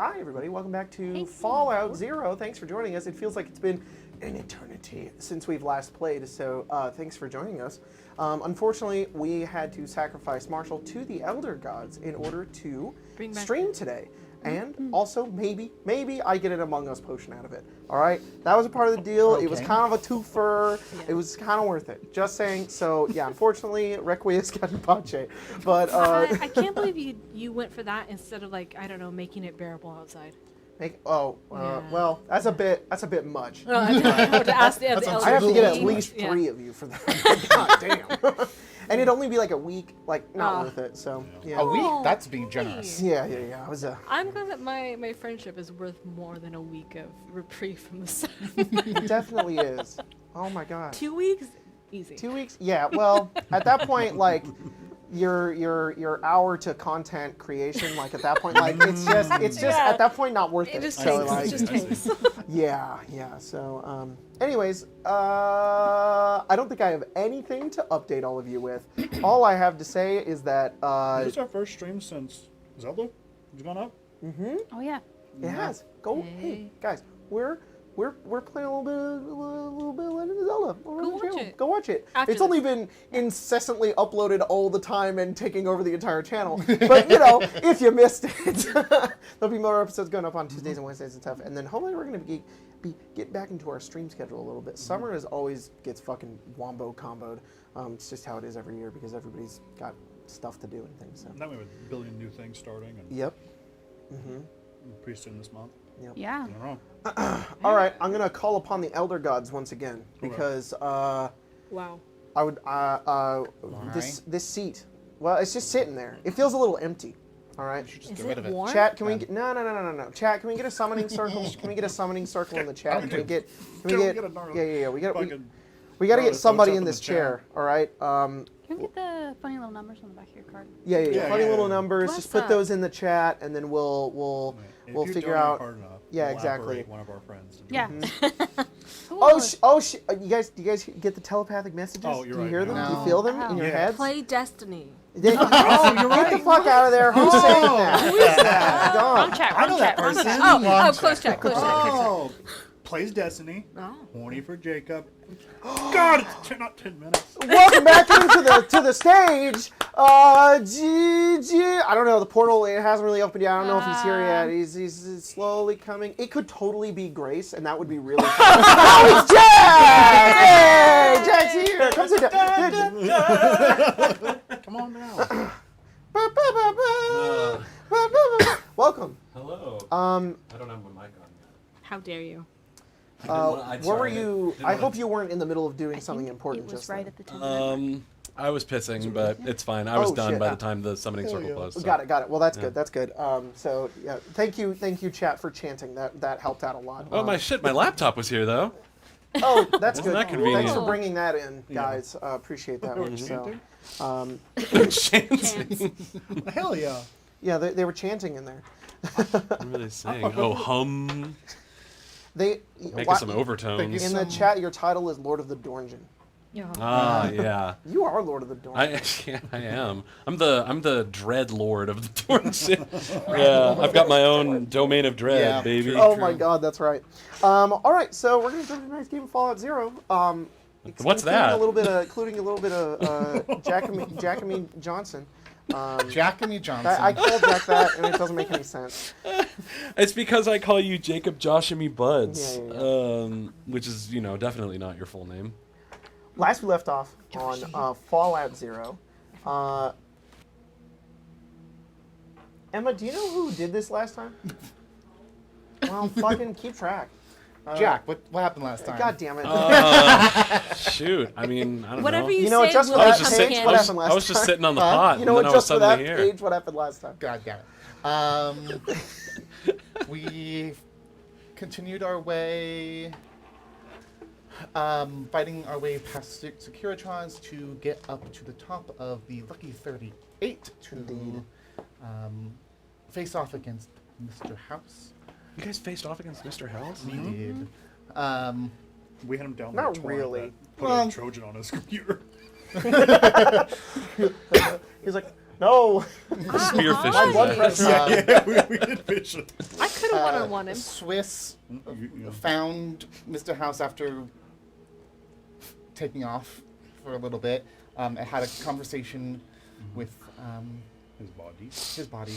Hi, everybody. Welcome back to Fallout 0. Thanks for joining us. It feels like it's been an eternity since we've last played, so thanks for joining us. Unfortunately, we had to sacrifice Marshall to the Elder Gods in order to stream today. And also, maybe I get an Among Us potion out of it. All right? That was a part of the deal. Okay. It was kind of a twofer. Yeah. It was kind of worth it. Just saying. So, yeah, unfortunately, Requiescat got pace. But I can't believe you went for that instead of, like, I don't know, making it bearable outside. Well, that's a bit much. I have to get at least 3 of you for that. God damn. And it'd only be like a week, like not worth it. So yeah. A week? That's being generous. Yeah. I'm glad that my friendship is worth more than a week of reprieve from the sun. It definitely is. Oh my god. 2 weeks, easy. 2 weeks? Yeah. Well, at that point, like your hour to content creation, like at that point, like it's just at that point not worth it. It just so, takes. Like, it just takes. Yeah. So, anyways, I don't think I have anything to update all of you with. All I have to say is that this is our first stream since Zelda has gone up. Mm-hmm. Oh yeah. It has. Hey guys, we're playing a little bit of Legend of Zelda. Go watch it. After it's only been incessantly uploaded all the time and taking over the entire channel. But you know, if you missed it, there'll be more episodes going up on Tuesdays and Wednesdays and stuff. And then hopefully we're gonna get back into our stream schedule a little bit. Summer always gets fucking wombo comboed. It's just how it is every year because everybody's got stuff to do and things. So. And then we have a billion new things starting. And yep. Mm-hmm. Pretty soon this month. Yep. Yeah. All right, I'm gonna call upon the Elder Gods once again because wow. I would this seat. Well, it's just sitting there. It feels a little empty. All right. You should just get rid of it. Warm? Chat, can we get no. Chat, can we get a summoning circle? Can we get a summoning circle in the chat? Can we get Yeah. We gotta get somebody in this chair. All right. Can we get the funny little numbers on the back of your card? Yeah. Funny little numbers. Plus, just put those in the chat, and then we'll figure out. Hard enough, Yeah, we'll exactly. One of our friends. Yeah. You guys get the telepathic messages? Oh, you're Do you right. hear them? No. Do you feel them in your heads? Play Destiny. You're right. Get the fuck out of there. Who's saying that? Who is that? Wrong chat. I know that person. Close chat. Oh, plays Destiny. Oh. Horny for Jacob. God, it's not 10 minutes. Welcome back to the stage. I don't know, the portal, it hasn't really opened yet. I don't know if he's here yet. He's slowly coming. It could totally be Grace, and that would be really fun. Oh, it's Jack! Hey, Jack's here. Come sit down. Come on now. Welcome. Hello. I don't have my mic on yet. How dare you? Where were you? I hope you weren't in the middle of doing something important It was just right then. at the 10-minute I was pissing, but it's fine. I was done shit. by the time the summoning circle closed. So. Got it. Well, that's good. That's good. So yeah, thank you, chat, for chanting. That helped out a lot. Oh my laptop was here though. Oh, that's good. that convenient? Thanks for bringing that in, guys. Appreciate that one. So, Chanting. Hell yeah. yeah, they were chanting in there. What were they saying? Oh, hum. Making some overtones. In the chat, your title is Lord of the Dornjan. Yeah. Ah, yeah. You are Lord of the Dornjan. I am. I'm the Dread Lord of the Dornjan. Yeah, I've got my own domain of dread, baby. Oh my God, that's right. All right, so we're gonna jump into a nice game of Fallout 0. What's that? Including a little bit of Jackamy Johnson. Jackamy Johnson. I called Jack that, and it doesn't make any sense. It's because I call you Jacob Joshamy Buds, Yeah. which is definitely not your full name. Last we left off on Fallout 0. Emma, do you know who did this last time? Well, fucking keep track. Jack, what happened last time? God damn it. Shoot. I mean, I don't Whatever know. you know, say just will for that become page, canon. what happened last I was just time? sitting on the pot, You know and what? then I was Just for that suddenly here. page, what happened last time? God damn it. We continued our way, fighting our way past Securitrons to get up to the top of the Lucky 38 to face off against Mr. House. You guys faced off against Mr. House? We did. We had him down Not there really. Put a Trojan on his computer. He's like, no. Spearfish. My blood pressure. Yeah, we did fish it. I could Could have one-on-one him. Swiss You- found Mr. House after taking off for a little bit. And had a conversation with his body. his body.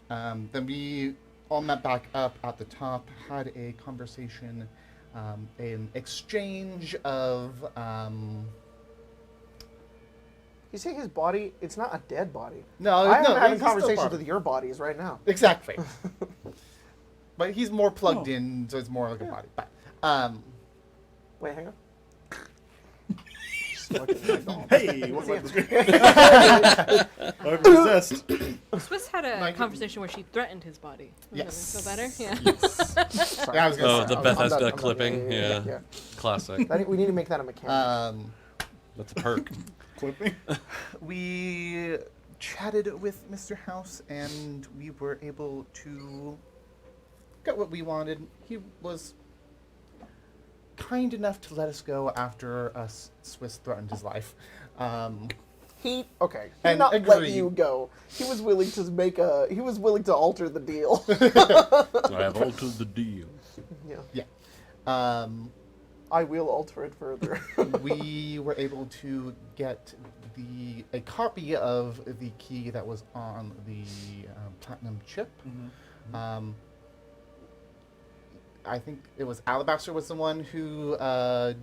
Then we all met back up at the top, had a conversation, an exchange of. You say his body? It's not a dead body. No, I am no, having he's still conversations part of with it. your bodies right now. Exactly. But he's more plugged Oh. in, so it's more like a body. But Wait, hang on. Just looking at my phone. Hey, what about the I'm possessed. Swiss had a Like- conversation where she threatened his body. Yes. Feel better? Yeah. Sorry. Yeah, I was gonna Oh, say, the I'm Bethesda done, I'm done. clipping. Yeah. Classic. We need to make that a mechanic. That's a perk. Clipping. We chatted with Mr. House, and we were able to get what we wanted. He was kind enough to let us go after us Swiss threatened his life. He did And not let agree. you go. He was willing to He was willing to alter the deal. I have altered the deal. Yeah. Yeah. I will alter it further. We were able to get a copy of the key that was on the platinum chip. I think it was Alabaster was the one who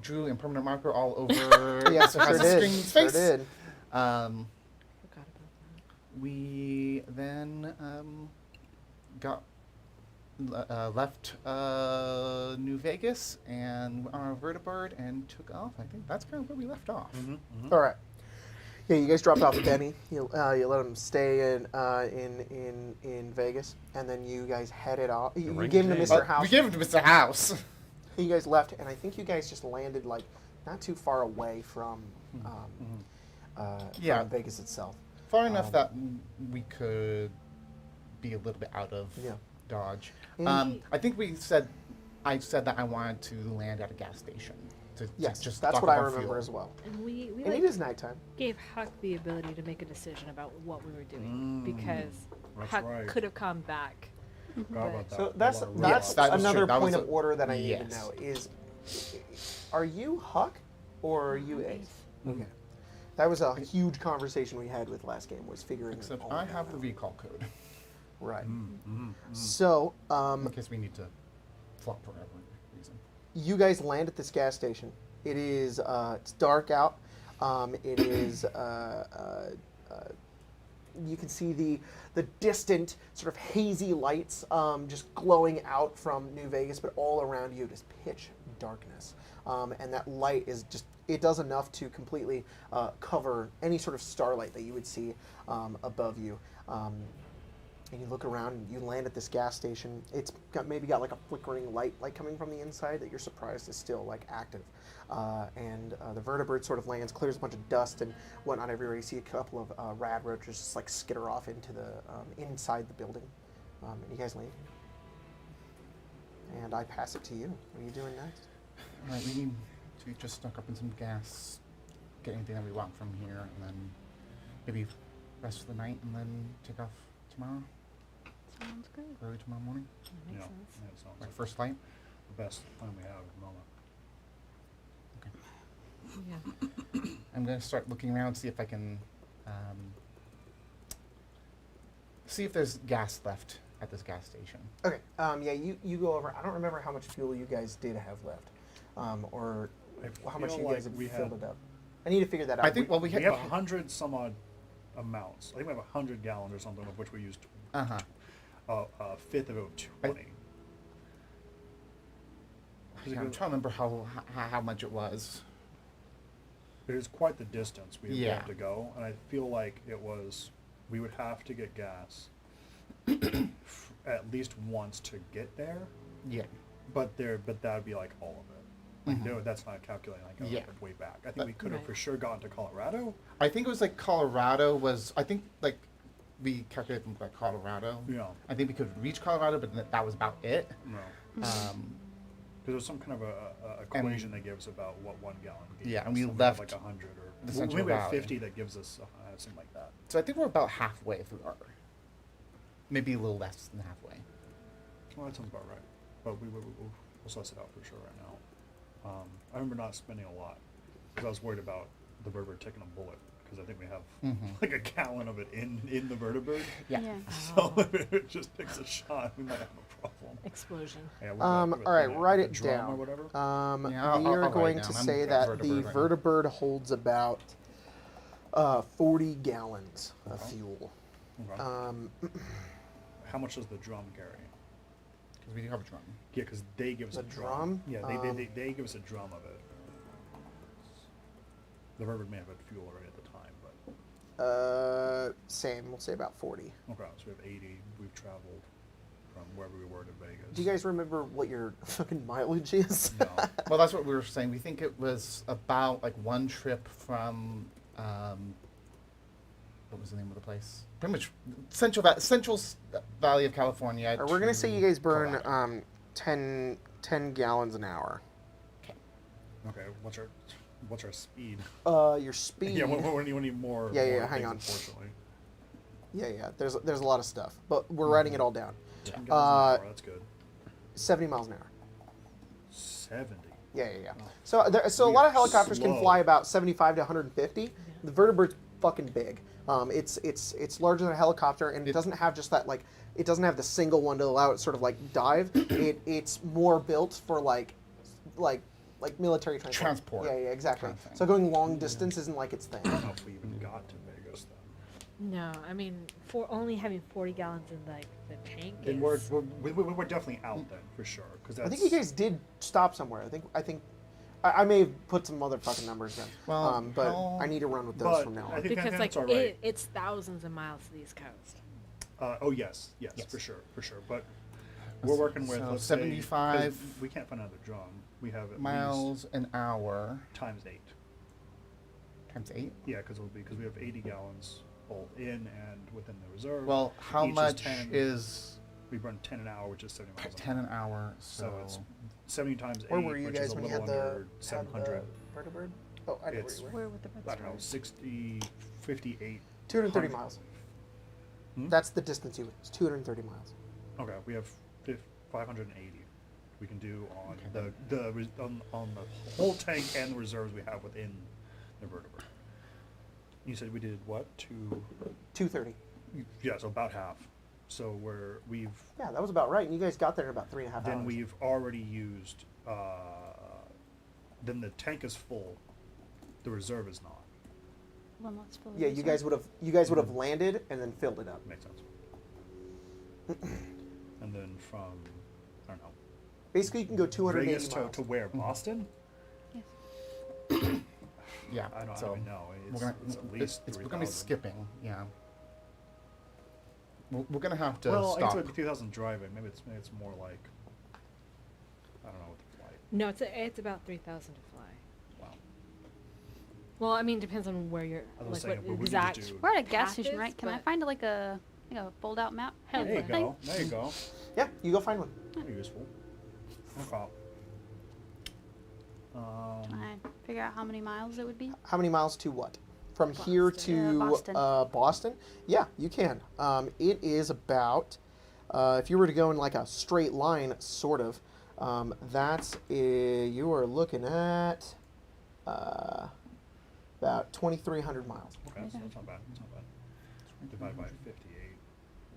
drew impermanent marker all over Yes, Mr. House's screen's face. Sure did. Forgot about that. We then got left New Vegas and went on a vertibird and took off. I think that's kind of where we left off. All right. Yeah, you guys dropped off Benny. You let him stay in Vegas, and then you guys headed off. You gave him to Mr. House. We gave him to Mr. House. You guys left, and I think you guys just landed like not too far away from Yeah. Vegas itself. Far enough that we could be a little bit out of Yeah. Dodge. And I think I said that I wanted to land at a gas station. To yes, just that's stock what I up on remember fuel. as well. And we And like, it is nighttime. gave Huck the ability to make a decision about what we were doing because that's Huck right. could have come back. Forgot about that. So that's Yes, that was another true. That was point of a- order that I need to yes. know is, are you Huck or are you Ace? Okay. That was a huge conversation we had with last game, was figuring Except all I that have the out. recall code Right. Mm-hmm. So, in case we need to flop for whatever reason. you guys land at this gas station. It is it's dark out. It is you can see the distant sort of hazy lights just glowing out from New Vegas, but all around you is pitch darkness. And that light is just, it does enough to completely cover any sort of starlight that you would see above you. And you look around and you land at this gas station. It's maybe got like a flickering light like coming from the inside that you're surprised is still like active. And the vertibird sort of lands, clears a bunch of dust and whatnot everywhere. You see a couple of rad roaches just like skitter off into the inside the building. And you guys land here. And I pass it to you. What are you doing next? Right, we need to just stock up on some gas, get anything that we want from here, and then maybe rest for the night, and then take off tomorrow, Sounds good. early tomorrow morning. That Yeah, makes sense. that sounds Our like first flight. the best plan we have at the moment. Yeah. I'm gonna start looking around, see if I can see if there's gas left at this gas station. Okay. Yeah, you go over. I don't remember how much fuel you guys did have left, or I how much feel you like guys have we filled had- it up. I need to figure that out. I think well we We had have 100 some odd amounts. I think we have 100 gallons or something, of which we used uh-huh. a fifth of it, 20. I'm trying to remember how much it was. It is quite the distance we Yeah. have to go, and I feel like we would have to get gas at least once to get there, Yeah. but that would be like all of it. Like, Mhm. no, that's not calculating like Yeah. way back. I think we could have Right. for sure gotten to Colorado. I think it was like Colorado was. I think like we calculated from like Colorado. Yeah. I think we could reach Colorado, but that was about it. No. Um, Because there's some kind of a equation that gives about what 1 gallon gives. Yeah, and we something left like 100 or the Central maybe Valley. 50 that gives us something like that. so I think we're about halfway through our. Maybe a little less than halfway. Well, that sounds about right. But we'll suss it out for sure right now. I remember not spending a lot because I was worried about the vertibird taking a bullet because I think we have like a gallon of it in the vertibird. Yeah. So if it just takes a shot, we might have a problem. Explosion. Yeah, All right, write it drum down. or whatever. Yeah, We I'll are write going it to down. say I'm that vertibird the right now. vertibird holds about 40 gallons of fuel. Okay. How much does the drum carry? Because we do have a drum. Yeah, because they give us The a drum? Yeah, they give us a drum of it. The vertibird may have had fuel already at the time, but Same. We'll say about 40. okay, so we have 80. We've traveled from wherever we were to Vegas. Do you guys remember what your fucking mileage is? No. Well, that's what we were saying. We think it was about like one trip from, what was the name of the place? Pretty much Central Valley of California. All right, we're gonna say you guys burn Colorado. 10 gallons an hour. Okay, what's our speed? Your speed. Yeah, we need more. Yeah, more hang things, on. Unfortunately, Yeah. There's a lot of stuff, but we're writing it all down. 10 gallons an hour, that's good. 70 miles an hour. 70. Yeah. Oh. So a We lot are of helicopters can slow. fly about 75 to 150. The vertibird's fucking big. It's larger than a helicopter, and it doesn't have just that like. It doesn't have the single one to allow it sort of like dive. It's more built for like military transport. Yeah, exactly. kind of thing. So going long distance isn't like its thing. I don't know if we even got to Vegas then. No, I mean, for only having 40 gallons in like the tank. Then we're definitely out then for sure because I think you guys did stop somewhere. I may have put some motherfucking numbers in. Well, but how- I need to run with those But from now I on. think because like that's all right. it's thousands of miles to the East Coast. Oh yes, Yes. for sure. But we're working with So let's say, 75 'cause we can't find another drum. We have at miles an hour least times 8. times 8. Yeah, because we have 80 gallons both in and within the reserve. Well, how Each is much 10. is We run 10 an hour, which is 70 miles. 10 an hour? So it's 70 times 8, Where were you which guys is a when you little had under the 700. vertibird? Oh, I know where It's- you were. Where would the I don't know, 60, 58. 230 miles. Hmm? That's the distance you. It's 230 miles. Okay, we have 580. We can do on Okay. on the whole tank and the reserves we have within the vertibird. You said we did what? 230. Yeah, so about half. So we've Yeah, that was about right. And you guys got there in about 3.5 then hours. we've already used. Then the tank is full. The reserve is not. Well, let's fill Yeah, this you up. guys would have landed and then filled it up. Makes sense. And then from I don't know. Basically, you can go 280 Vegas miles. to where? Boston? Yes. Yeah. I don't so even know. we're It's gonna, at least we're gonna be 3,000. skipping. Yeah. We're gonna have to Well, stop. it's like 2,000 driving. Maybe it's more like I don't know what the flight. No, it's about 3,000 to fly. Wow. Well, I mean, it depends on where you're. I was Like saying, what but we could exact. just do- We're at a gas path station, is, right? Can I but- find like a fold-out map? Hell There you yeah. go. There you go. Yeah, you go find one. Very useful. No problem. Try and figure out how many miles it would be. How many miles to what? From here to Boston. Boston? Yeah, you can. It is about, if you were to go in like a straight line, sort of, you are looking at about 2,300 miles. Okay, so that's not bad. That's not bad. Divided by 58.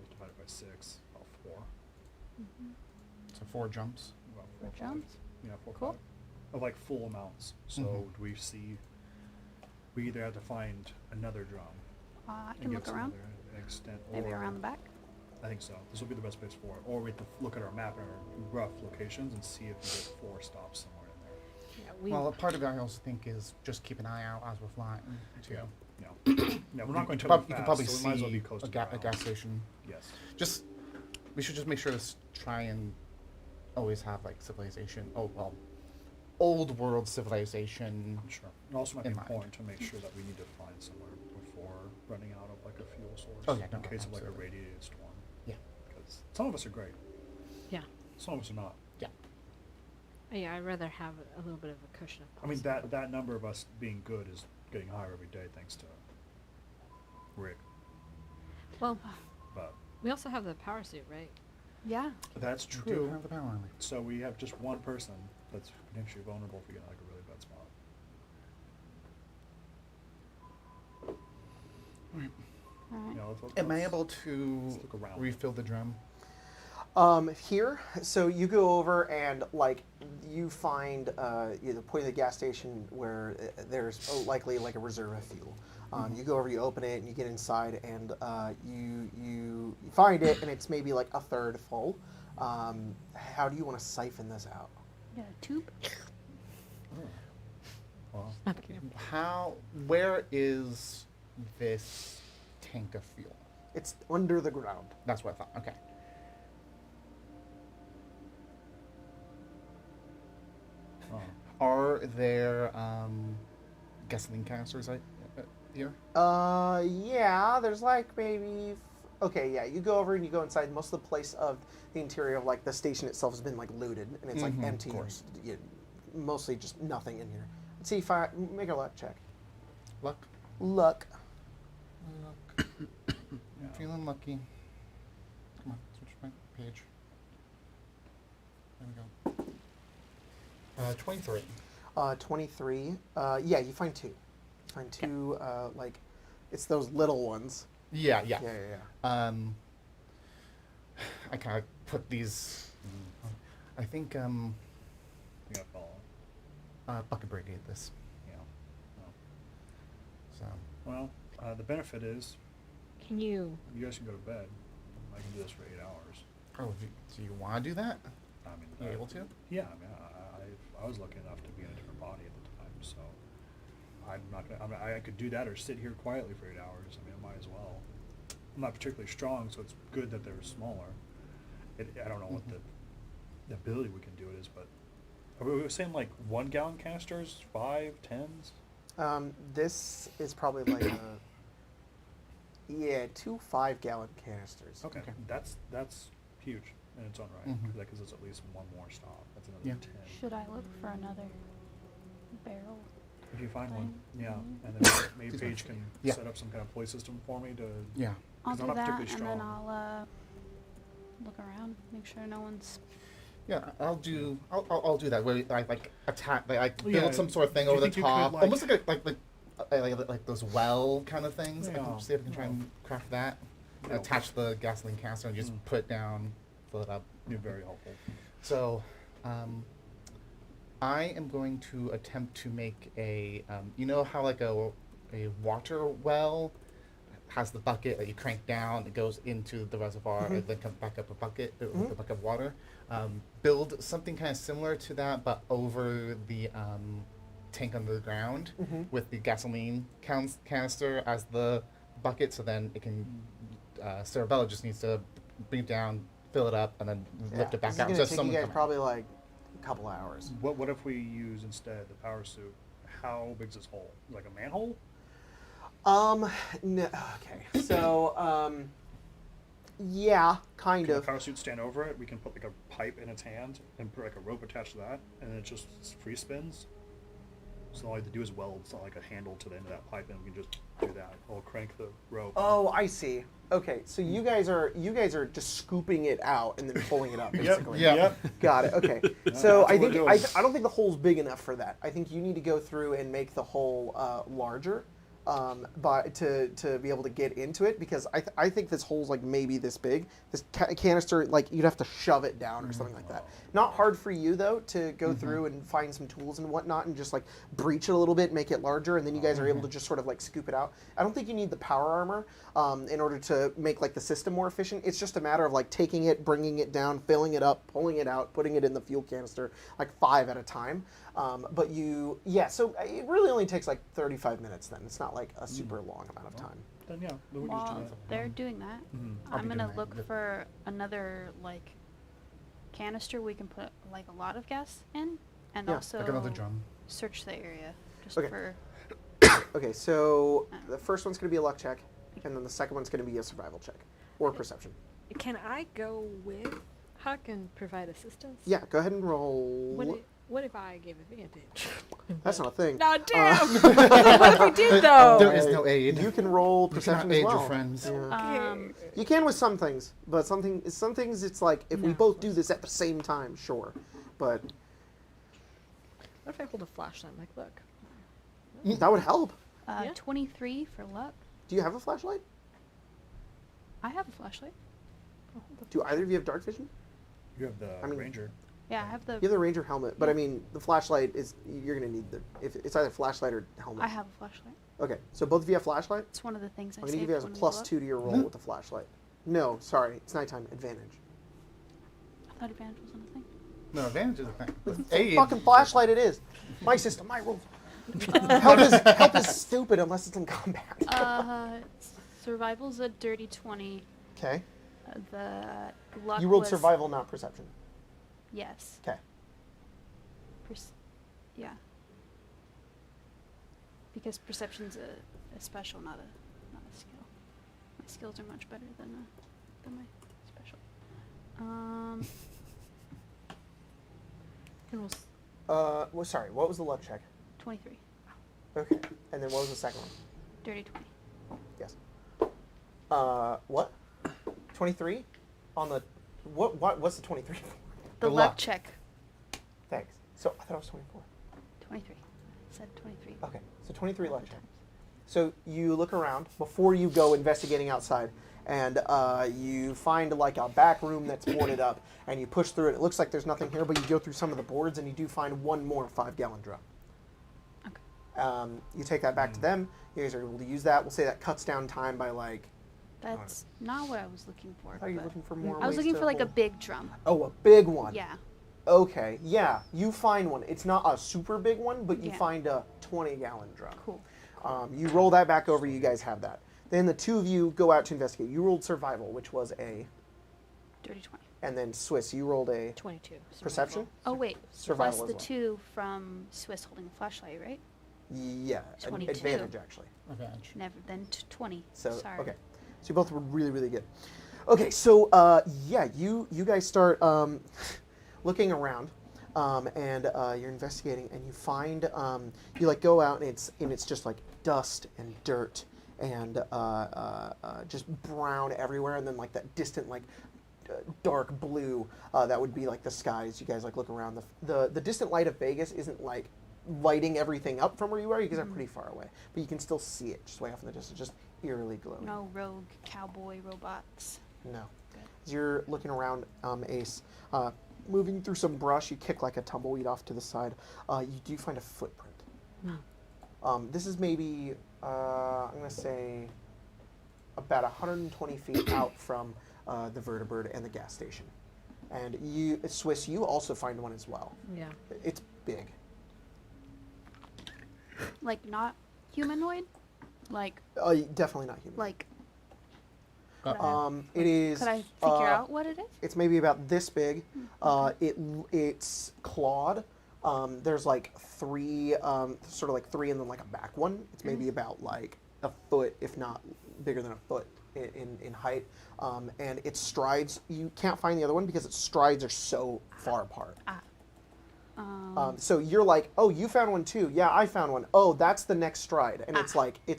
Divided by 6. About 4. So 4 jumps. About 4 Four or 5. jumps? Yeah, 4 or Cool. 5. Of like full amounts. So Mhm. do we see? We either have to find another drum. I and can give look some around. other extent, Maybe or around the back. I think so. This will be the best place for it. Or we have to look at our map and our rough locations and see if we get 4 stops somewhere in there. Yeah, we. Well, a part of it I also think is just keep an eye out as we're flying. Too. No, we're not going to You fast, could probably so see we might as well be close a, to the a ground. gas station. Yes. Just we should just make sure to try and always have like civilization. Oh well, old world civilization. Sure. It also might be In mind. important to make sure that we need to find somewhere before running out of like a fuel source. Oh, yeah, In no, case of like a absolutely. radiated storm. Yeah. Because some of us are great. Yeah. Some of us are not. Yeah. Yeah, I'd rather have a little bit of a cushion. If I mean possible. that number of us being good is getting higher every day thanks to Rick. Well, But we also have the power suit, right? Yeah. That's You do true. have the power armor. So we have just one person that's potentially vulnerable if we get like a really bad spot. Alright. You know, Am I let's- able to let's look around. refill the drum? Here, so you go over and like you find the point of the gas station where there's likely like a reserve of fuel. You go over, you open it, and you get inside, and you find it, and it's maybe like a third full. How do you want to siphon this out? You got a tube? Well, I'm kidding. Where is this tank of fuel? It's under the ground. That's what I thought. Okay. oh. Are there gasoline canisters here? Yeah, there's like maybe. Okay, yeah, you go over and you go inside. Most of the place of the interior of like the station itself has been like looted, and it's like Mhm, empty. of course. Mostly just nothing in here. Let's see if I make a luck check. Luck. Luck. I'm feeling lucky. Come on, switch my page. There we go. 23. 23. Yeah, you find two. You find two, like, it's those little ones. Yeah. Yeah, yeah, yeah. I kind of put these. I think I think I follow. Bucket Brady did this. Yeah. So Well, the benefit is Can you? you guys can go to bed. I can do this for 8 hours. do you want to do that? I mean, Are you able to? Yeah, I mean, I was lucky enough to be in a different body at the time, so I'm not gonna. I mean, I could do that or sit here quietly for 8 hours. I mean, I might as well. I'm not particularly strong, so it's good that they're smaller. I don't know what the ability we can do it is, but are we saying like 1 gallon canisters, 5, 10s? This is probably like two 5-gallon canisters. Okay, that's huge in its own right. Mhm. That gives us at least one more stop. That's another Yeah. 10. Should I look for another barrel? If you find one, Fine. yeah, Mhm. and then maybe Please Paige don't. can Yeah. set up some kind of play system for me to. Yeah. I'll 'Cause do I'm not that, particularly and then strong. I'll look around, make sure no one's. Yeah, I'll do that. Where I like attack, like build Yeah, some sort of thing do you over the think you could, top, like- almost like those well kind of things. I Yeah. can see if I can try and craft that. Yeah. Attach the gasoline canister and just Mm. put it down, fill it up. Be very helpful. So, I am going to attempt to make a. You know how like a water well has the bucket that you crank down, it goes into the reservoir, and then comes back up a bucket with a bucket of water. Build something kind of similar to that, but over the tank under the ground with the gasoline canister as the bucket, so then it can. Cerebella just needs to bring it down, fill it up, and then lift it back This out. is So gonna take you someone guys come out. probably like a couple hours. What if we use instead the power suit? How big's this hole? Like a manhole? No, okay. So, yeah, kind Can the of. power suit stand over it? We can put like a pipe in its hand and put like a rope attached to that, and it just free spins. So all I have to do is weld like a handle to the end of that pipe, and we can just do that. I'll crank the rope. Oh, I see. Okay, so you guys are just scooping it out and then pulling it up, basically. Yeah. Got it. Okay. So that's I what we're think doing. I don't think the hole's big enough for that. I think you need to go through and make the hole larger, but to be able to get into it, because I think this hole's like maybe this big. This canister, like you'd have to shove it down or something like that. Not hard for you though to go through and find some tools and whatnot and just like breach it a little bit, make it larger, and then you guys are able to just sort of like scoop it out. I don't think you need the power armor in order to make like the system more efficient. It's just a matter of like taking it, bringing it down, filling it up, pulling it out, putting it in the fuel canister, like 5 at a time. But so it really only takes like 35 minutes then. It's not like a super long amount of time. Then yeah, then we can just do While that. they're doing that, I'll I'm be gonna doing look that. for another like canister we can put like a lot of gas in, and Yeah, also Like another drum. search the area just Okay. for. Okay, so the first one's going to be a luck check, and then the second one's going to be a survival check or perception. Can I go with Huck and provide assistance? Yeah, go ahead and roll. What if I give advantage? That's not a thing. No, damn. What if we did though? There is no aid. You can roll You perception cannot as aid well. your friends. Yeah. You can with some things, but some things it's like if we No. both do this at the same time, sure. But What if I hold a flashlight? I'm like, look. that would help. Yeah. 23 for luck. Do you have a flashlight? I have a flashlight. Do either of you have dark vision? You have the I mean- ranger. Yeah, I have the. You have the ranger helmet, but I mean the flashlight is you're gonna need if it's either flashlight or helmet. I have a flashlight. Okay, so both of you have flashlight. It's one of the things I I'm gonna saved give you guys a when we plus looked. 2 to your roll with the flashlight. No, sorry, it's nighttime advantage. I thought advantage wasn't a thing. No, advantage is a thing. But aid. Fucking flashlight it is. My system, my rules. help is stupid unless it's in combat. Survival's a dirty 20. Okay. The luck You rolled was, survival, not perception. Yes. Okay. Yeah. Because perception's a special, not a skill. My skills are much better than my special. And we'll s- Well, sorry, what was the luck check? 23. Okay. And then what was the second one? Dirty 20. Yes. What? 23? On the what's the 23 for? The The luck luck. check. Thanks. So I thought it was 24. 23. I said 23. Okay. So 23 luck check. So you look around before you go investigating outside, and you find like a back room that's boarded up, and you push through it. It looks like there's nothing here, but you go through some of the boards, and you do find one more 5-gallon drum. Okay. You take that back to them. You guys are able to use that. We'll say that cuts down time by like. That's not what I was looking for. I thought you were but- looking for more. I was ways looking to for like a hold- big drum. Oh, a big one. Yeah. Okay. Yeah, you find one. It's not a super big one, but you Yeah. find a 20-gallon drum. Cool. You roll that back over. You guys have that. Then the two of you go out to investigate. You rolled survival, which was a, Dirty 20. and then Swiss, you rolled a 22. perception. Oh wait. Survival Plus as the well. 2 from Swiss holding a flashlight, right? Yeah, 22. advantage actually. Advantage. Never. Then 20. So Sorry. okay, so you both were really really good. Okay, so yeah, you guys start looking around, and you're investigating, and you find you like go out, and it's just like dust and dirt and just brown everywhere, and then like that distant like dark blue that would be like the skies. You guys like look around. The distant light of Vegas isn't like lighting everything up from where you are. You guys are pretty far away, but you can still see it just way off in the distance, just eerily glowing. No rogue cowboy robots. No. Good. As you're looking around, Ace, moving through some brush, you kick like a tumbleweed off to the side. You do find a footprint. This is maybe, I'm going to say, about 120 feet out from the vertibird and the gas station. And you, Swiss, you also find one as well. Yeah. It's big. Like not humanoid. Like Definitely not human. like. It is. Could I figure out what it is? It's maybe about this big. It's clawed. There's like 3, sort of like 3, and then like a back one. It's maybe about like a foot, if not bigger than a foot in height. And its strides, you can't find the other one because its strides are so far apart. So you're like, oh, you found one too. Yeah, I found one. Oh, that's the next stride, and it's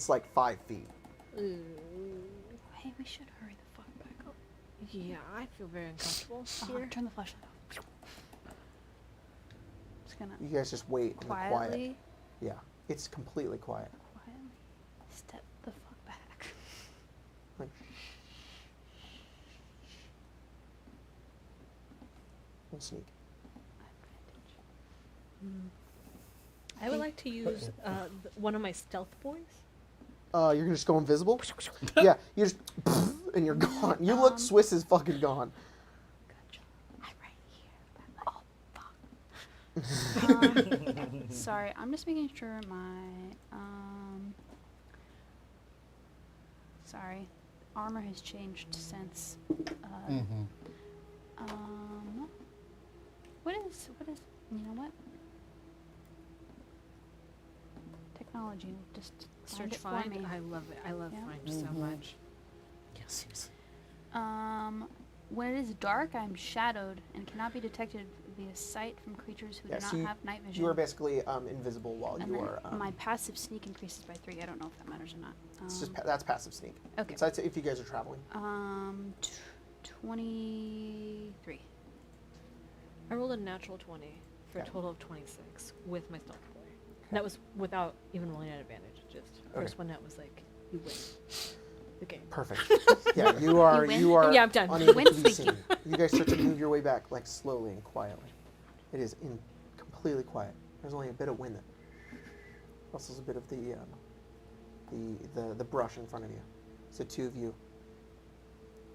like 5 feet. Hey, we should hurry the fuck back up. Yeah, I feel very uncomfortable here. Turn the flashlight off. Just gonna You guys just wait in the quiet. quietly, Yeah, it's completely quiet. quietly step the fuck back. Like, and sneak. I would like to use one of my stealth boys. You're gonna just go invisible? Yeah, you just and you're gone. You look Swiss is fucking gone. Good job. I'm right here. Oh fuck. Sorry, I'm just making sure my sorry, armor has changed since. What is you know what? Technology will just find Search it for find. me. I love it. I love Yeah. find so much. Yes. When it is dark, I'm shadowed and cannot be detected via sight from creatures who Yeah, do so not have night vision. You are basically invisible while and you then are. my passive sneak increases by 3. I don't know if that matters or not. It's just that's passive sneak. Okay. So if you guys are traveling. 23. I rolled a natural 20 for a Okay. total of 26 with my stealth boy. That was without even rolling at advantage. Just first one that was like, you win the game. Perfect. Yeah, you are. win? You are. Yeah, I'm done. Unable Win, to be thank seen. You guys start to move your way back, like slowly and quietly. It is completely quiet. There's only a bit of wind. Also, there's a bit of the brush in front of you. So 2 of you.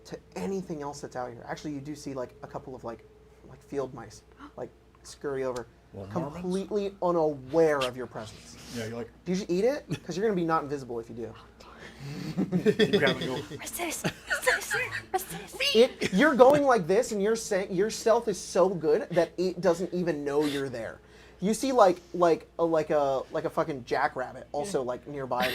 To anything else that's out here, actually, you do see like a couple of like field mice, like scurry over, completely unaware of your presence. Yeah, you're like, Do you just eat it? Because you're gonna be not invisible if you do. you grab it and go, Resist! You're going like this, and your stealth is so good that it doesn't even know you're there. You see like a fucking jackrabbit also like nearby,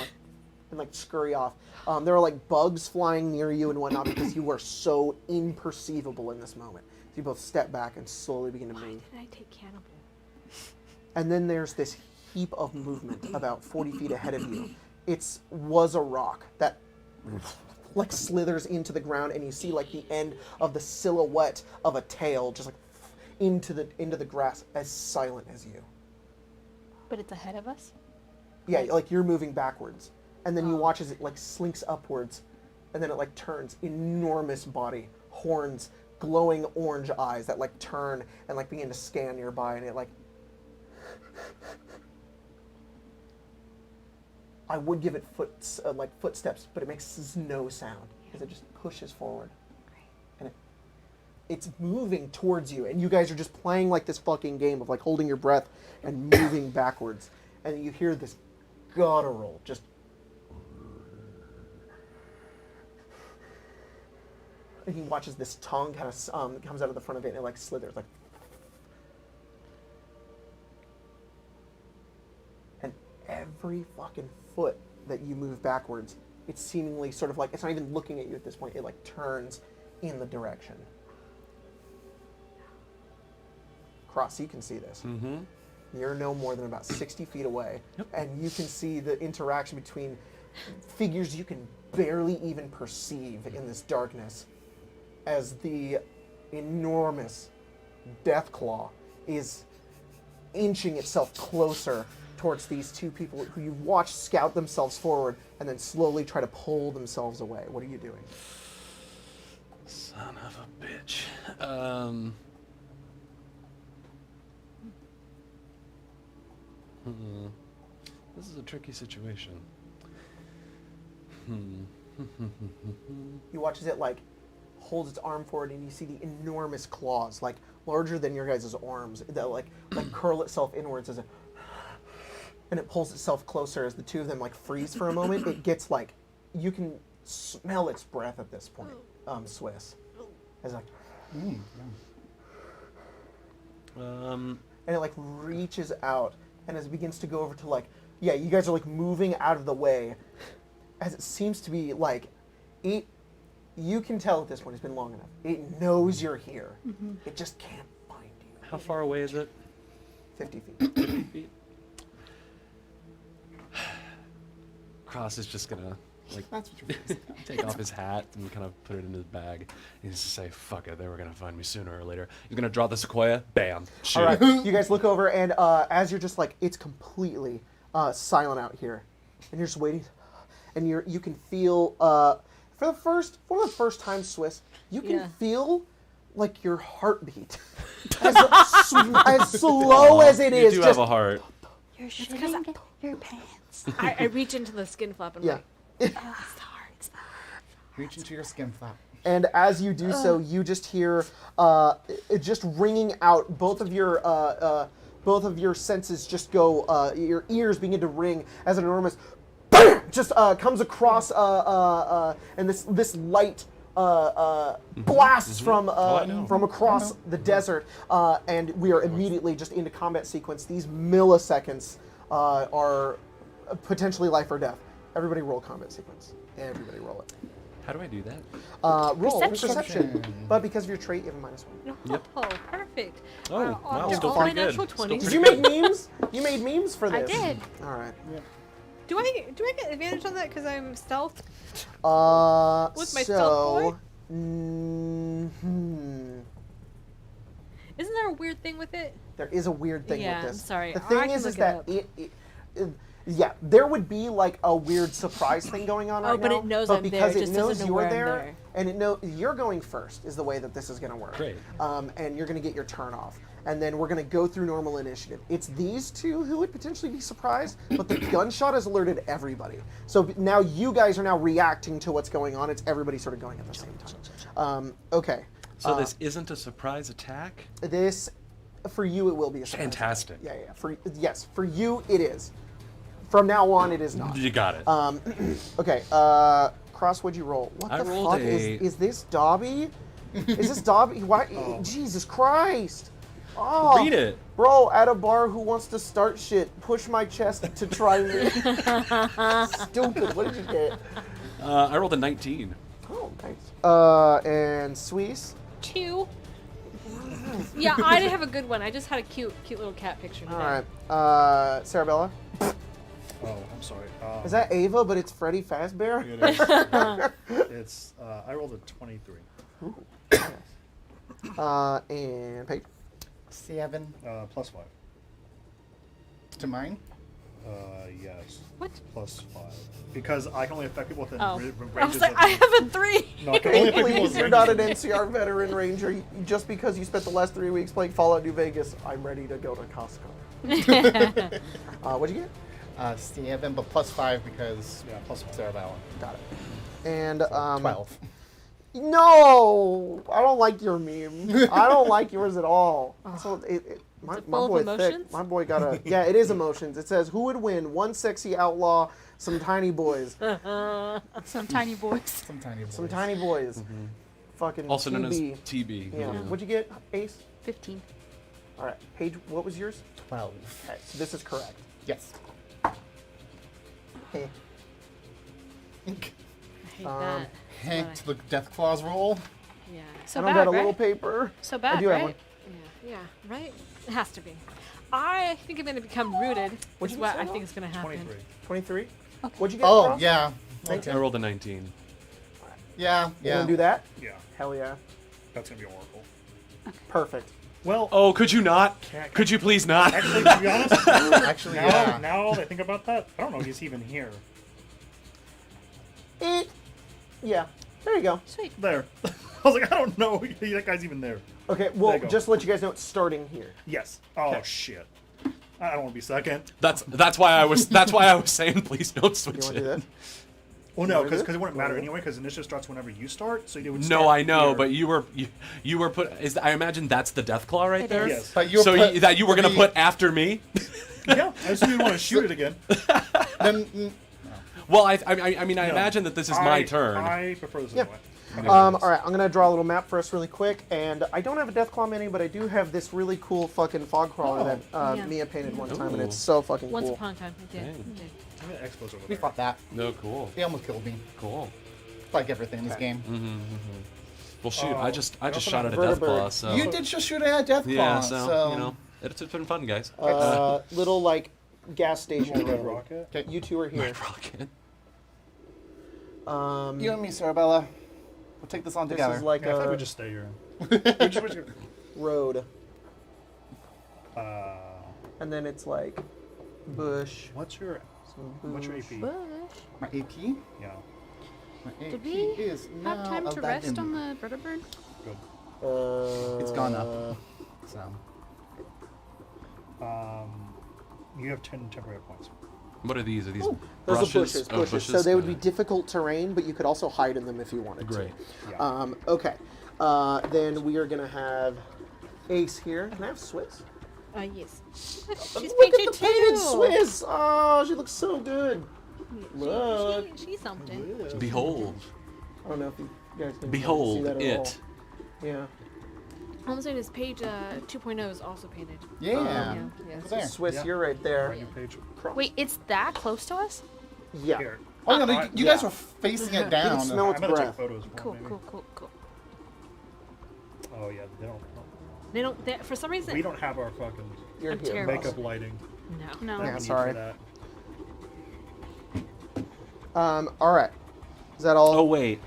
and scurry off. There are like bugs flying near you and whatnot because you are so imperceivable in this moment. So you both step back and slowly begin to Why move. did I take cannibal? And then there's this heap of movement about 40 feet ahead of you. Was a rock that like slithers into the ground, and you see like the end of the silhouette of a tail just like into the grass, as silent as you. But it's ahead of us? Yeah, like you're moving backwards, and then you watch as it like slinks upwards, and then it like turns, enormous body, horns, glowing orange eyes that like turn and like begin to scan nearby, and it like. I would give it footsteps, but it makes no sound because it just pushes forward. And it's moving towards you, and you guys are just playing like this fucking game of like holding your breath and moving backwards, and you hear this guttural just. And he watches this tongue kind of comes out of the front of it, and it like slithers like. And every fucking foot that you move backwards, it's seemingly sort of like, it's not even looking at you at this point, it like turns in the direction. Cross, you can see this. Mm-hmm. You're no more than about 60 feet away, Yep. and you can see the interaction between figures you can barely even perceive in this darkness as the enormous Deathclaw is inching itself closer towards these 2 people who you've watched scout themselves forward and then slowly try to pull themselves away. What are you doing? Son of a bitch. This is a tricky situation. You watch as it like holds its arm forward, and you see the enormous claws, like larger than your guys' arms, that like curl itself inwards as and it pulls itself closer as the 2 of them like freeze for a moment. It gets like, you can smell its breath at this point, Swiss. As like, and it like reaches out, and as it begins to go over to like, yeah, you guys are like moving out of the way, as it seems to be like, you can tell at this point it's been long enough. It knows you're here. It just can't find you. How far away is it? 50 feet. 50 feet. Cross is just gonna like That's what you're facing. take off his hat and kind of put it in his bag. He's just say, "Fuck it, they were gonna find me sooner or later." You're gonna draw the sequoia. Bam. Shoot. All right, you guys look over, and as you're just like, it's completely silent out here, and you're just waiting, and you can feel for the first time, Swiss, you can feel like your heartbeat as slow as it is. You do just, have a heart. You're shitting your pants. I reach into the skin flap and yeah. it's hard. It's Reach into your skin flap. And as you do so, you just hear it just ringing out. Both of your senses just go. Your ears begin to ring as an enormous BAM! Just comes across, and this light blasts from across the desert, and we are immediately just into combat sequence. These milliseconds are potentially life or death. Everybody roll combat sequence. Everybody roll it. How do I do that? Roll Perception. perception. But because of your trait, you have a -1. No. Yep. Oh, perfect. perfect. Oh, wow, they're still all my pretty good. natural Still 20s. Did you make memes? You made memes for I this. did. All right. Do I get advantage on that because I'm stealth? With my stealth So, boy? Isn't there a weird thing with it? there is a weird thing Yeah, with this. I'm sorry. The I thing can is look it that up. yeah, there would be like a weird surprise thing going on right but now. it knows but I'm there, because it it just knows doesn't know you're where I'm there, there. and it know you're going first is the way that this is going to work. Great. And you're going to get your turn off, and then we're going to go through normal initiative. It's these two who would potentially be surprised, but the gunshot has alerted everybody. So now you guys are now reacting to what's going on. It's everybody sort of going at the same time. Okay. So this isn't a surprise attack? This, for you, it will be a surprise. Fantastic. Yeah. Yes, for you, it is. From now on, it is not. You got it. Okay, Cross, what'd you roll? What I the rolled fuck a- is this Dobby? Is this Dobby? Why? Jesus Christ! Oh, Read it. bro. At a bar, who wants to start shit? Push my chest to try me. Stupid. What did you get? I rolled a 19. Oh, nice. And Swiss. 2. Yeah, I didn't have a good one. I just had a cute little cat picture today. All right. Sarabella. Oh, I'm sorry. Is that Ava? But it's Freddy Fazbear. It is. It's. I rolled a 23. And Paige. 7 Plus 5. to mine. Yes. What? Plus 5. Because I can only affect people within Oh. ranges I was like, I have a 3. No, I can only affect people Please, within you're not an ranges. NCR veteran ranger. Just because you spent the last 3 weeks playing Fallout New Vegas, I'm ready to go to Costco. What'd you get? 7, but plus 5 because Yeah, plus 5. Sarabella. Got it. And 12. No, I don't like your meme. I don't like yours at all. So my it full of boy thick. emotions? My boy got a yeah. It is emotions. It says who would win? One sexy outlaw, some tiny boys. Some tiny boys. Some tiny boys. Some tiny boys. Fucking Also known as TB. TB. Yeah. What'd you get, Ace? 15. All right. Paige, what was yours? 12. Okay, so this is correct. Yes. Hey. I hate Um, that. Hank to the Death Claws roll. Yeah. So I don't bad, got a right? little paper. So bad, I do right? have one. Yeah, right? It has to be. I think I'm going to become rooted. What'd Is you what say, I Mom? think is going to happen. 23. 23. What'd you get? Oh, Cross? yeah. Thank I rolled a 19. Yeah, You yeah. wanna do that? Yeah. Hell yeah. That's going to be Oracle. Perfect. Well, Oh, could you not? Could you please not? actually, to be honest, Actually, now, yeah. now that I think about that, I don't know if he's even here. Yeah. There you go. Sweet. There. I was like, I don't know if that guy's even there. Okay, There well, you go. just to let you guys know, it's starting here. Yes. Oh, shit. I don't want to be second. That's why I was saying please don't You switch want to do it. that? Well, no, wanna do because it? it wouldn't matter anyway, because initiative starts whenever you start, so it would No, start I know, here. but you were put. I imagine that's the death claw right It there. is. Yes. But you were So put that you were gonna the- put after me? Yeah, I assume you want to shoot it again. Then, Well, I mean, I imagine that this is my turn. I prefer this Yeah. anyway. All right, I'm gonna draw a little map for us really quick, and I don't have a Deathclaw mini, but I do have this really cool fucking fog crawler that Yeah. Mia painted one time, and Ooh. it's so fucking Once cool. upon a time, I did. Dang. I did. I'm going to expose over we there. fought that. No, cool, They almost killed me. cool. Like everything in this game. Well, shoot, I just also shot at a have death claw, Vertibird. so You did just shoot at Death Claw, yeah, so you know, it's been fun, guys. Little like gas station. Red road. Rocket. Okay. You two are here. Rocket. You and me, Sarabella. We'll take this on This together. is like Yeah, I thought a we'd just stay here. We just- road, uh, and then it's like bush. what's your AP? Bush. My AP? Yeah. My AP Did we is have now time to rest 11. on the vertebrate? Good. It's gone up. So. You have 10 temporary points. What are these? Are these Those brushes? are bushes. Oh, Bushes. So they would be Okay. difficult terrain, but you could also hide in them if you wanted Great. Yeah. to. Okay. Then we are gonna have Ace here. Can I have Swiss? Yes. She's Look painted at the painted too. Swiss. Oh, she looks so good. Look. She's something. Behold, I don't know if you guys can see behold that at it. all. Yeah. I'm saying this page 2.0 is also painted. Yeah. Yeah. Over there. Swiss, Yeah. you're right there. Right, new page. Wait, it's that close to us? Yeah. Here. Oh, no, you guys yeah. were facing it You down. can smell I'm its gonna breath. take photos. For Cool, maybe. cool. Oh yeah, they don't. They don't. They, for some reason, We don't have our fucking You're I'm here. terrible. makeup lighting. No. No. that Yeah, we need sorry. For that. All right. Is that all? Oh wait,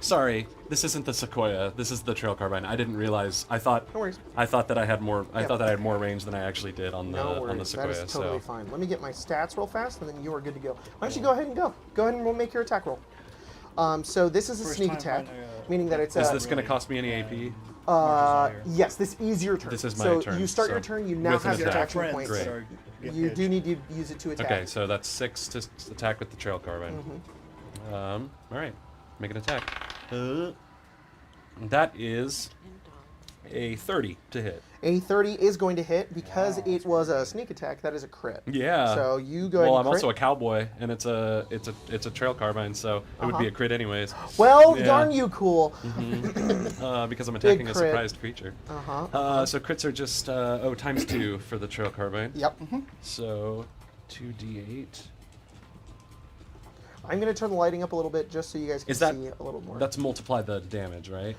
sorry. This isn't the Sequoia. This is the Trail Carbine. I didn't realize. I thought. No worries. I thought that I had more. I Yep. thought that I had more range than I actually did on the No on the worries. Sequoia. That is totally so fine. Let me get my stats real fast, and then you are good to go. Why don't you go ahead and go? Go ahead and we'll make your attack roll. So this is a First sneak time attack, finding meaning that it's is a. this going to cost me any AP? Yes, this is your turn. This is my so turn, you start your so turn. You now with an have your attack. action Friends points. Great. are getting You itched. do need to use it to attack. Okay, so that's 6 to attack with the Trail Carbine. Mm-hmm. All right, make an attack. That is a 30 to hit. A 30 is going to hit because it was a sneak attack. That is a crit. Yeah. So you go ahead Well, and I'm crit. also a cowboy, and it's a Trail Carbine, so it would be a crit anyways. Well, Yeah. darn you, cool. Because I'm attacking a crit. surprised creature. So crits are just times 2 for the Trail Carbine. Yep. So 2d8. I'm going to turn the lighting up a little bit just so you guys can Is that see a little more. That's multiply the damage, right?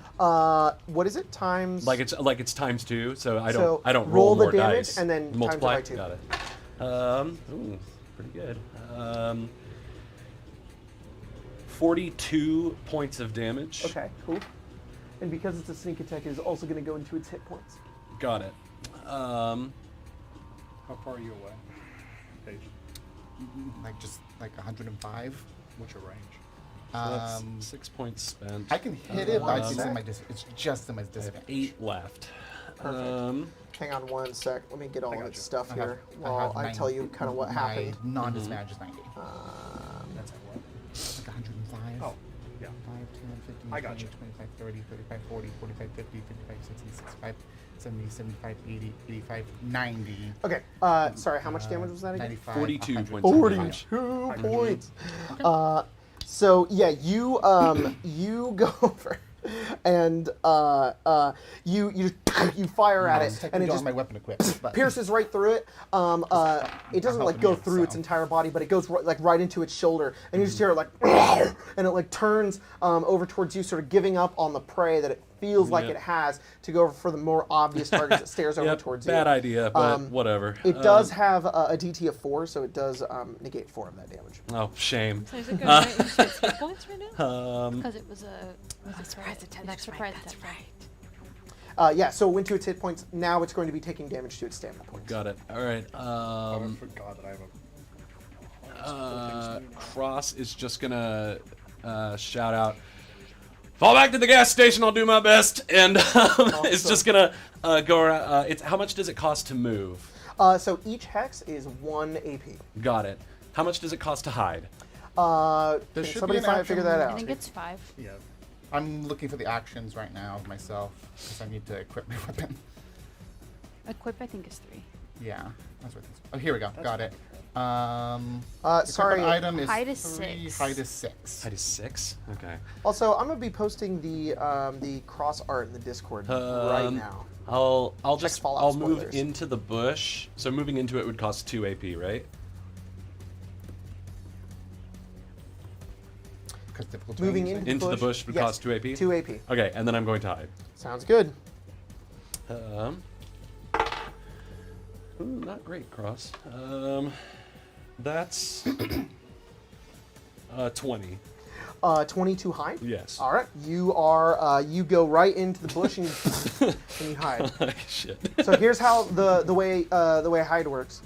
What is it? Times. Like it's times 2, so I So don't roll roll the more damage dice. and then times it multiply. by 2. Got it. Ooh, pretty good. 42 points of damage. Okay, cool. And because it's a sneak attack, it is also going to go into its hit points. Got it. How far are you away? Paige, Like just like 105. what's your range? So that's 6 points spent. I can hit it, but it's, sec. in my it's just in my I have disadvantage. 8 left. Perfect. Hang on one sec. Let me get all got this you. stuff I here have while I nine- tell you kind of what happened. My non-disadvantage is 90. That's at what? Like 105. Oh, yeah. 5, 10, 15, I got 20, you. 25, 30, 35, 40, 45, 50, 55, 60, 65, 70, 75, 80, 85, 90. Okay, sorry, how much damage was that again? 95, 42 100. points of 42 damage. points. So yeah, you you go over and you fire at it, and Technically it don't just have my weapon equipped, but pierces right through it. It doesn't like go through its entire body, but it goes right into its shoulder, and you just hear it like, and it like turns over towards you, sort of giving up on the prey that it feels like Yep. it has to go for the more obvious targets. It stares over Yep, towards bad you. idea, but whatever. It does have a DT of 4, so it does negate 4 of that damage. Oh, shame. So is it going right into its hit points right now? Because it was a surprise attack. That's right. That's right. Yeah, so it went to its hit points. Now it's going to be taking damage to its stamina points. Got it. All right. I forgot that I have a. Cross is just gonna shout out, "Fall back to the gas station. I'll do my best." And it's just gonna go around. It's how much does it cost to move? So each hex is 1 AP. Got it. How much does it cost to hide? There Can should somebody be an figure action. that I out? think it's 5. Yeah. I'm looking for the actions right now myself because I need to equip my weapon. Equip, I think, is 3. Yeah, that's what it is. Oh, here we go. Got it. Sorry. Equipment item is Height is 3, 6. height is 6. Height is 6. Okay. Also, I'm gonna be posting the cross art in the Discord right now. I'll Check just Fallout I'll move spoilers. into the bush. So moving into it would cost 2 AP, right? Because difficult Moving terrain, you into say? Into the bush would yes, cost 2 AP. 2 AP. Okay, and then I'm going to hide. Sounds good. Not great, Cross. That's 20. 22 hide. Yes. All right. You are you go right into the bush and you hide. Shit. So here's how the way hide works.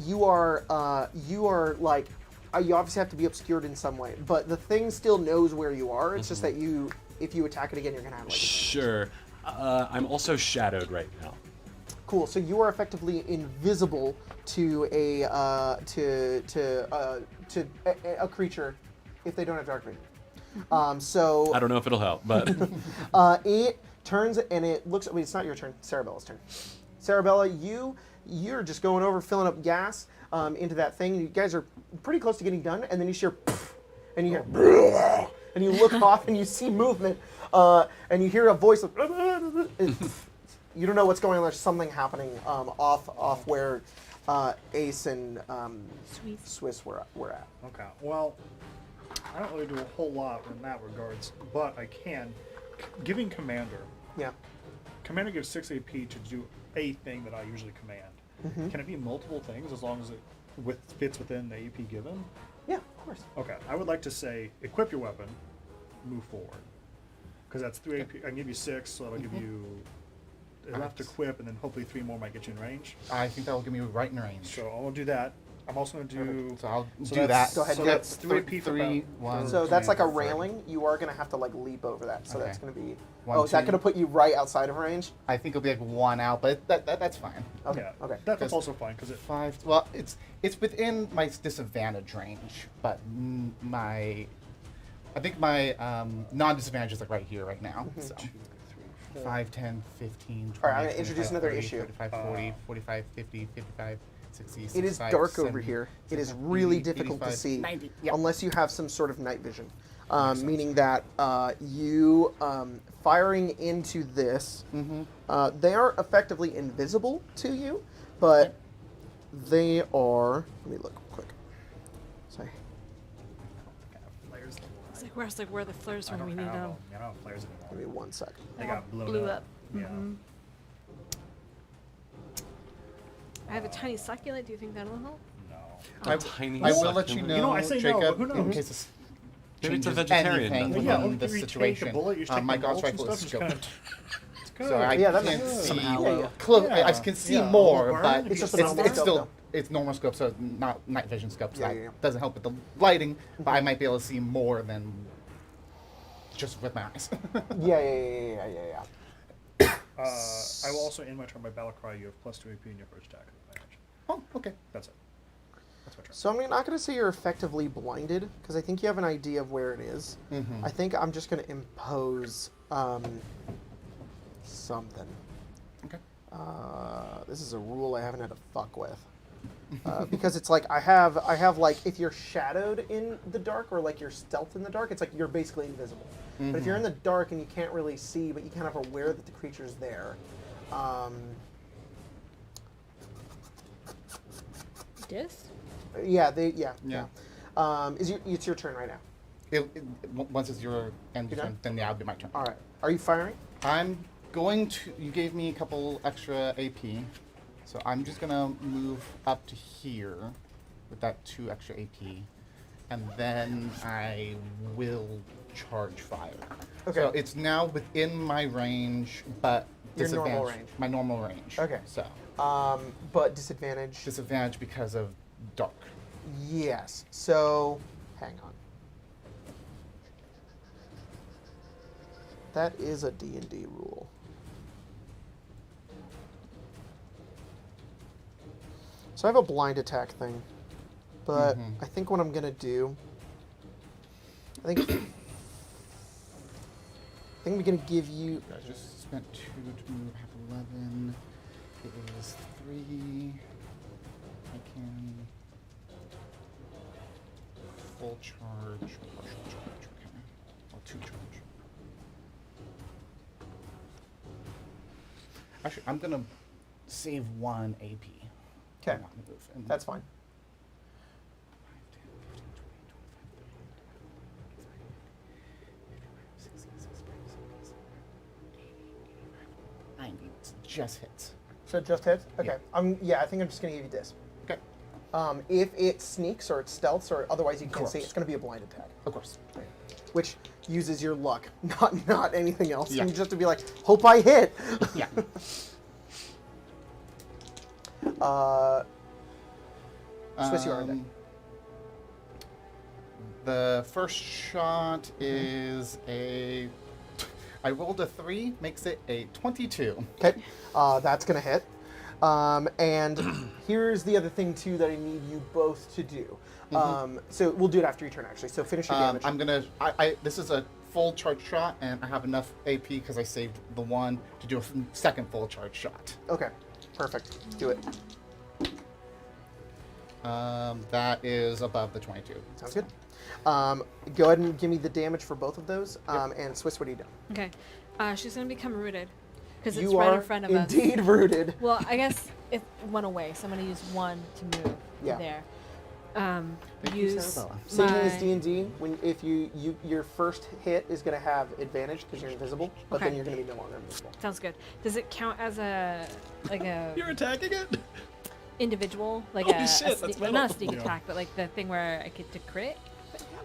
You are like you obviously have to be obscured in some way, but the thing still knows where you are. It's just that if you attack it again, you're gonna have like. Sure. I'm also shadowed right now. Cool. So you are effectively invisible to a creature if they don't have dark vision. So I don't know if it'll help, but it turns and it looks. Wait, it's not your turn. Sarabella's turn. Sarabella, you're just going over, filling up gas into that thing. You guys are pretty close to getting done, and then you hear, and you hear, and you look off and you see movement, and you hear a voice of. You don't know what's going on. There's something happening off where Ace and Swiss were at. Okay. Well, I don't really do a whole lot in that regards, but I can. Giving Commander, Yeah. commander gives 6 AP to do a thing that I usually command. Mm-hmm. Can it be multiple things as long as it fits within the AP given? Yeah, of course. Okay, I would like to say equip your weapon, move forward, because that's 3 AP. I can give you 6, so that'll give you. It'll have to equip, and then hopefully 3 more might get you in range. I think that will give me right in range. So I'll do that. I'm also going to do. So I'll so do that. that's- Go ahead, So do it. that's 3 AP for Three, about- one, So that's like a two, railing. You are going to have to like leap over that. So that's Okay. going to be. One, Oh, is that two. going to put you right outside of range? I think it'll be like 1 out, but that's fine. Okay. Yeah, Okay. that's Because- also fine because it. 5. Well, it's within my disadvantage range, but I think my non-disadvantage is like right here, right now. So 2, 3, 4. 5, 10, 15, 20, All right, I'm gonna introduce 25, another 30, issue. 35, 40, 45, 50, 55, 60, It is 65, dark 70, over here. It is 70, really difficult to 85, see 90. Yep. unless you have some sort of night vision. Meaning that you firing into this, they are effectively invisible to you, but they are. Let me look quick. Sorry. Flares anymore. It's like where are the flares I when don't we need have them? them. I don't have flares Give me anymore. 1 sec. They got blown Blew up. Yeah. I have a tiny succulent. Do you think that'll help? No. A tiny I will let you succulent. know, You know, I say no, Jacob, but who in knows? case this Maybe it's a changes vegetarian, anything doesn't Well, it? yeah, in this you take the situation. bullet, you take my the Gauss bolts and rifle is stuff, just scoped. kinda- It's good. So I Yeah, that can't makes see. some aloe. Yeah, yeah. Close. Yeah. I can see Yeah, more, burn, but if It's you just a get normal it's scope, still though. it's normal scope, so not night vision scope. So Yeah, that yeah, yeah. doesn't help with the lighting, but I might be able to see more than just with my eyes. Yeah. I will also end my turn by battle cry. You have +2 AP in your first attack. Advantage. Oh, okay. That's it. That's my turn. So I'm not going to say you're effectively blinded because I think you have an idea of where it is. Mhm. I think I'm just going to impose something. Okay. This is a rule I haven't had to fuck with. Because it's like I have like if you're shadowed in the dark or like you're stealth in the dark, it's like you're basically invisible. But if you're in the dark and you can't really see, but you kind of are aware that the creature's there. Dis? Yeah. It's your turn right now. Once it's your end You're turn, done? then yeah, it'll be my turn. All right. Are you firing? I'm going to. You gave me a couple extra AP, so I'm just gonna move up to here with that 2 extra AP, and then I will charge fire. Okay. So it's now within my range, but Your normal disadvantage- range. My normal range. Okay. So But disadvantage. disadvantage because of dark. Yes. So, hang on. That is a D&D rule. So I have a blind attack thing, but I think what I'm gonna do, I think I'm gonna give you. I just spent 2 to move. I have 11. It is 3. I can full charge, partial charge. Okay. Or 2 charge. Actually, I'm gonna save 1 AP. Okay, on that move, and that's fine. 5, 10, 15, 20, 25, 30, 35, 36, 90. It just hits. So it just hits. Okay. Yeah. Yeah, I think I'm just gonna give you this. Okay. If it sneaks or it stealths or otherwise you can't see, course. it's gonna be a blind attack, Of course. which uses your luck, not anything else. Yeah. And just to be like, hope I hit. Yeah. Swiss, you are dead. The first shot is a. I rolled a 3, makes it a 22. Okay, that's gonna hit. And here's the other thing too that I need you both to do. So we'll do it after your turn actually. So finish your damage. I'm gonna. This is a full charge shot, and I have enough AP because I saved the 1 to do a second full charge shot. Okay, perfect. Do it. That is above the 22. Sounds good. Go ahead and give me the damage for both of those. And Swiss, what are you doing? Okay. She's gonna become rooted because it's You right are in front of us. indeed rooted. Well, I guess it went away, so I'm gonna use 1 to move Yeah. to there. you, use Sarabella. Same thing as my- D&D. When if your first hit is going to have advantage because you're invisible, but then Okay. you're going to be no longer invisible. Sounds good. Does it count as a You're attacking it? individual, like Holy a shit, sneak, that's not a metal. sneak Yeah. attack, but like the thing where I get to crit?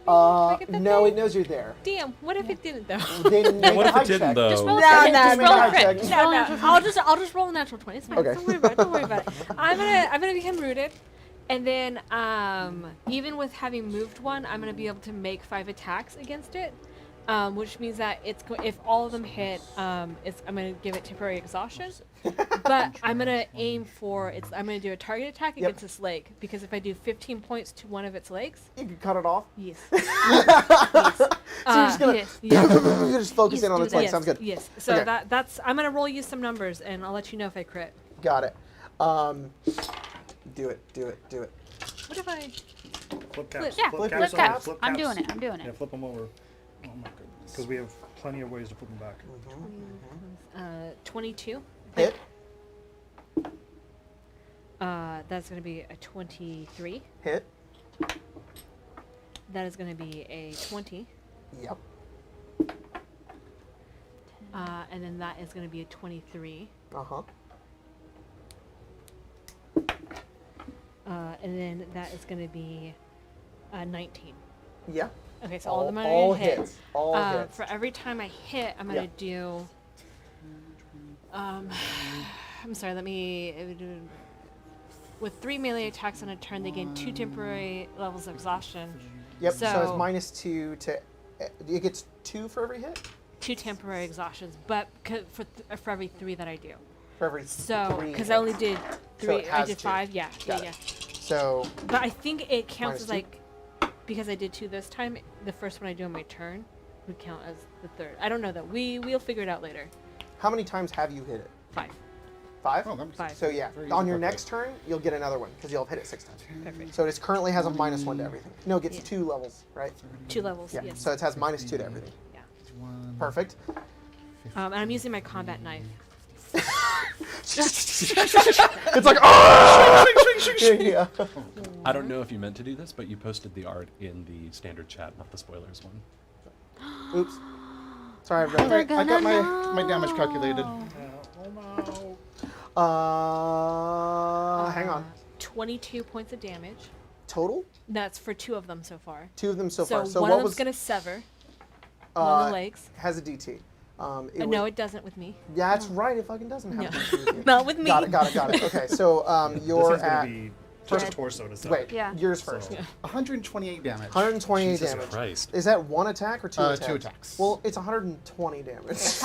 No, it knows you're there. Damn, what if it didn't though? Then make What a if high it didn't check. though? Just roll a No, second, no, just no, roll no, a crit. check. No, I'll just roll a natural 20. It's fine. Okay. Don't worry about it. Don't worry about it. I'm gonna become rooted, and then even with having moved one, I'm gonna be able to make 5 attacks against it, which means that if all of them hit, I'm gonna give it temporary exhaustion. But I'm gonna aim for I'm gonna do a target attack Yep. against its leg, because if I do 15 points to one of its legs, You can cut it off. yes. So you're just gonna Yes. you just focus Yes, in on do its leg. Yes, Sounds good. Yes. So Okay. that's I'm gonna roll you some numbers, and I'll let you know if I crit. Got it. Do it. What if I? Flip caps. Yeah, Flip flip caps. caps. Flip I'm doing it. I'm doing Yeah, it. flip them over. Oh my goodness. Because we have plenty of ways to flip them back. 22. Hit. That's going to be a 23. Hit. That is going to be a 20. Yep. And then that is going to be a 23. Uh-huh. And then that is going to be a 19. Yeah. Okay, so all of them are all going to hit. hits. All hits. For every time I hit, I'm going to Yeah. do... I'm sorry, let me... With 3 melee attacks on a turn, they gain 2 temporary levels of exhaustion. Yep. So, it's so- -2 to. It gets 2 for every hit. 2 temporary exhaustions, but for every 3 that I do. For every. So, 3 because I only did So 3, it I has did 2. 5. Yeah, Got yeah. it. So But I think it counts Minus as 2? like, because I did 2 this time, the first one I do on my turn would count as the third. I don't know that. We'll figure it out later. how many times have you hit it? 5. 5. Oh, that makes 5. So yeah, Very on easy your to next turn, you'll get another one because you'll have hit it 6 times. Perfect. So it currently has a -1 to everything. No, it gets Yeah. 2 levels, right? 2 levels. Yeah. Yes. So it has -2 to everything. Yeah. Perfect. And I'm using my combat knife. It's like oh! Yeah. I don't know if you meant to do this, but you posted the art in the standard chat, not the spoilers one. Oops. Sorry, I've All read. right, I got my damage calculated. Oh no. Hang on. 22 points of damage. Total? That's for 2 of them so far. 2 of them so far. So one what of them's was gonna sever one of the legs. has a DT. No, it doesn't with me. Yeah, that's right. It fucking doesn't have No. a DT with you. Not with me. Got it. Okay, so you're This is at. gonna be just Dead. torso to side. Wait, Yeah. yours first. So- 128 damage. 128 Jesus damage. Christ. Is that 1 attack or 2 attacks? 2 attacks. Well, it's 120 damage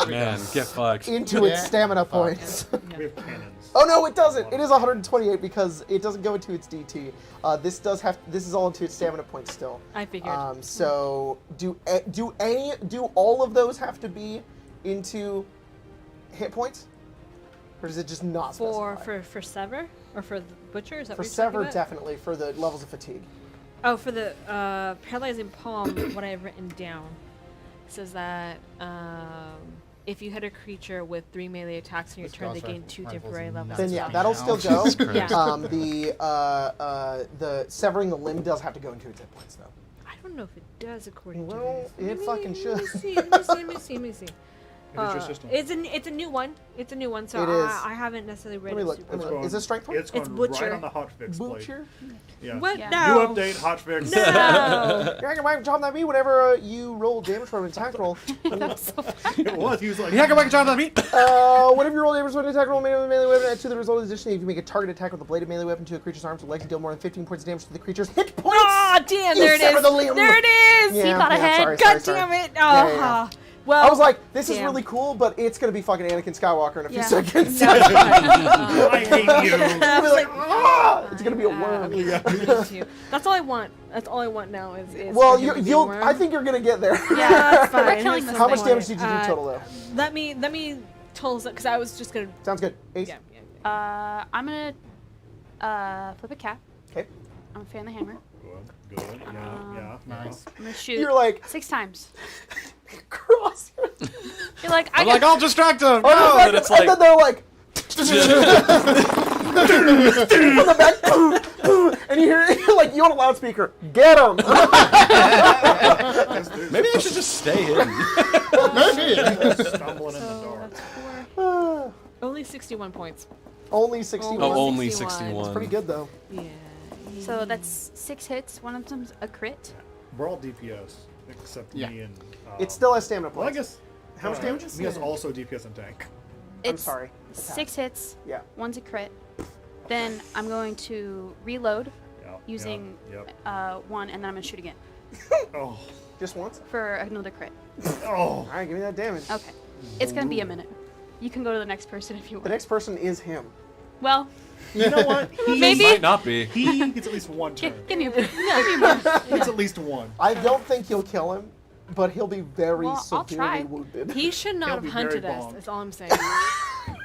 Man, get fucked. into its Yeah. stamina Fuck. points. We have cannons. Oh no, it doesn't. It is 128 because it doesn't go into its DT. This is all into its stamina points still. I figured. So do all of those have to be into hit points, or does it just not specify? For sever or for the butcher? Is that For what you're talking sever, about? definitely. For the levels of fatigue. Oh, for the paralyzing palm, what I have written down says that if you hit a creature with 3 melee attacks on your This turn, they also gain 2 rifles temporary and levels. Then of yeah, exhaustion. that'll still go. Jesus Christ. Yeah. The severing the limb does have to go into its hit points though. I don't know if it does according to Well, this. it fucking should. Let me see. It is your system. It's a new one. It's a new one, so It is. I haven't necessarily read Let me it look. super Let me well. look. Is it strength one? It's going It's butcher. right on the hotfix plate. Butcher? Yeah. What? Yeah. No. New update, hotfix. No. You're not gonna drop that meat whenever you roll damage for an attack roll. It was. He was like, Yeah, go back and try that meat. Whenever you roll damage with an attack roll made with a melee weapon, add to the result addition, if you make a target attack with a bladed melee weapon to a creature's arms with legs and deal more than 15 points of damage to the creature's hit points. Oh, damn, You there it sever is. the limb. There it is. Yeah, He got yeah, ahead. sorry, God sorry. damn it. Oh, Yeah. well. I was like, this is damn. really cool, but it's gonna be fucking Anakin Skywalker in a few Yeah. seconds. No, it's fine. I hate you. I'll be like, ah! It's gonna be a worm. Me too. That's all I want. That's all I want now is Well, for him to be a you'll. worm. I think you're gonna get there. Yeah, that's fine. We're killing That's this How much fine. damage did you do total though? Let me total because I was just gonna. Sounds good. Ace. Yeah. I'm gonna flip a cap. Okay. I'm gonna fan the hammer. Good. Yeah. Nice. I'm gonna shoot You're like 6 times. cross. You're like, I'm like, I'll distract him. Oh, No, no, and it's and like, then they're like. From the back. and you hear like you on a loudspeaker, get him. Maybe I should just stay hidden. Stumbling in the So dark. that's 4. Only 61 points. Only 61. Oh, only 61. 61. It's pretty good though. Yeah. So that's 6 hits. One of them's a crit. We're all DPS except Yeah. me and. It still has stamina Well, I points. guess. How much damage is He has it? also DPS and tank. I'm It's sorry. 6 hits. Yeah. One's a crit. Then I'm going to reload Yep, using Yep. 1, and then I'm gonna shoot again Oh. Just once. for another crit. Oh. All right, give me that damage. Okay. It's gonna be a minute. You can go to the next person if you want. The next person is him. Well, You know what? He, Maybe. Might not be. he gets at least one turn. give me a minute. Give me a minute. He gets at least one. I don't think you'll kill him, but he'll be very Well, I'll severely try. wounded. He should not He'll have be hunted very us. bombed. That's all I'm saying.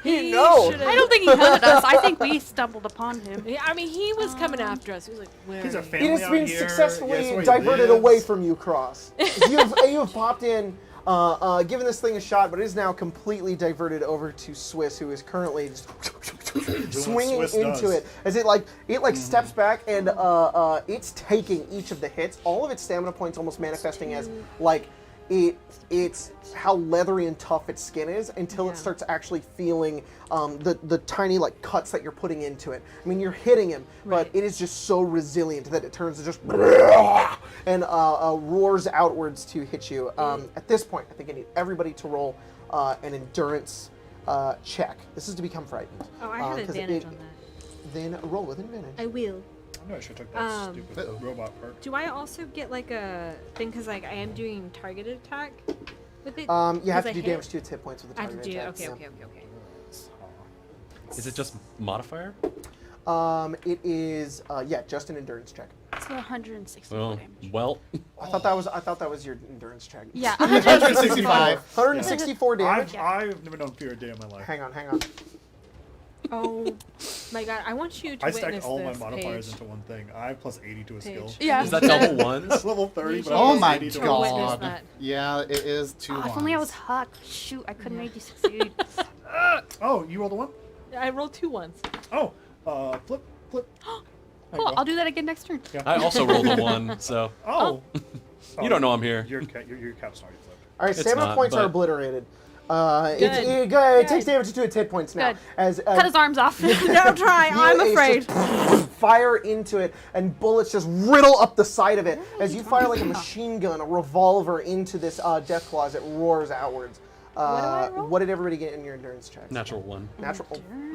He No. should've- I don't think he hunted us. I think we stumbled upon him. Yeah, I mean, he was coming after us. He was like, "Where?" He's a are you?" family It has out been here. successfully Yeah, that's where he diverted lives. away from you, Cross. you have popped in, given this thing a shot, but it is now completely diverted over to Swiss, who is currently just swinging Swiss into does. it as it steps back and it's taking each of the hits. All of its stamina points almost manifesting as like it's how leathery and tough its skin is until it Yeah. starts actually feeling the tiny like cuts that you're putting into it. I mean, you're hitting him, but Right. it is just so resilient that it turns to just and roars outwards to hit you. At this point, I think I need everybody to roll an endurance check. This is to become frightened. Oh, I have 'cause advantage on that. Then roll with advantage. I will. I know I should have took that stupid robot part. Do I also get like a thing because like I am doing targeted attack with it? You have 'Cause to I do hit? damage to its hit points with the I have to target do. attack. Okay, yeah. okay. Is it just modifier? It is just an endurance check. It's 160 Oh, damage. well, I thought that was your endurance check. Yeah, 165. 164 damage. I've never known fear a day in my life. Hang on. Oh my god! I want you to I witness stacked all my this, modifiers Paige. into one thing. I have plus 80 to a skill. Paige. Yeah. is that double ones? That's level 30, but I have Oh plus my 80 to a Witness skill. god. that. Yeah, it is 2 Oh, ones. if only I was Huck. Shoot, I couldn't make you succeed. Oh, you rolled a 1? I rolled 2 ones. Oh, flip. There you Cool, go. I'll do that again next turn. I also rolled a 1, so Oh. you don't know I'm here. Your cap's already flipped. All right, It's stamina not, points are but- obliterated. Good. It takes damage to its hit points now. Good. As Cut his arms off. Don't try. I'm Ace afraid. just fire into it, and bullets just riddle up the side of it as you fire like a machine gun, a revolver into this death claw as it roars outwards. do I roll? What did everybody get in your endurance check? Natural 1. Natural.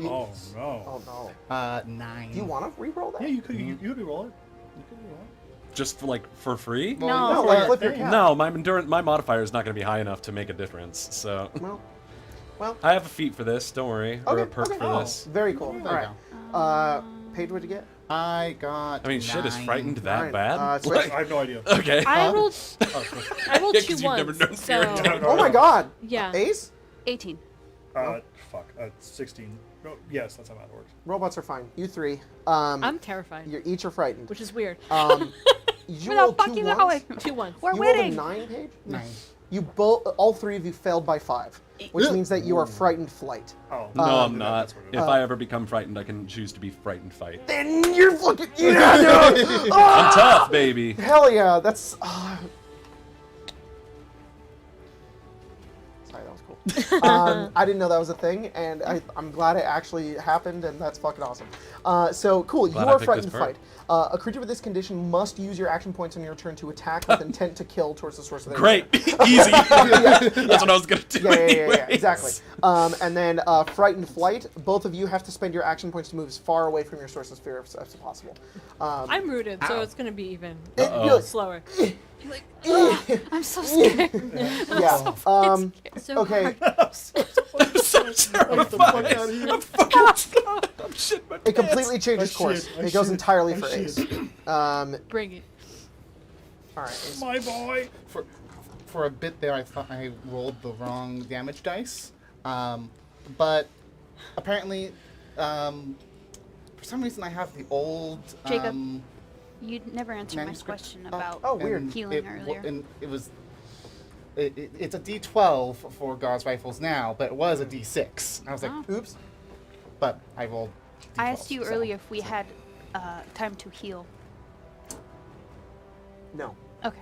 Oh, no. Oh no. 9. Do you want to re-roll that? Yeah, you could re-roll it. You could re-roll it. Just for free? Well, No. No, for like your flip your thing. cap. No, my modifier is not going to be high enough to make a difference. So Well, I have a feat for this. Don't worry, or a perk okay. for Oh. this. very cool. There All you right. Paige, what'd you get? I got. I mean, shit, is 9. frightened that Alright, bad? Switch. I have no idea. Okay. I rolled. I rolled Yeah, 2 'cause you've never ones. known fear So attack. Oh my God. yeah. Ace. 18. Fuck. 16. No, yes, that's how that works. Robots are fine. You three. I'm terrified, You each are frightened. which is weird. You Without rolled 2 fucking ones. knowing. 2 ones. We're You rolled a winning. 9, Paige. 9. You both, all 3 of you failed by 5, which means that you are frightened flight. Oh. No, I'm then not. that's what it If is. I ever become frightened, I can choose to be frightened fight. Then you're fucking dude. I'm tough, baby. Hell yeah, that's. Sorry, that was cool. I didn't know that was a thing, and I'm glad it actually happened, and that's fucking awesome. So cool, Glad you I are picked frightened this fight. perk. A creature with this condition must use your action points on your turn to attack with intent to kill towards the source of their Great, attack. easy. That's what I was gonna do. Yeah, anyways. exactly. And then frightened flight. Both of you have to spend your action points to move as far away from your source of fear as possible. I'm rooted, so Ow. it's gonna be even Uh-oh. slower. I'm so scared. Yeah. So Okay. I'm so terrified. I'm fucking. I'm shit my It completely changes shit, course. I It goes shit, entirely I for shit. Ace. All bring it. right. Ace. My boy. For a bit there, I thought I rolled the wrong damage dice, but apparently, for some reason, I have the old. Jacob. You never answered my Manuscript. question about Oh, weird. and healing it, earlier. And it was. It's a D12 for Gauss rifles now, but it was a D6. I was like, Oh. oops. But I rolled. I D12, asked you so- earlier if we had time to heal? No. Okay.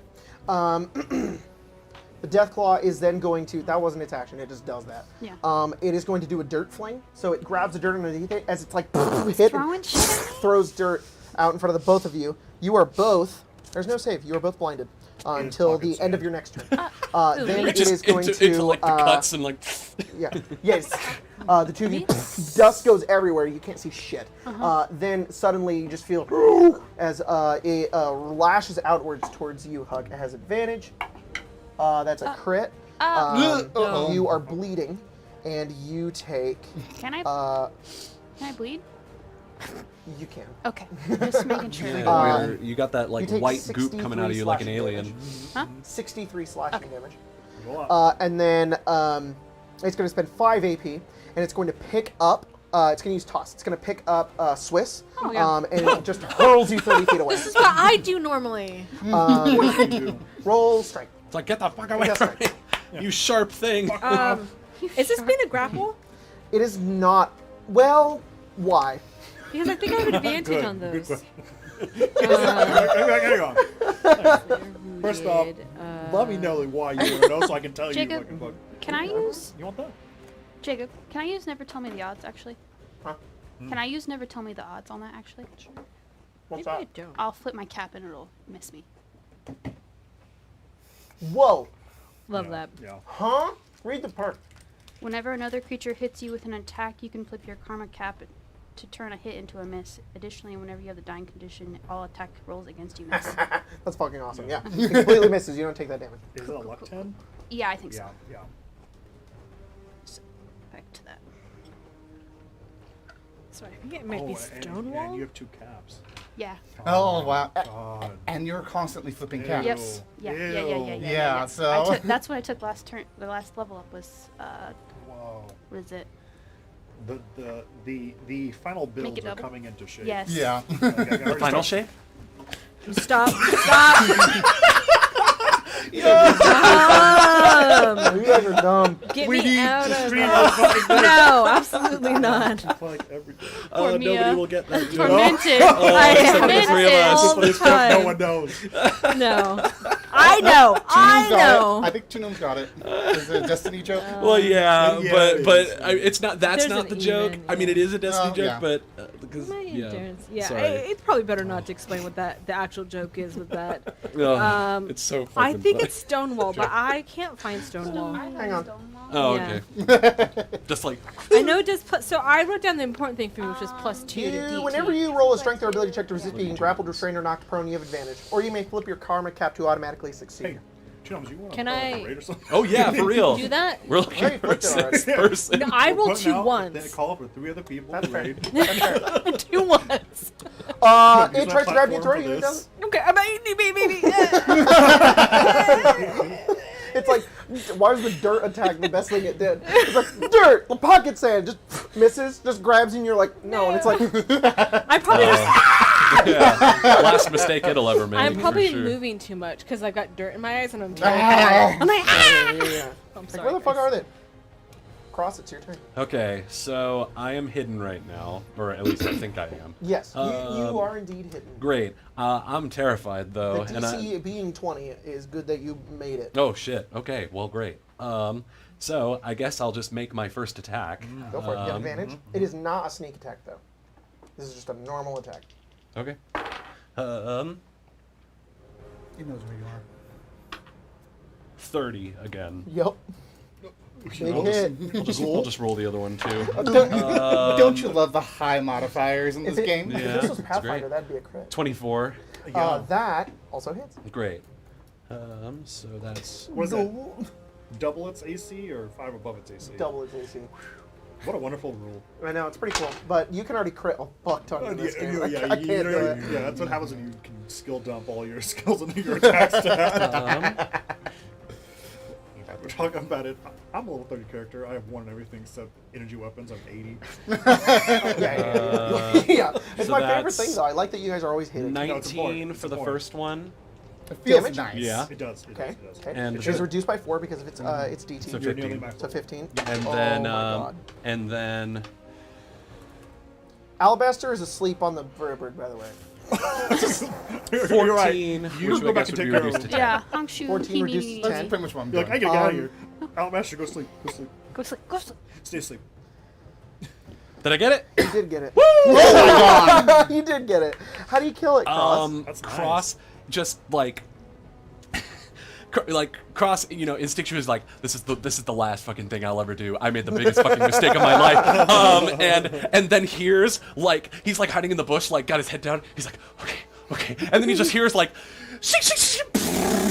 The Deathclaw is then going to, that wasn't its action, it just does that. Yeah. It is going to do a dirt fling, so it grabs the dirt underneath it as it's like hit Throwing and shit at me? throws dirt out in front of the both of you. You are both, there's no save, you are both blinded until pocket the end of sand. your next turn. Ooh, Then me. it is going to, into like the cuts and like. yeah, yes. The two of you, dust goes everywhere. You can't see shit. Then suddenly you just feel as it lashes outwards towards you. Hug. It has advantage. That's a crit. You are bleeding, and you take. Can I bleed? You can. Okay. Just making sure. Yeah, you got that like You take white goop coming out of you like an 63 alien. slashing Huh? 63 slashing damage. Go on. And then it's going to spend 5 AP, and it's going to pick up. It's going to use toss. It's going to pick up Swiss, Oh, yeah. and it just hurls you 30 feet away. This is what I do normally. Roll strength. It's like, get the fuck away Yes, from me, you sharp thing. Is this being a grapple? It is not. Well, why? Because I think I have an advantage Good. on Good those. question. Hang on. First off, let me know why you want to know so I can tell you. Jacob, Fucking fuck. Can I use You want that? Jacob? Can I use never tell me the odds actually? Huh? Can I use never tell me the odds on that actually? What's Maybe I that? don't. I'll flip my cap and it'll miss me. Whoa. Love Yeah, that. Yeah. Huh? Read the part. Whenever another creature hits you with an attack, you can flip your karma cap to turn a hit into a miss. Additionally, whenever you have the dying condition, all attack rolls against you miss. That's fucking awesome. Yeah. It completely misses. You don't take that damage. Is it a luck 10? Yeah, I think Yeah, so. yeah. Back to that. So I think it might be and Stonewall. you have 2 caps. Yeah. Oh, wow. God. And you're constantly flipping Ew. caps. Yes. Yeah. Ew. Yeah, so- that's what I took last turn. The last level up was Whoa. what is it? The final builds are double? coming into shape. Yes. Yeah. The final shape? Stop. Stop. You guys are dumb. Get We me need out to of stream that. our fucking No, absolutely not. like every day. Poor Nobody Mia. will get that joke. Tormented. I except am for the three of us. all the This stuff no time. one knows. No. I know. I Got know. it. I think Tunum's got it. Is it a Destiny joke? Well, yeah, Yeah, but it but is. it's not. That's There's not an the joke. even, I mean, yeah. it is a Destiny Oh, joke, yeah. but because My yeah, endurance. Yeah, sorry. it's probably better not to explain what the actual joke is with that. Ugh, it's so fucking I think funny. it's Stonewall, but I can't find Stonewall. Hang on. Oh, Yeah. okay. Just like I know it does. So I wrote down the important thing for me, which is +2 to DT. Whenever you roll a strength or ability check to resist being grappled, restrained, or knocked prone, you have advantage. Or you may flip your karma cap to automatically succeed. Hey, Chums, you want Can to I raid or something? oh yeah, for real. do that. We're looking Already for flipped it already. 6 person. No, I We're rolled putting 2 out ones. Then call for 3 other people. That's to fair. raid. That's fair. 2 ones. Use It my tries to grab you and throw platform you. for It doesn't. Okay, I'm baby. It's like, why was the dirt attack the best thing it did? It's like, dirt, the pocket sand, just misses, just grabs you, and you're like, no. And it's like, I'm probably Yeah. Last mistake it'll ever make. I'm for probably sure. moving too much because I've got dirt in my eyes and I'm terrified. I'm like, ah! yeah. I'm Like, sorry. where the fuck guys. are they? Cross, it's your turn. Okay, so I am hidden right now, or at least I think I am. Yes, you Um, are indeed hidden. Great. I'm terrified though, The and DC being 20 is good that you made it. oh shit. Okay, well great. So I guess I'll just make my first attack. Go for it. You have advantage. It is not a sneak attack, though. This is just a normal attack. Okay. He knows where you are. 30 again. Yep. Big I'll hit. I'll just roll the other one too. Don't you love the high modifiers in this game? Yeah. If this was it's Pathfinder, great. that'd be a crit. 24. That also hits. Great. So that's What is it? Double its AC or 5 above its AC? Double its AC. What a wonderful rule. I know, it's pretty cool. But you can already crit a fuck ton in this game. I can't do it. Yeah, that's what happens when you can skill dump all your skills into your attack stat. We're talking about it. I'm a level 30 character. I have 1 in everything except energy weapons. I'm 80. Yeah. It's so my favorite that's thing, though. I like that you guys are always hitting. 19 It's for the important. first one. It feels Damage? nice. Yeah. It does. It Okay. does. It does. Okay. And It the- is reduced by 4 because of its DT. So You're nearly 15. max So level. 15. And Oh then my God. and then Alabaster is asleep on the vertebrate, by the way. You're right. 14, You which go I back guess and would take be care of reduced to him. 10. Yeah, Hangshu, 14 reduced to That's 10. pretty much what I'm doing. You're like, I gotta get out of here. Alabaster, go sleep. Go sleep. Go sleep. Go sleep. Stay asleep. Did I get it? You did get it. Oh my god! You did get it. How do you kill it, Cross? That's nice. Cross just like Cross, you know, instinctually is like, this is the last fucking thing I'll ever do. I made the biggest fucking mistake of my life. And then hears like he's like hiding in the bush, like got his head down. He's like, okay, and then he just hears like,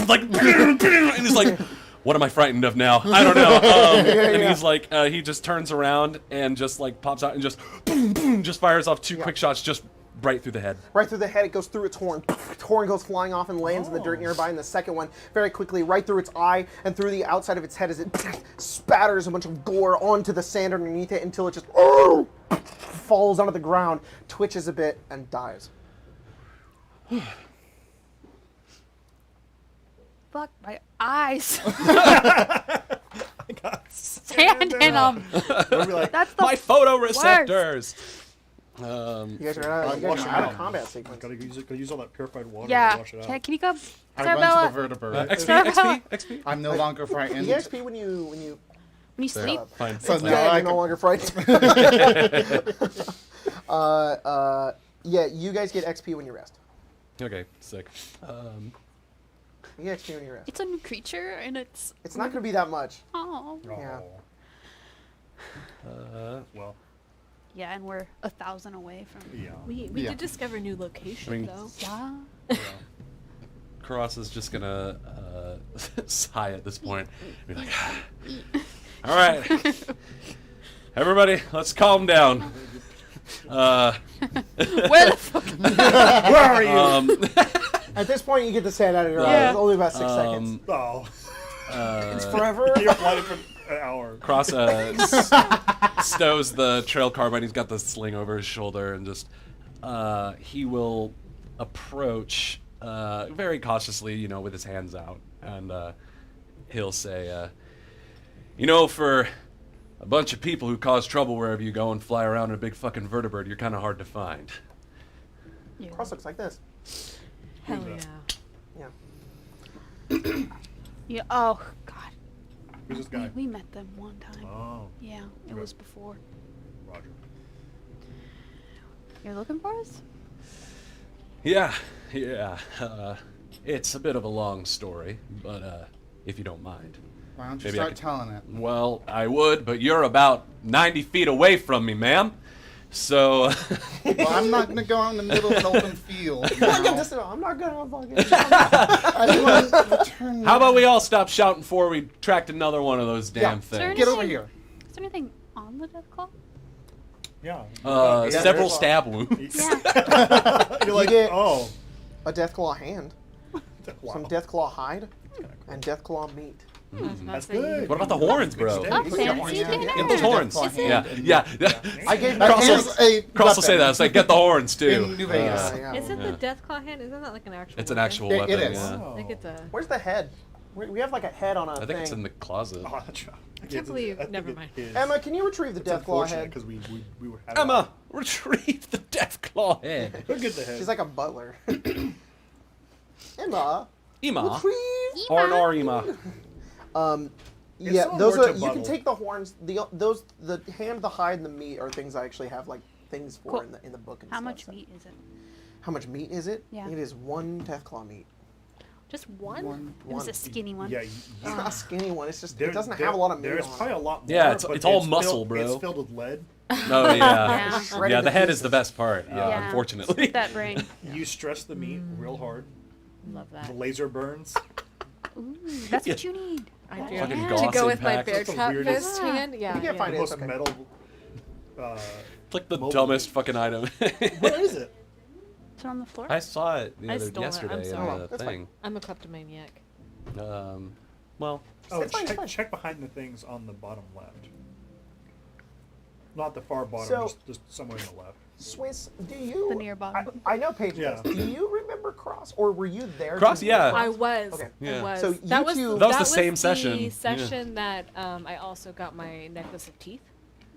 like, and he's like, what am I frightened of now? I don't know. And he's like, he just turns around and just like pops out and just boom, boom, just fires off two quick shots just right through the head. Right through the head, it goes through its horn. Horn goes flying off and lands in the dirt nearby. And the second one, very quickly, right through its eye and through the outside of its head as it spatters a bunch of gore onto the sand underneath it until it just falls onto the ground, twitches a bit, and dies. Fuck my eyes. I got Stand in them. We'll be like, That's the My photoreceptors. You guys are out of combat sequence. gotta use all that purified water Yeah. to wash it out. Can you go? I run to the Starabella? vertebrate. XP. I'm no longer frightened. You get XP when you When you sleep? Fine. So yeah, now I you're no can, longer frightened. Yeah, you guys get XP when you rest. Okay, sick. You get XP when you rest. It's a new creature, and it's. It's not going to be that much. Oh. Yeah. Well, Yeah, and we're 1,000 away from. yeah. We Yeah. did discover a new location, I mean- though. Yeah. Cross is just gonna sigh at this point. Be like, all right, everybody, let's calm down. Where the fuck? Where are you? At this point, you get the sand out of your Yeah. eyes. It's only about 6 seconds. Oh. It's forever. You're blinded for an hour. Cross stows the trail carbine. He's got the sling over his shoulder, and just he will approach very cautiously, you know, with his hands out, and he'll say, you know, for a bunch of people who cause trouble wherever you go and fly around in a big fucking vertebrate, you're kind of hard to find. Yeah. Cross looks like this. Hell Who's yeah. Yeah. Yeah. Oh God. Who's this guy? We met them one time. Oh, Yeah, it Okay. was before. Roger. You're looking for us? Yeah. It's a bit of a long story, but if you don't mind. why don't you Maybe I start could- telling it? Well, I would, but you're about 90 feet away from me, ma'am. So, Well, I'm not gonna go out in the middle of an open field. You Look at know? this. I'm not going to fucking. I want to return. how about we all stop shouting before we tracked another one of those damn Yeah. Is there things? Get over here. Is there anything on the death claw? Yeah. Yeah, Several there's- stab wounds. Yeah. You're like, get- oh. A Deathclaw hand, Wow. some Deathclaw hide, and Deathclaw meat. That's good. What about the horns, bro? Good Oh, steak. fancy dinner. Get those horns. Is it? Yeah. I gave That Cross will- is a Cross will say that. weapon. It's like, get the horns, too. In New Vegas. Yeah. Isn't Yeah. the Deathclaw hand? Isn't that like an actual? It's an weapon? actual It weapon. is. Yeah. Oh. I think it's a. Where's the head? We have like a head on a I thing. think it's in the closet. Oh, that's right. I can't believe. Never mind. Emma, can you retrieve the Deathclaw head? Because we were having Emma, retrieve the death claw head. Look at the head. She's like a butler. Emma, Ema. retrieve. Or Ema. Yeah, someone those were are. to You can buttle. take the horns. The hand, the hide, and the meat are things I actually have like things for Cool. in the book. And How stuff, much so. meat is it? How much meat is it? Yeah. It is 1 Deathclaw meat. Just one. It was a skinny one. Yeah. It's not a skinny one. It's just There- it doesn't there- have a lot of meat There's on probably it. a lot more. Yeah, it's but all muscle, filled, bro. It's filled with lead. Oh, yeah. Shredded Yeah, the to head is pieces. the best part. Yeah, Yeah. unfortunately. That brain. You stress the meat real hard. Love The that. laser burns. Ooh, that's what you need. I do. Fucking To Gauss go with my impact. bear That's the trap weirdest- fist hand. Yeah. You can't yeah. find The it. It's most okay. metal. It's like the Mobile. dumbest fucking item. Where is it? Is it on the floor? I saw it the I other stole it. I'm yesterday in sorry. the That's thing. I'm a kleptomaniac. Well, Oh, It's fine, it's check, fine. check behind the things on the bottom left. Not the far bottom, So- just somewhere in the left. Swiss, do you? The near bottom. I know Paige Yeah. does. Do you remember Cross, or were you there? Cross, to yeah. I was. Okay. Yeah. I was. So that you was two- That was the same session. The Yeah. session that I also got my necklace of teeth.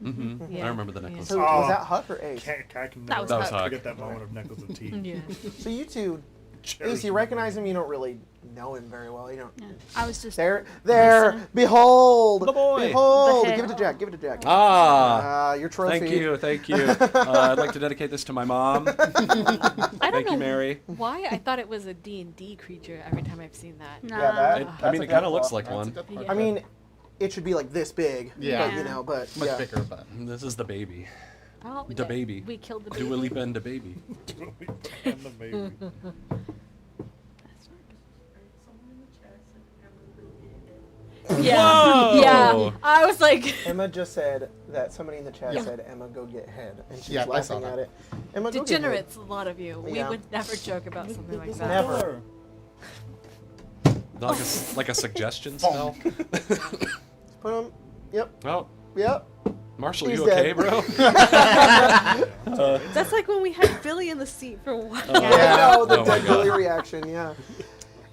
Mm-hmm. Yeah. I remember the necklace. So Oh. was that Huck or Ace? I can That never was That was Huck. Huck. forget that moment of necklace of teeth. Yeah. So you two, Cherish Ace, you that recognize moment. him. You don't really know him very well. You don't. Yeah. I was just There, Listen. behold, The boy. behold. The head. Give it to Jack. Give it to Jack. Ah, Your trophy. thank you. I'd like to dedicate this to my mom. I don't Thank know you, Mary. why I thought it was a D&D creature every time I've seen that. Nah. Yeah, that- I That's mean, a it kind death of looks claw. like That's a one. good part. Yeah. I mean, it should be like this big. Yeah. But, you know, but Much yeah. bigger, but This is the baby. Oh, The baby. We killed the baby. Dua Lipa and the baby. And the baby. Yeah. Whoa! Yeah. I was like, Emma just said that somebody in the chat Yeah. said, Emma, go get head. And she's Yeah, I saw laughing that. at it. Emma, go degenerates, a lot of you. Yeah. We would never joke about something like that. Never. Like a suggestion spell. get head. Put him. Yep. Oh, Yep. Marshall, He's you okay, dead. bro? That's like when we had Billy in the seat for a while. Yeah. Oh, the Oh my dead Billy God. reaction, yeah.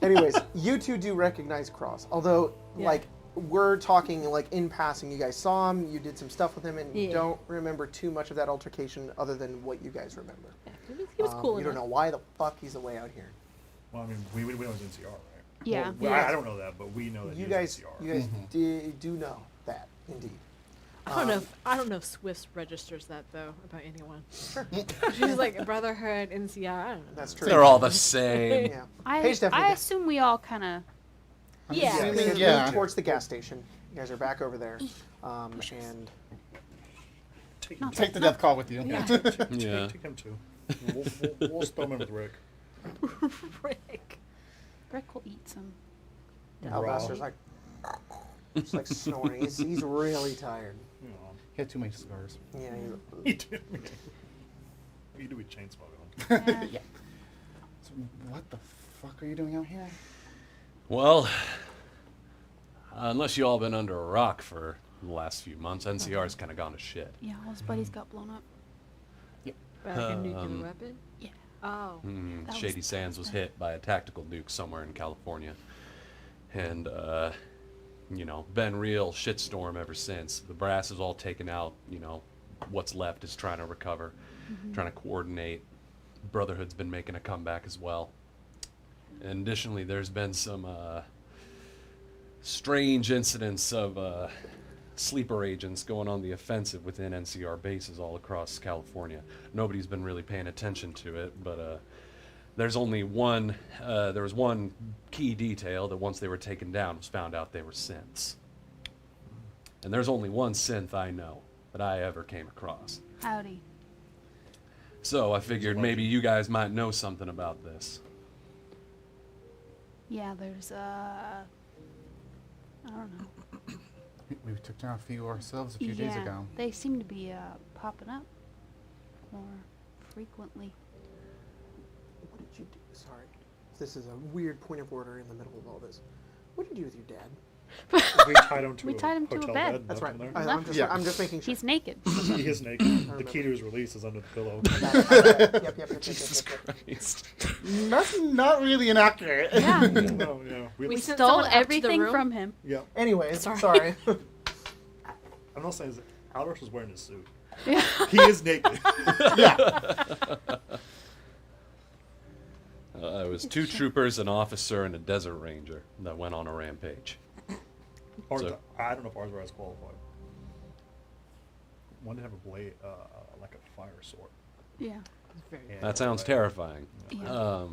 Anyways, you two do recognize Cross. Although, Yeah. like, we're talking, like, in passing. You guys saw him, you did some stuff with him, and you Yeah. don't remember too much of that altercation other than what you guys remember. He was cool You don't enough. know why the fuck he's away out here. Well, I mean, we know it's NCR, right? Yeah. Well, Yeah. I don't know that, but we know that You he guys, is NCR. you guys do know that, indeed. I don't know if Swiss registers that though about anyone. Sure. She's like Brotherhood, NCR. I don't know. That's true. They're all the same. Yeah. I Paige definitely. assume we all kind of. Yeah. Yeah, assuming- you guys yeah. move towards the gas station. You guys are back over there, and take the death call with you. Yeah. Yeah. Take him too. We'll spell him in with Rick. Rick. Rick will eat some. Alabaster's like, just like snoring. He's really tired. You know, He had too many scars. Yeah. he did. We do with chain smoke him. Yeah. So what the fuck are you doing out here? Well, unless you all been under a rock for the last few months, NCR's kind of gone to shit. Yeah, all his buddies got blown up. Like a nuclear Um, weapon? Yeah. Oh. Mm, That was Shady Sands was hit by a tactical nuke somewhere in California. And, been real shitstorm ever since. The brass is all taken out, what's left is trying to recover, trying to coordinate. Brotherhood's been making a comeback as well. And additionally, there's been some strange incidents of sleeper agents going on the offensive within NCR bases all across California. Nobody's been really paying attention to it, but there's only one. There was one key detail that once they were taken down, was found out they were synths. And there's only one synth I know that I ever came across. Howdy. So I figured maybe you guys might know something about this. Yeah, there's I don't know. We took down a few ourselves a few days Yeah, ago. they seem to be popping up more frequently. What did you do? Sorry, this is a weird point of order in the middle of all this. What did you do with your dad? We tied him to We a tied him to a hotel bed. bed. That's right. left him I'm just, Yeah. I'm just making sure. He's naked. there. He is naked. The key to his release is under the pillow. Yep. Jesus Christ. That's not really inaccurate. Yeah. Oh, yeah. We sent Stole someone up to the everything room? from him. Yeah. Anyways, Sorry. sorry. I'm not saying Aldous was wearing his suit. Yeah. He is naked. It was two troopers, an officer, and a desert ranger that went on a rampage. Or So- I don't know if ours were as qualified. One did have a blade, like a fire sword. Yeah. And That sounds terrifying. Yeah.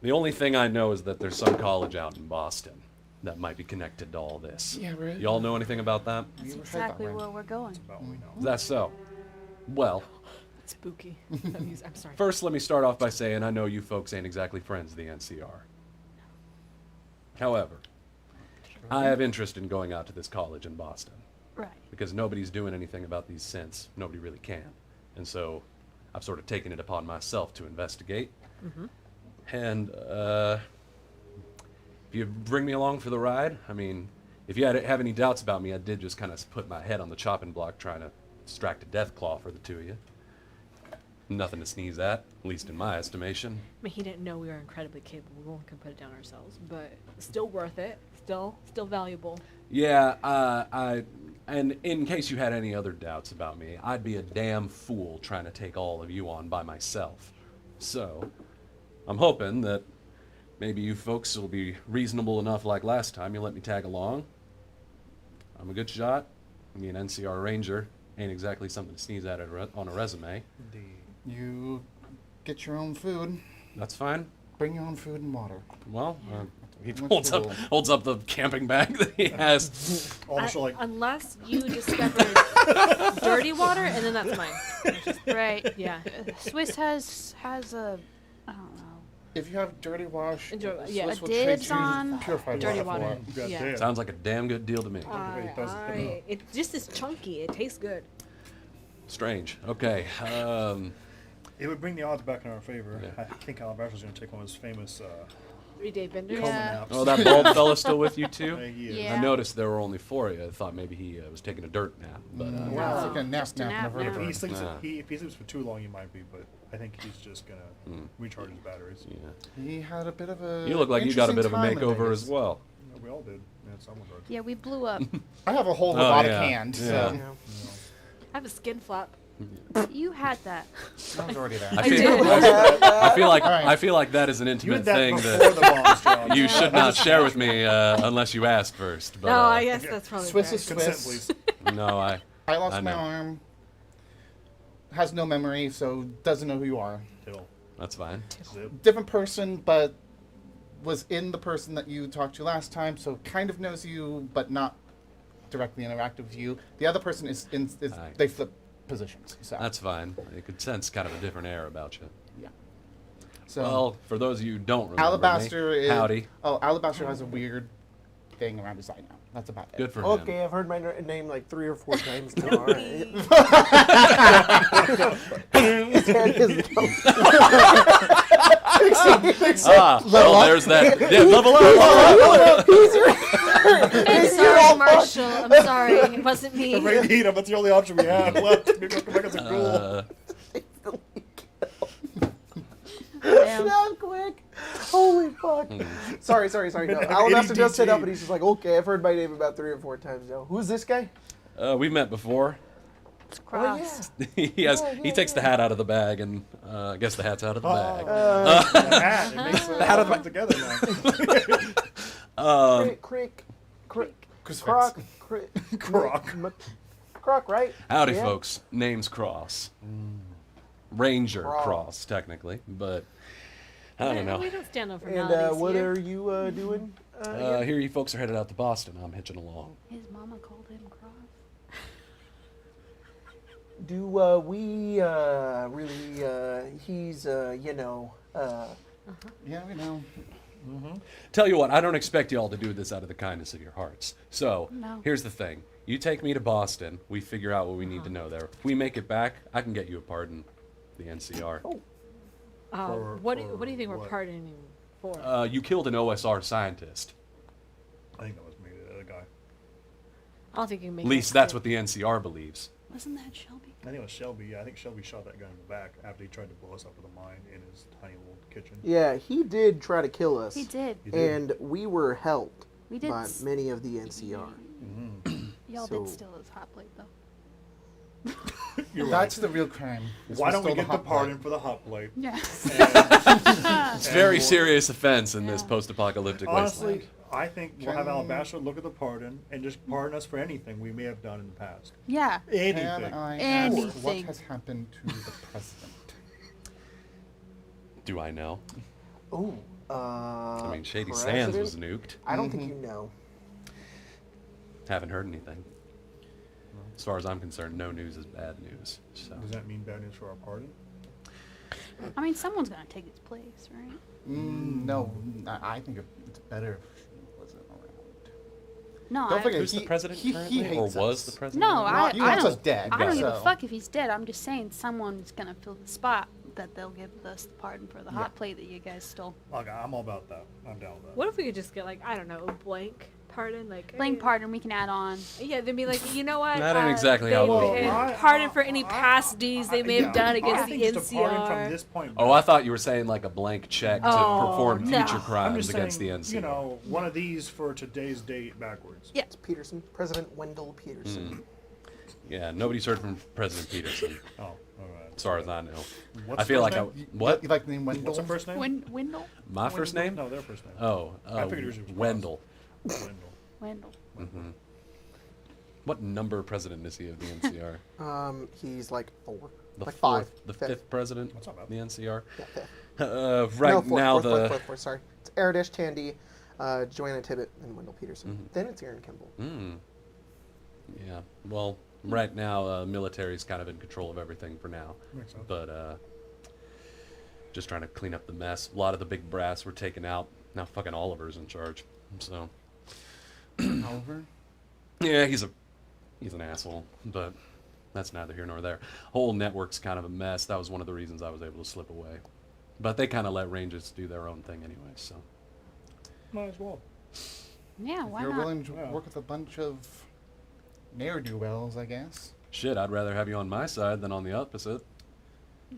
The only thing I know is that there's some college out in Boston that might be connected to all this. Yeah, right. Y'all know anything about that? That's You heard that exactly right. where we're going. About what we know. Is that so? Well, Spooky. I'm sorry. first let me start off by saying I know you folks ain't exactly friends of the NCR. However, I have interest in going out to this college in Boston Right. because nobody's doing anything about these synths. Nobody really can. And so I've sort of taken it upon myself to investigate. And if you bring me along for the ride, I mean, if you have any doubts about me, I did just kind of put my head on the chopping block trying to extract a death claw for the two of you. Nothing to sneeze at least in my estimation. I mean, he didn't know we were incredibly capable and could put it down ourselves, but still worth it. Still valuable. Yeah, I And in case you had any other doubts about me, I'd be a damn fool trying to take all of you on by myself. So, I'm hoping that maybe you folks will be reasonable enough like last time. You let me tag along. I'm a good shot. I mean, NCR Ranger ain't exactly something to sneeze at on a resume. You get your own food. That's fine. Bring your own food and water. Well, he What's the rule? holds up the camping bag that he has. Also, like, Unless you discovered dirty water, and then that's mine. Right. Yeah. Swiss has a, I don't know. If you have dirty wash, Yeah. Swiss A will trade dibs you on purified dirty water. water. for it. you got Yeah. that. Sounds like a damn good deal to me. It just is chunky. It tastes good. Strange. Okay. It would bring the odds back in our favor. Yeah. I think Alabastro's going to take one of his famous 3-day bender. coma Yeah. naps. Oh, that bald fella still with you too? He is. Yeah. I noticed there were only 4 of you. I thought maybe he was taking a dirt nap. But Wow, it's No, like a nap just a nap in a nap now. If vertebrate. he sleeps, Nah. if he sleeps for too long, he might be, but I think he's just going to recharge his batteries. yeah. He had a bit of a. You look like you got a bit of a interesting time in makeover Vegas. as well. Yeah, we all did. Yeah, someone did. Yeah, we blew up. I have a whole Oh, robotic yeah. hand, Yeah. so You know. I have a skin flap. You had that. I was already there. I I feel, did. I Alright. feel like that is an You intimate had that thing before that the bombs dropped. you should not share with me unless you ask first. But, No, I guess that's probably Swiss fair. is Consent, Swiss. please. no, I I lost I my know. arm. Has no memory, so doesn't know who you are. Till. That's fine. Zip. Different person, but was in the person that you talked to last time, so kind of knows you, but not directly interactive with you. The other person is Aye. they flip positions. So That's fine. You could sense kind of a different air about you. yeah. So Well, for those of you who don't remember Alabaster me, is howdy. Oh, Alabaster has a weird thing around his eye now. That's about it. Good for him. Okay, I've heard my name like 3 or 4 times now. All right. His head is Well, there's that. Yeah, level up. I'm sorry, Marshall. I'm sorry. It wasn't me. Right, need him. That's the only option we have left. Maybe we'll come back as a ghoul. Damn. Not quick. Holy fuck. Sorry. No, Alabaster does sit up and he's just like, okay, I've heard my name about 3 or 4 times now. Who's this guy? We met before. It's Oh, crossed. He takes the hat out of the bag, and I guess the hat's out of the bag. The hat. It makes it all come together now. Crick. Crucifix. Croc, right? Howdy, Yeah. folks. Name's Cross. Ranger Cross. Cross, technically, but I don't know. We don't stand on And formalities what here. are you doing? again? Here you folks are headed out to Boston. I'm hitching along. His mama called him cross. Do we really? He's Yeah, we know. Tell you what, I don't expect you all to do this out of the kindness of your hearts. So, No. here's the thing. You take me to Boston, we figure out what we need to know there. If we make it back, I can get you a pardon, the NCR. What do you think we're what? pardoning for? You killed an OSR scientist. I think that was me, the other guy. I don't think you can make At least that's what the NCR believes. Wasn't that Shelby? I think it was Shelby. Yeah, I think Shelby shot that guy in the back after he tried to blow us up with a mine in his tiny little kitchen. Yeah, he did try to kill us. He did. He did. And we were helped We did. by many of the NCR. Y'all So- did steal his hot plate though. You're That's the real crime. is Why don't we stole get the hot plate. pardon for the hot plate? Yeah. It's a very serious offense in this Yeah. post-apocalyptic Honestly, wasteland. I think we'll have Can- Alabaster look at the pardon and just pardon us for anything we may have done in the past. Yeah. Can Anything. I ask what Anything. has happened to the president? Do I know? Ooh. I mean, Shady Sands was nuked. I don't think you know. Haven't heard anything. As far as I'm concerned, no news is bad news. So. Does that mean bad news for our pardon? I mean, someone's gonna take its place, right? No, I think it's better if she wasn't around. No, Don't forget, Who's the president he currently, or hates was us. the president? No, I He wants don't. us dead. I don't give a so- fuck if he's dead. I'm just saying someone's gonna fill the spot that they'll give us the pardon for the hot plate that you guys stole. Okay, I'm all about that. I'm down with that. What if we could just get like, I don't know, blank pardon, like Blank pardon, we can add on. Yeah, they'd be like, you know what? That ain't exactly how it they works. pardon for any past deeds they may have done against the I think just a pardon from NCR. this point Oh, I thought you were saying like a blank check to Oh, perform no. future I'm crimes just against saying, the NCR. you know, one of these for today's date backwards. Yeah. It's Peterson, President Wendell Peterson. Yeah, nobody's heard from President Peterson, Oh, all right. as far as I know. What's I feel the like first name? what? You like the name Wendell? What's the first name? Wendell? My first name? No, their first name. Oh, I figured yours was Wendell. Wendell. Wendell. What number president is he of the NCR? He's like 4, The like fourth, 5, the fifth president What's up, of the NCR. Yeah, 5th. Right No, fourth, now fourth, sorry. It's Erdish Tandy, Joanna Tibbet, and Wendell Peterson. Then it's Aaron Kimball. Yeah. Well, right now, military's kind of in control of everything for now. Makes sense. But just trying to clean up the mess. A lot of the big brass were taken out. Now fucking Oliver's in charge. So Oliver? yeah, he's an asshole. But that's neither here nor there. Whole network's kind of a mess. That was one of the reasons I was able to slip away. But they kind of let Rangers do their own thing anyway. So Might as well. Yeah, why You're not? willing to Yeah. work with a bunch of ne'er-do-wells, I guess. shit, I'd rather have you on my side than on the opposite.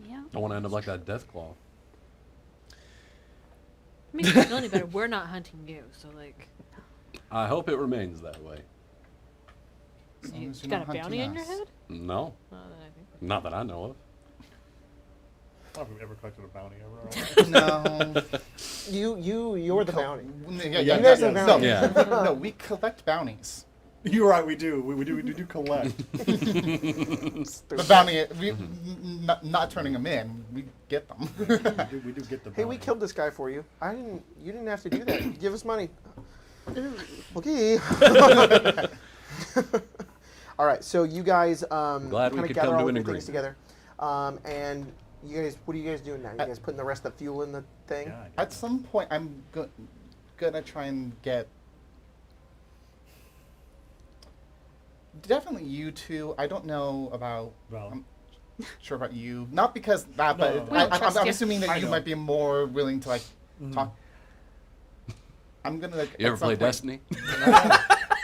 Yeah. I want to end up like that Deathclaw. Makes me feel any better. We're not hunting you, so like, I hope it remains that way. As long you as you're got not a bounty hunting in your us. head? No, Oh, then I think. not that I know of. I don't know if we've ever collected a bounty ever. No. You're the bounty. Yeah, You guys are no, bounty. Yeah. no, we collect bounties. You're right, we do. We do collect. The bounty, not turning them in, we get them. we do get the bounty. Hey, we killed this guy for you. You didn't have to do that. Give us money. Okay. All right, so you guys Glad we kind of could gather come all to of an your things agreement. together. And you guys, what are you guys doing now? You guys putting the rest of the fuel in the thing? Yeah, At some point, I'm gonna try and get. Definitely you two. I don't know about. Well, I'm sure about you. Not because that, No, but no, no. We don't trust I'm you. assuming that I you know. might be more willing to like talk. I'm gonna like. You ever at some play point, Destiny?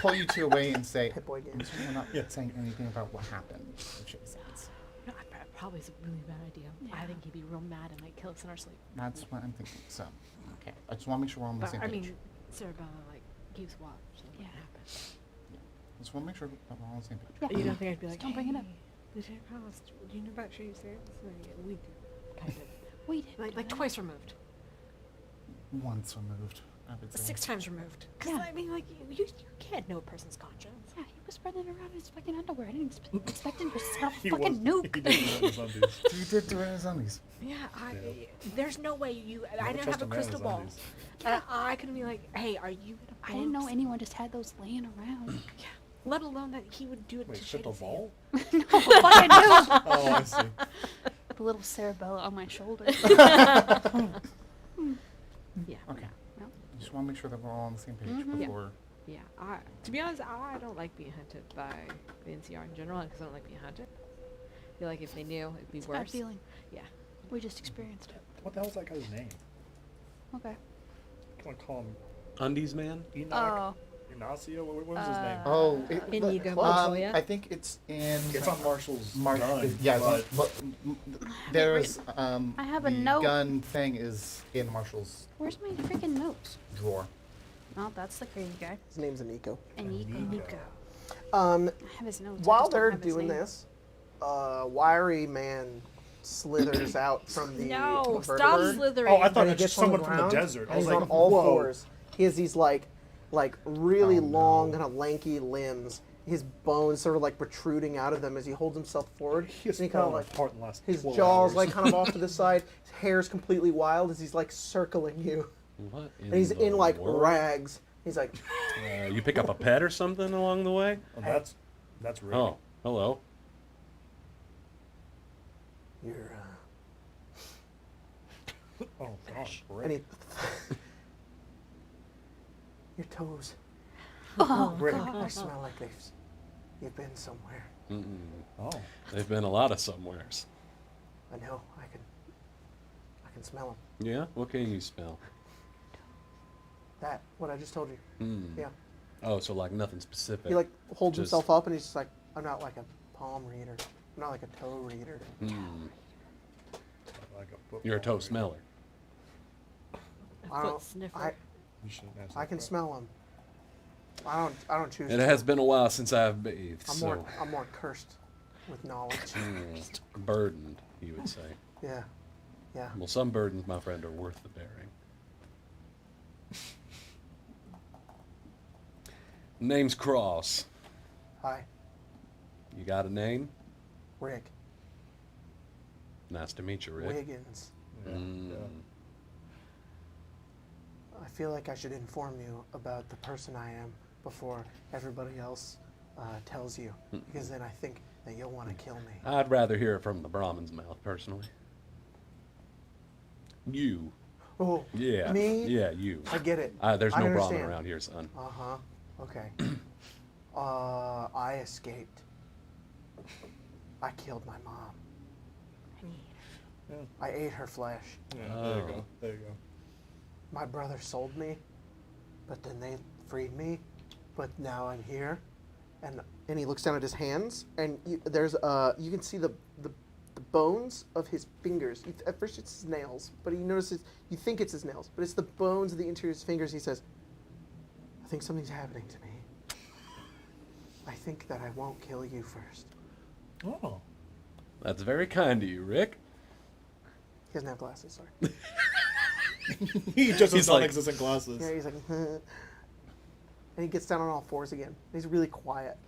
pull you two away and say, Pit Boy I'm games. assuming we're not saying anything about what happened. Which makes sense. No, probably is a really bad idea. I Yeah. think he'd be real mad and might kill us in our sleep. That's what I'm thinking. So, okay. I just want to make sure we're on the But same I page. mean, Cerebella like keeps watch, so it Yeah. wouldn't happen. Just want to make sure that we're all on the same page. Yeah. You don't think I'd be like, Don't bring it up. Lieutenant Colonel, do you know about Shady Stairs? We do, kind of. We did. Like twice removed. Once removed, I would say. 6 times removed. Because, Yeah. I mean, like, you can't know a person's conscience. Yeah, he was spreading it around in his fucking underwear. I didn't expect him to smell he fucking was, nuke. He did do that in Sundays. You did do it in zombies. Yeah, Yeah. there's no way you. I Never didn't trust have a a man in crystal ball. Sundays. I couldn't be like, hey, are you gonna? I didn't know bounce?" anyone just had those laying around. Yeah. Let alone that he would do it Wait, to shit Shady the ball? No, fucking nuke. Oh, I see. The little Cerebella on my shoulder. Yeah. Okay. No. Just want to make sure that we're all on the same page Mhm. Yeah. before. Yeah. To be honest, I don't like being hunted by the NCR in general because I don't like being hunted. I feel like if they knew, it'd be It's a bad worse. feeling. Yeah. We just experienced it. What the hell's that guy's name? Okay. Can I call him Undies man? Enoch? Oh. Ignacio? What was his name? Oh, Inigo um, Montoya? I think it's in. It's on Marshall's Marsh. gun, Yeah, but there's I have a the note. gun thing is in Marshall's Where's my freaking notes? drawer. Oh, that's the crazy guy. His name's Aniko. And Nico. Nico. I have his notes. I While just don't they're have his doing name. this, wiry man slithers out from the No, stop vertibird, slithering. Oh, I thought and he it's gets on someone from the ground, desert. I And was he's like, on all whoa. fours. He has these like really Oh, no. long, kind of lanky limbs. His bones sort of like protruding out of them as he holds himself forward. He has and he kind of fallen like apart in the last his 12 jaw's hours. like kind of off to the side. His hair's completely wild as he's like circling you, What? and he's the in like world? rags. He's like, You pick up a pet or something along the way? Oh, that's real. Oh, hello. you're. Oh, gosh. And he, your toes. Oh, Rick. I smell like you've been somewhere. Mm-mm. Oh. They've been a lot of somewheres. I know. I can smell them. Yeah? What can you smell? That what I just told you. Mm. Yeah. Oh, so like nothing specific. He like holds Just- himself up and he's just like, I'm not like a palm reader. I'm not like a toe reader. Like a football You're a toe reader. smeller. A I foot don't. sniffer. You should ask I that can question. smell them. I don't choose. It to. has been a while since I've bathed, I'm so more cursed with knowledge. burdened, you would say. Yeah. Yeah. Well, some burdens, my friend, are worth the bearing. Name's Cross. Hi, You got a name? Rick Nice to meet you, Rick. Wiggins. Yeah, Mm. yeah. I feel like I should inform you about the person I am before everybody else tells you, because then I think that you'll want to kill me. I'd rather hear it from the Brahmin's mouth, personally. You. Oh, Yeah. me? Yeah, you. I get it. There's I no Brahmin understand. around here, son. Uh huh. Okay. I escaped. I killed my mom. Yeah. I ate her flesh. Yeah, there you Oh. go. There you go. My brother sold me, but then they freed me. But now I'm here, and he looks down at his hands, and there's you can see the bones of his fingers. At first it's his nails, but he notices you think it's his nails, but it's the bones of the interior of his fingers. He says, "I think something's happening to me. I think that I won't kill you first." Oh. That's very kind of you, Rick. He doesn't have glasses. Sorry. He just He's has like- non-existent glasses. Yeah, he's like, and he gets down on all fours again. He's really quiet,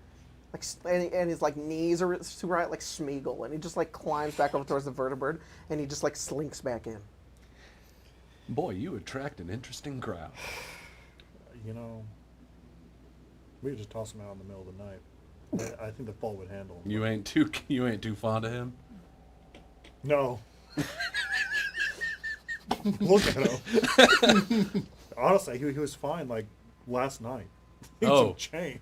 like, and his like knees are super high, like Smeagol, and he just like climbs back over towards the vertebrate, and he just like slinks back in. Boy, you attract an interesting crowd. You know, we could just toss him out in the middle of the night. I think the fall would handle him. You ain't too fond of him. No. Look at him. Honestly, he was fine like last night. Things Oh. have changed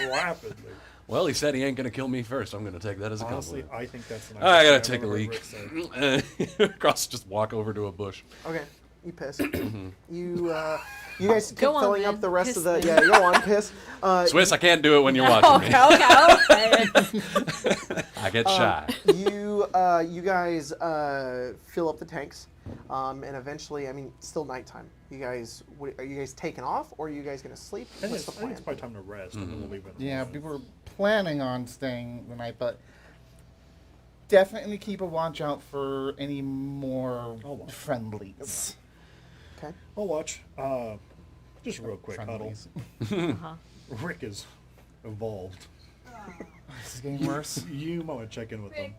rapidly. Well, he said he ain't gonna kill me first. I'm gonna take that as a Honestly, compliment. I think that's the I gotta nicest take a thing I've ever heard Rick say. Cross, just walk over to a bush. Okay, you piss. You guys keep Go on, filling man. up the rest Piss of the. then. Yeah, go on, piss. Swiss, I can't do it when you're watching me. Okay. I get shy. You guys fill up the tanks, and eventually, I mean, it's still nighttime. You guys, are you guys taking off, or are you guys gonna sleep? I think What's it's the plan? probably time to rest, and then we'll leave it. in the Yeah, morning. we were planning on staying the night, but definitely keep a watch out for any more I'll watch. friendlies. Okay. I'll watch. Just a real quick huddle. Friendlies. Rick is evolved. This is getting worse. You might want to check in with him.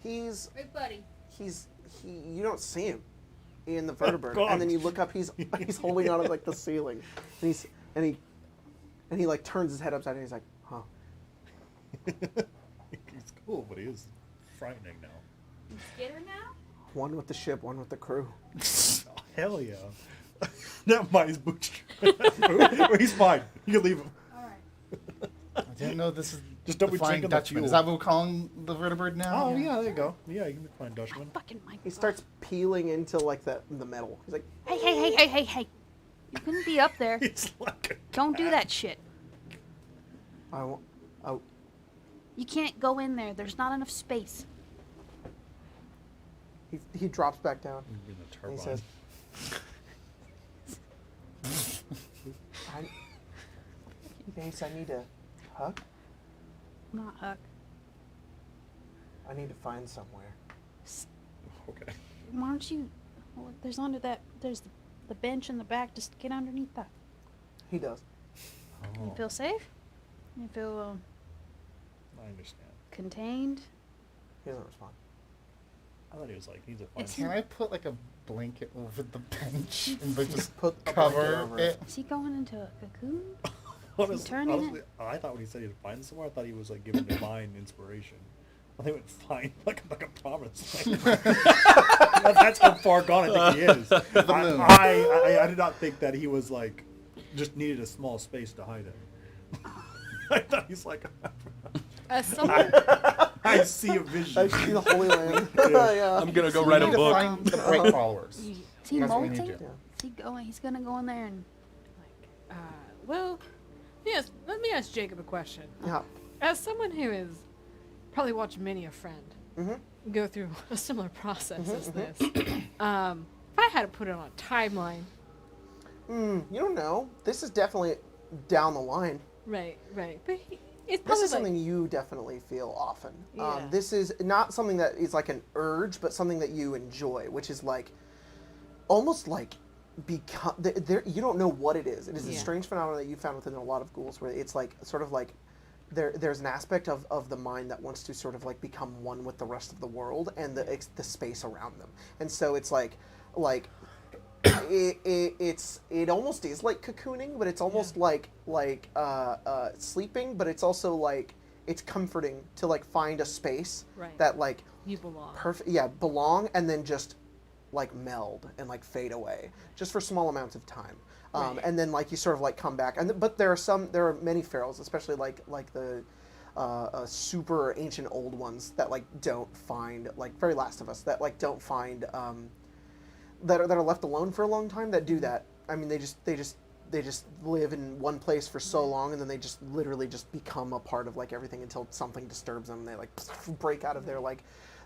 He's Big buddy. you don't see him in the vertebrate, God. and then you look up. He's holding on to like the ceiling, and he like turns his head upside down. He's like, huh. He's cool, but he is frightening now. Get her now? One with the ship, one with the crew. Oh, hell yeah. Never mind, he's bootstrapped. He's fine. You can leave him. I didn't know this is Just don't the be Flying drinking the Dutchman. fuel. Is that what we're calling the vertebrate now? Oh, yeah, there you go. Yeah, you can be fine, Dutchman. Fucking my He starts peeling into like the metal. He's like, Hey. You couldn't be up there. It's like a Don't do that shit. I won't. Oh, You can't go in there. There's not enough space. he drops back down. in the And he turbine. says, Ace, I need a hug. Not Huck. I need to find somewhere. Okay. Why don't you? Well, there's under that. There's the bench in the back. Just get underneath that. He does. You feel safe? You feel I understand. contained? He doesn't respond. I thought he was like, he's a fine. It's- Can I put like a blanket over the bench and like, just Put a blanket cover over it? Is he going into a cocoon? Honestly, turning it? honestly, I thought when he said he'd find somewhere, I thought he was like giving divine inspiration. I think it went fine, like a promise. That's how far gone I think he is. moon. I did not think that he was like just needed a small space to hide in. I thought he's like, Someone, I see a I vision. see the Holy Land. Yeah. Yeah. I'm gonna go We write a need to book. find the bright followers. Is he That's what we molting? need to Is he going? He's gonna go in there and. well, Yes, let me ask Jacob a question. Yeah. As someone who has probably watched many a friend Mm-hmm. go through a similar process as this, if I had to put it on a timeline, You don't know. This is definitely down the line. right, but it's This probably is something you definitely feel often. Yeah. This is not something that is like an urge, but something that you enjoy, which is like almost like become. You don't know what it is. It is a Yeah. strange phenomenon that you found within a lot of ghouls, where it's like sort of like there's an aspect of the mind that wants to sort of like become one with the rest of the world and the space around them, and so it's like it almost is like cocooning, but it's almost like sleeping, but it's also like it's comforting to like find a space Right. that like you belong. belong, and then just like meld and like fade away just for small amounts of time. Right. And then like you sort of like come back, but there are many ferals, especially like the super ancient old ones that like don't find, like very Last of Us, that like don't find that are left alone for a long time, that do that. I mean, they just live in one place for so long, and then they just literally just become a part of like everything until something disturbs them. And they like break out of their like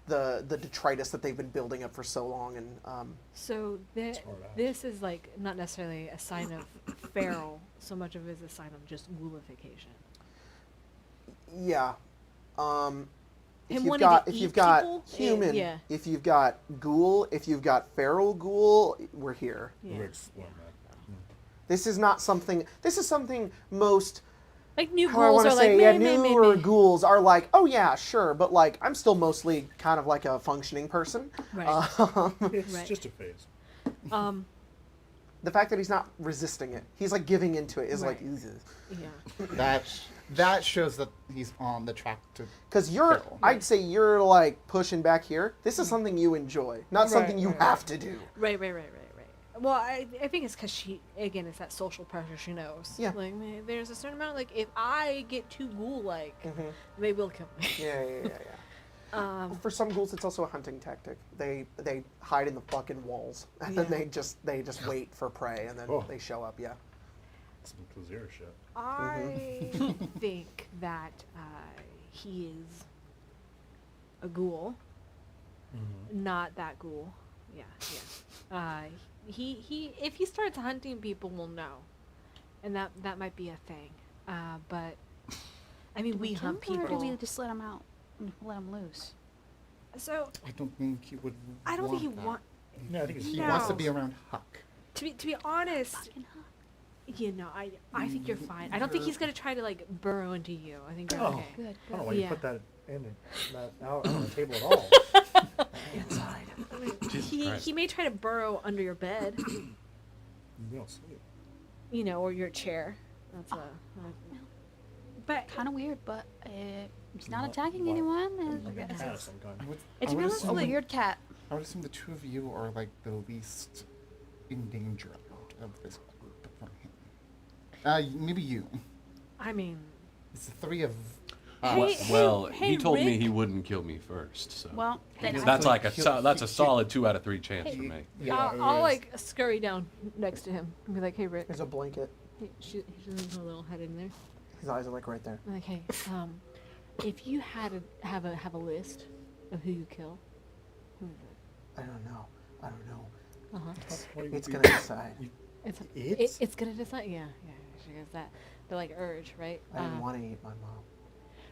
the detritus that they've been building up for so long. And So hard ass. this is like not necessarily a sign of feral so much of it is a sign of just ghoulification. yeah, if Him you've wanting got to if eat you've got people, human, yeah. if you've got ghoul, if you've got feral ghoul, we're here. Yeah. We're exploring that. This is not something. This is something most. Like new How I ghouls want are to like say, meh, yeah, meh, meh, newer meh. ghouls are like, oh yeah, sure, but like I'm still mostly kind of like a functioning person. Right. It's Right. just a phase. The fact that he's not resisting it, he's like giving into it, is like, Right. Yeah. That shows that he's on the track to. because you're, Feral. I'd say you're like pushing back here. This is something you enjoy, not something you right, have to do. Right. Well, I think it's because it's that social pressure she knows. Yeah. Like, man, there's a certain amount, like, if I get too ghoul-like, they will kill me. Yeah. For some ghouls, it's also a hunting tactic. They hide in the fucking walls, and then Yeah. they just wait for prey, and then Oh. they show up. Yeah. Some Kazir shit. I think that he is a ghoul, not that ghoul. Yeah. He if he starts hunting people, we'll know, and that might be a thing. But I mean, we hunt Kill him, or people. do we just let him out and let him loose? So I don't think he would. I don't think he that. want. No, I think it's He No. wants to be around Huck. To be honest, Fucking Huck. you know, I think you're fine. I don't think he's gonna try to like burrow into you. I think you're Oh. okay. Good. I Good. don't know why Yeah. you put that out on the table at all. Inside. He may try to burrow under your bed, We don't sleep. you know, or your chair. That's a. But Kind of weird, but he's not What- attacking what- anyone. Like a cat of some kind. I would, And I to be would honest, assume, like- Weird cat. I would assume the two of you are like the least in danger out of this group from him. Maybe you. I mean, It's the three of. Hey, Well, hey, he told me Rick. he wouldn't kill me first. So Well, then I that's think- like that's a he- solid 2 out of 3 chance for me. I'll like scurry down next to him and be like, "Hey, Rick." There's a blanket. He shoves her little head in there. His eyes are like right there. I'm like, "Hey, if you had to have a list of who you kill, who is it?" I don't know. What do you- It's gonna decide. It's gonna decide. Yeah. She has that. The like urge, right? I didn't want to eat my mom.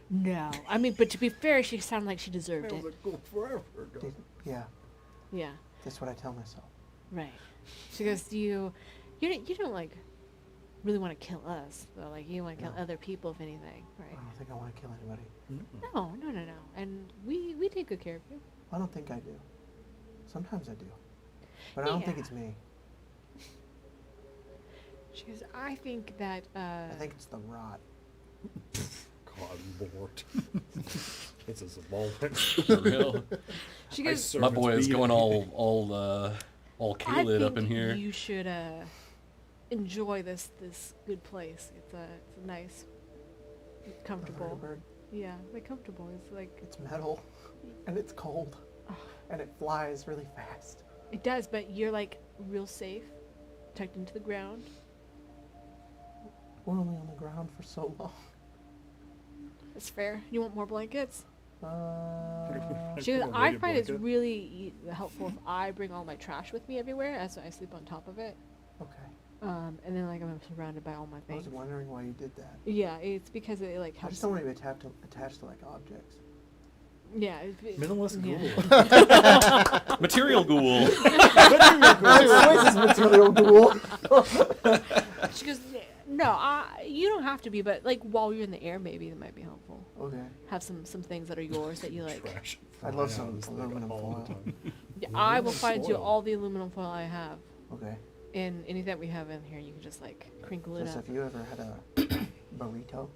No, I mean, but to be fair, she sounded like she deserved Feels it. like go forever ago. Yeah, Yeah, that's what I tell myself. right. She goes, you don't like really want to kill us, though. Like you want to kill No. other people, if anything, right? I don't think I want to kill anybody. No. And we take good care of you. I don't think I do. Sometimes I do, but I don't think Yeah. it's me. She goes, I think that. I think it's the rot. God, Lord. It's a Walden. For real. She I goes. serve My its boy is being. going all I K-lit up in think here. you should enjoy this good place. It's a nice, comfortable. Bird. Yeah, like comfortable. It's like It's metal, and it's cold, and it flies really fast. it does, but you're like real safe, tucked into the ground. We're only on the ground for so long. It's fair. You want more blankets? Uh, She goes, Put a I weighted find it's blanket. really helpful if I bring all my trash with me everywhere, as I sleep on top of it. okay. And then like I'm surrounded by all my I was things. wondering why you did that. Yeah, it's because it like I helps. just don't want to be attached to like objects. Yeah. Minimalist yeah. ghoul. Material ghoul. This is material ghoul. She goes, no, you don't have to be, but like while you're in the air, maybe that might be helpful. Okay. Have some things that are yours that you like. Trash. I'd love flying out some of this thing aluminum all the foil. time. Yeah, I will Aluminum find you foil. all the aluminum foil I have, Okay. and anything we have in here, you can just like crinkle it Jess, up. have you ever had a burrito?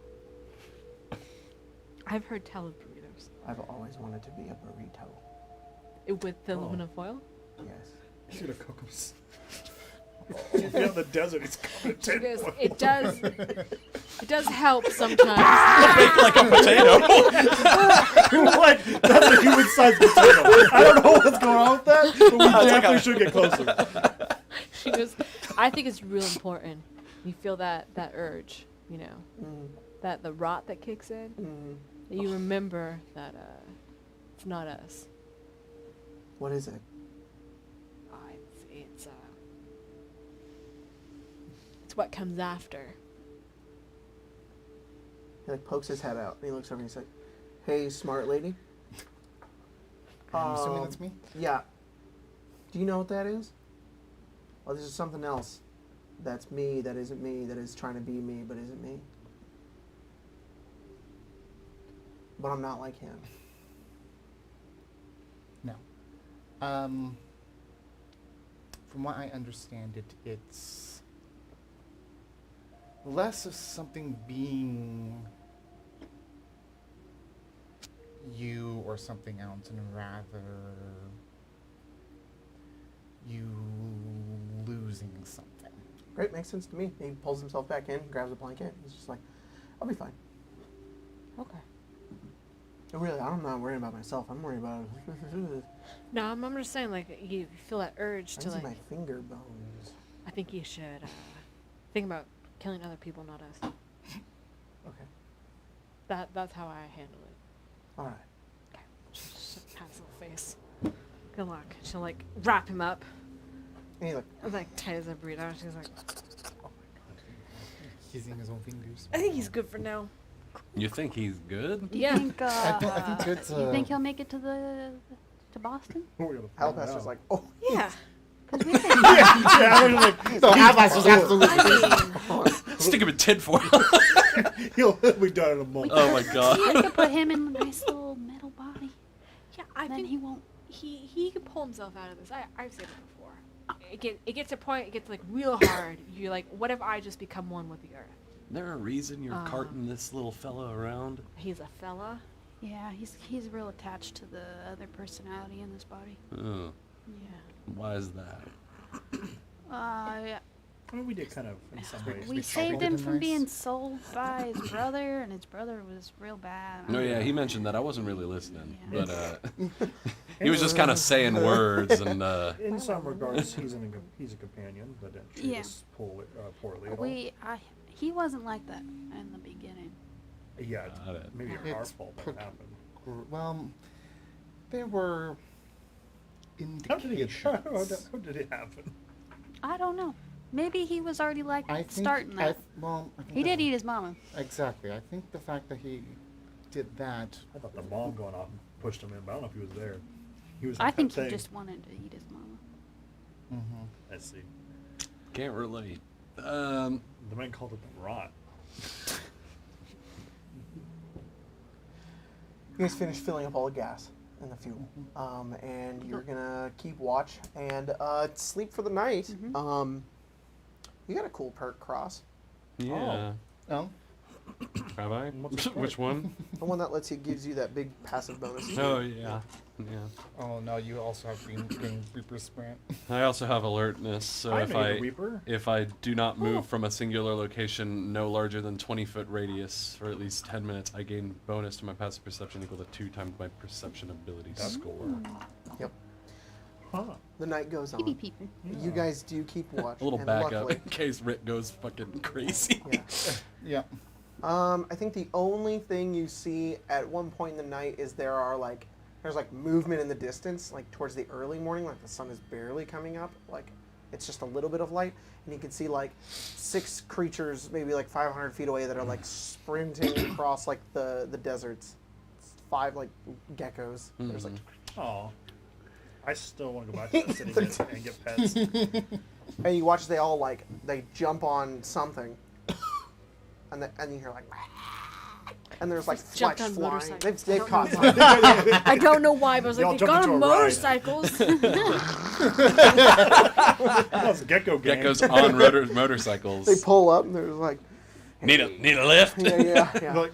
I've heard tell of burritos. I've always wanted to be a burrito. With the Oh. aluminum foil. Yes. He's gonna cook him. If you're in the desert, it's coming She tin goes, foil. it does help sometimes. Baked like a potato. Like, that's a human-sized potato. I don't know what's going on with that, but we definitely should get closer. She goes, I think it's real important. You feel that urge, you know, Mm, that the rot that kicks in. mm. That you remember that it's not us. What is it? It's what comes after. He like pokes his head out and he looks over and he's like, "Hey, smart lady." I'm assuming that's me. Yeah. Do you know what that is? Oh, this is something else. That's me. That isn't me. That is trying to be me, but isn't me. But I'm not like him. No. From what I understand it, it's less of something being you or something else, and rather you losing something. Great, makes sense to me. He pulls himself back in, grabs a blanket. He's just like, "I'll be fine." Okay. Really, I'm not worrying about myself. I'm worried about. No, I'm just saying, like, you feel that urge I to, see like, my finger bones. I think you should think about killing other people, not us. Okay. That's how I handle it. All right. Okay. Just pat his little face. Good luck. She'll, like, wrap him up. And he like, Like, tight as a burrito. She's like, Using his own fingers. I think he's good for now. You think he's good? Do you Yeah. think, I think it's, you think he'll make it to Boston? We're gonna find Halipaster's out. like, "Oh." Yeah. Because we think Yeah, I was like, So Abbas was absolutely. I mean, Stick him in tinfoil. he'll be done in a month. Oh my god. we could put him in a nice little metal body. yeah, I Then think he won't. he can pull himself out of this. I've said it before. It gets to a point, it gets, like, real hard. You're like, what if I just become one with the earth? There a reason you're carting this little fella around? He's a fella. Yeah, he's real attached to the other personality in this body. Oh, Yeah. why is that? Yeah. I mean, we did kind of, in some ways. We we saved called him it. from being sold by his brother, and his brother was real bad. No, yeah, he mentioned that. I wasn't really listening, Yeah. but he was just kind of saying words and. In some regards, he's a companion, but didn't treat Yeah. us poorly at all. He wasn't like that in the beginning. Yeah, Got it. maybe It's our fault that happened. Well, there were How did indications. how did it happen? I don't know. Maybe he was already like I think, starting that. I think He that- did eat his mama. Exactly. I think the fact that he did that. I thought the bomb going off pushed him in, but I don't know if he was there. He was. I kept think he saying- just wanted to eat his mama. Mm-hmm. I see. Can't relate. The man called it the rot. You guys finish filling up all the gas and the fuel, and you're gonna keep watch and sleep for the night. You got a cool perk, Cross. Yeah. Oh, Have I? What's the Which one? The one that gives you that big passive bonus. Oh yeah. Yeah. oh no! You also have Green Reaper Sprint. I also have alertness, so I if made a I Reaper. if I do not move from a singular location no larger than 20-foot radius for at least 10 minutes, I gain bonus to my passive perception equal to 2 times my perception ability score. Yep. Huh. The night goes Peepee on. peeping. You guys do keep watch. A little and backup luckily- in case Rick goes fucking crazy. Yeah. Yeah. I think the only thing you see at one point in the night is there's movement in the distance, like towards the early morning, like the sun is barely coming up, like it's just a little bit of light, and you can see like 6 creatures, maybe like 500 feet away, that are like sprinting across like the deserts. It's 5 like geckos. There's like, Oh. I still want to go back to that city and get pets. and you watch they all like they jump on something, and you hear like. And there's like Jumped flesh on flying. motorcycles. They've caught I don't know why. I don't know why, but I was They all like, they jumped got on into a ride. motorcycles. That's a gecko game. Geckos on motorcycles. They pull up and there's like, Need a lift? yeah. Like,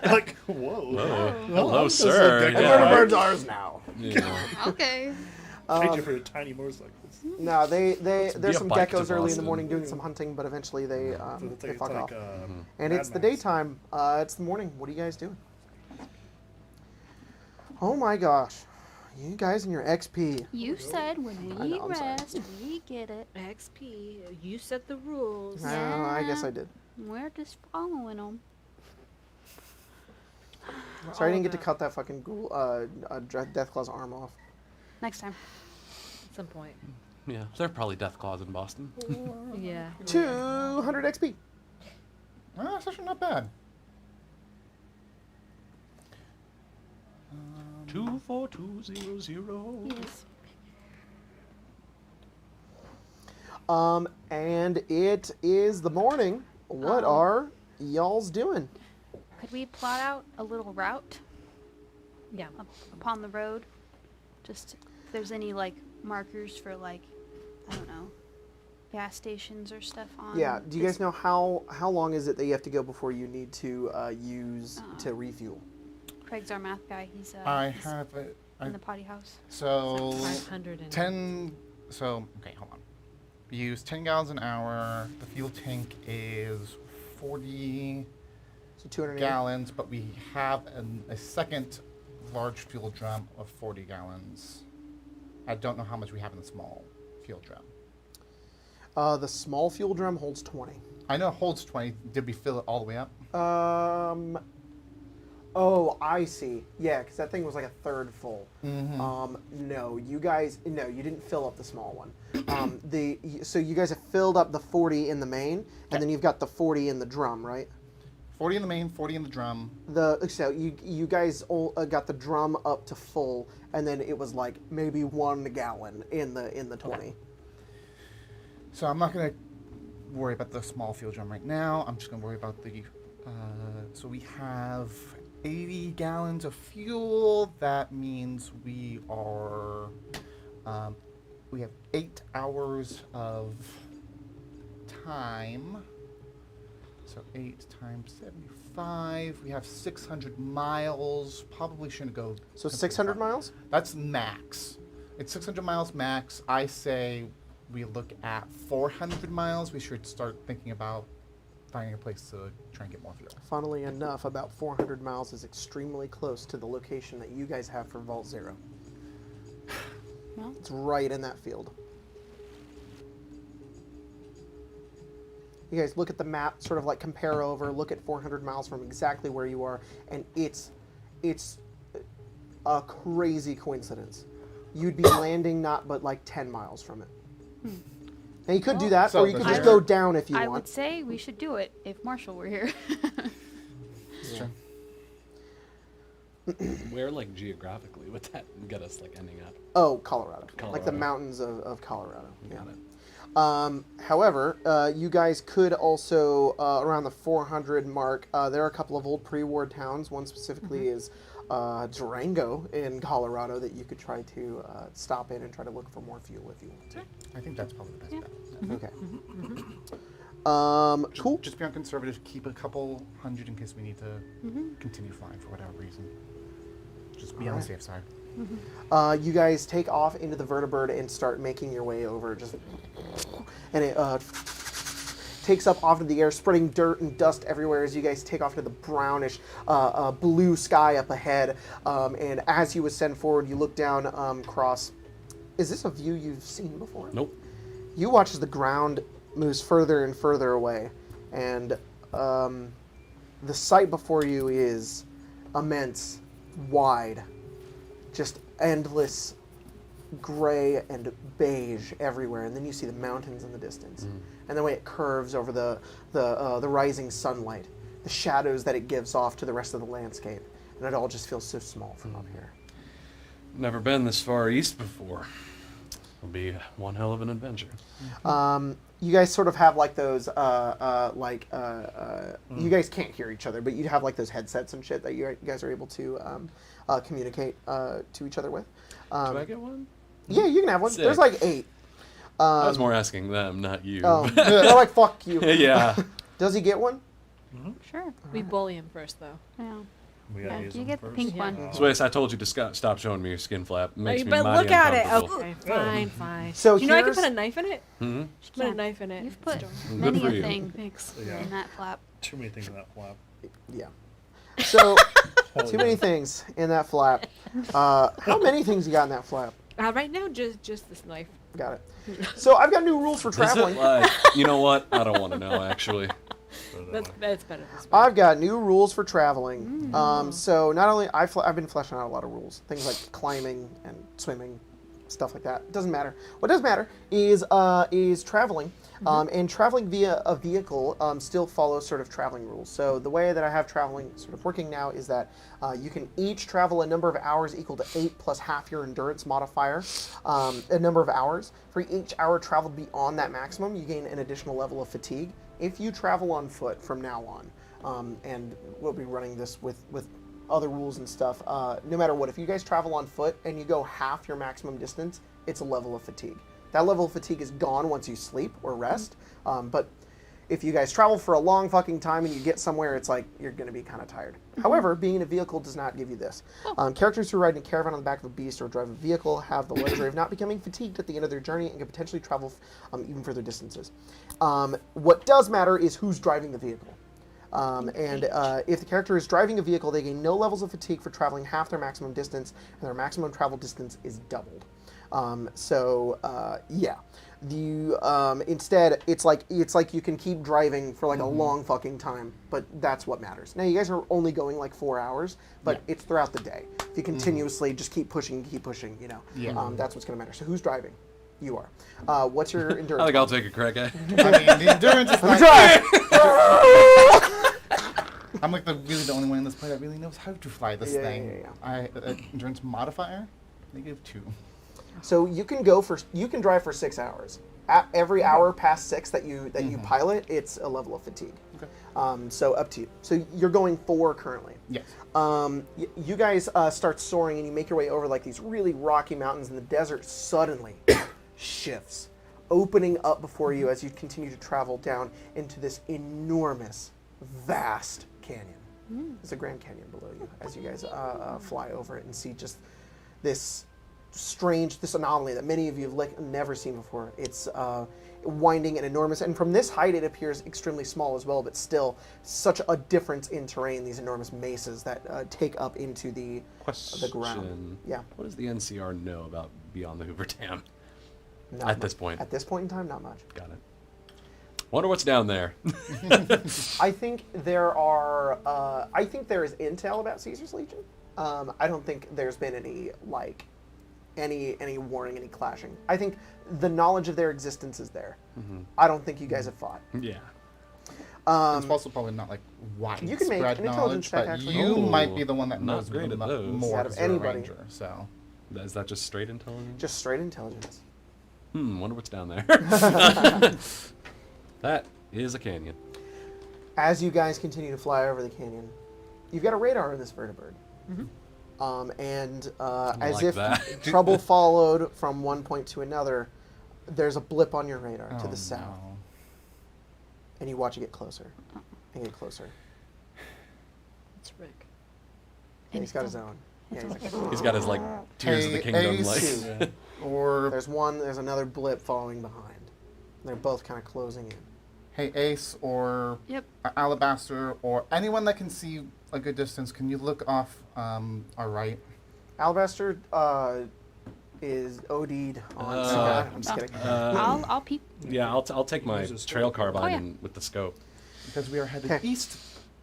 like, whoa. Whoa. Oh, Hello, this is a sir. gecko. Yeah. Bird's ours now. Yeah. Okay. Thank you for your tiny motorcycles. No, be there's a some bike to geckos early in the Boston. morning doing some hunting, but eventually they It's they like, fuck off. Mm-hmm. And it's the daytime. It's the morning. What are you guys doing? Oh my gosh, you guys and your XP. You said when I we know, I'm sorry. rest, we get it. XP, you set the rules. I guess I did. We're just following them. Sorry, I didn't get to cut that fucking Deathclaw's arm off. Next time. At some point. Yeah, there are probably death claws in Boston. Yeah. 200 XP. Oh, that's actually not bad. 24200. Yes. And it is the morning. What are y'all's doing? Could we plot out a little route Yeah. upon the road? Just if there's any like markers for like, I don't know, gas stations or stuff on. Yeah. Do you this- guys know how long is it that you have to go before you need to use to refuel? Craig's our math guy. He's I he's have in the potty house. so 500 and 10. So okay, hold on. We use 10 gallons an hour. The fuel tank is 40 So 280. gallons, but we have a second large fuel drum of 40 gallons. I don't know how much we have in the small fuel drum. The small fuel drum holds 20. I know it holds 20. Did we fill it all the way up? Oh, I see. Yeah, because that thing was like a third full. Mm-hmm. No, you didn't fill up the small one. So you guys have filled up the 40 in the main, and then you've got the 40 in the drum, right? 40 in the main, 40 in the drum. So you guys all, got the drum up to full, and then it was like maybe 1 gallon in the 20. Okay. So I'm not going to worry about the small fuel drum right now. I'm just going to worry about the... so we have 80 gallons of fuel. That means we are... we have 8 hours of time. So 8 times 75. We have 600 miles. Probably shouldn't go... So completely 600 far. miles? That's max. It's 600 miles max. I say we look at 400 miles. We should start thinking about finding a place to try and get more fuel. Funnily enough, about 400 miles is extremely close to the location that you guys have for Vault Zero. Well, It's right in that field. You guys look at the map, sort of like compare over, look at 400 miles from exactly where you are, and it's a crazy coincidence. You'd be landing not but like 10 miles from it. And you could do that, So or you could there's just your- go down if you I want. would say we should do it if Marshall were here. It's true. Where, like, geographically would that get us, like, ending up? Oh, Colorado. Like the Colorado. mountains of Colorado. Yeah. Got it. However, you guys could also, around the 400 mark, there are a couple of old pre-war towns. One specifically is Durango in Colorado that you could try to stop in and try to look for more fuel if you want to. I think that's probably the best bet. Okay. Cool. Just be on conservative. Keep a couple hundred in case we need to continue flying for whatever reason. Just be on the safe side. You guys take off into the vertibird and start making your way over. And takes up off into the air, spreading dirt and dust everywhere as you guys take off into the brownish blue sky up ahead. And as you ascend forward, you look down across. Is this a view you've seen before? Nope. You watch as the ground moves further and further away, and the sight before you is immense, wide, just endless gray and beige everywhere, and then you see the mountains in the distance, and the way it curves over the rising sunlight, the shadows that it gives off to the rest of the landscape, and it all just feels so small from up here. Never been this far east before. It'll be one hell of an adventure. You guys sort of have like those, you guys can't hear each other, but you have like those headsets and shit that you guys are able to communicate to each other with. Do I get one? Yeah, you can have one. Sick. There's like 8. I was more asking them, not you. Oh, they're like, fuck you. Yeah. Does he get one? Sure. We bully him first, though. Yeah. We gotta Yeah, use you them get the first. pink Yeah. one. So Wes, I told you to stop showing me your skin flap. It makes me but mighty look at it. uncomfortable. Okay, fine, fine. So Do you know I can here's- put a knife in it? Mhm. Put a Yeah. knife in it. You've put Still. many for a you. thing Yeah. in that flap. Too many things in that flap. Yeah. So, too many things in that flap. How many things you got in that flap? Right now, just this knife. Got it. So I've got new rules for Is traveling. it like, you know what? I don't want to know, actually. Put it that That's way. better this way. I've got new rules for traveling. So not only I've been fleshing out a lot of rules, things like climbing and swimming, stuff like that. It doesn't matter. What does matter is traveling, and traveling via a vehicle still follows sort of traveling rules. So the way that I have traveling sort of working now is that you can each travel a number of hours equal to 8 plus half your endurance modifier, a number of hours. For each hour traveled beyond that maximum, you gain an additional level of fatigue. If you travel on foot from now on, and we'll be running this with other rules and stuff, no matter what, if you guys travel on foot and you go half your maximum distance, it's a level of fatigue. That level of fatigue is gone once you sleep or rest, but if you guys travel for a long fucking time and you get somewhere, it's like you're going to be kind of tired. However, being in a vehicle does not give you this. Characters who ride in a caravan on the back of a beast or drive a vehicle have the luxury of not becoming fatigued at the end of their journey and can potentially travel even further distances. What does matter is who's driving the vehicle. If the character is driving a vehicle, they gain no levels of fatigue for traveling half their maximum distance, and their maximum travel distance is doubled. Yeah. Instead, it's like you can keep driving for like a long fucking time, but that's what matters. Now you guys are only going like 4 hours, but it's throughout the day. If you continuously just keep pushing, you know, that's what's gonna matter. So who's driving? You are. What's your endurance? I think I'll take a crack at it. I mean, the endurance is not. Drive! I'm like really the only one in this play that really knows how to fly this Yeah, thing. yeah, Endurance modifier, they give 2. So you can drive for 6 hours. At every hour past 6 that you pilot, it's a level of fatigue. Okay. So up to you. So you're going 4 currently. Yes. You guys start soaring and you make your way over like these really rocky mountains, and the desert suddenly shifts, opening up before you as you continue to travel down into this enormous, vast canyon. There's a Grand Canyon below you as you guys fly over it and see just this anomaly that many of you have never seen before. It's winding and enormous, and from this height it appears extremely small as well, but still such a difference in terrain, these enormous mesas that take up into the ground. Yeah. What does the NCR know about Beyond the Hoover Dam? Not this point. At this point in time, not much. Got it. Wonder what's down there. I think there is intel about Caesar's Legion. I don't think there's been any warning, any clashing. I think the knowledge of their existence is there. I don't think you guys have fought. Yeah. It's also probably not like You can make widespread an intelligence knowledge, check, but actually. you Oh, might be the one that not knows great at those. more Out of as you're a anybody. ranger. So Is that just straight intelligence? Just straight intelligence. Wonder what's down there. That is a canyon. As you guys continue to fly over the canyon, you've got a radar in this vertibird. As Like if that. trouble followed from one point to another, there's a blip on your radar to the south. no. And you watch it get closer and get closer. It's Rick. And he's got his own. Yeah, he's like, He's got his like Tears of the Kingdom. Ace. Like, Or there's another blip following behind. They're both kind of closing in. Hey, Ace or Yep. Alabaster or anyone that can see a good distance, can you look off our right? Alabaster is OD'd on. I'm just kidding. I'll peep. Yeah, I'll take my Use a scope. trail carbine Oh, yeah. and with the scope. Because we are headed Okay. east.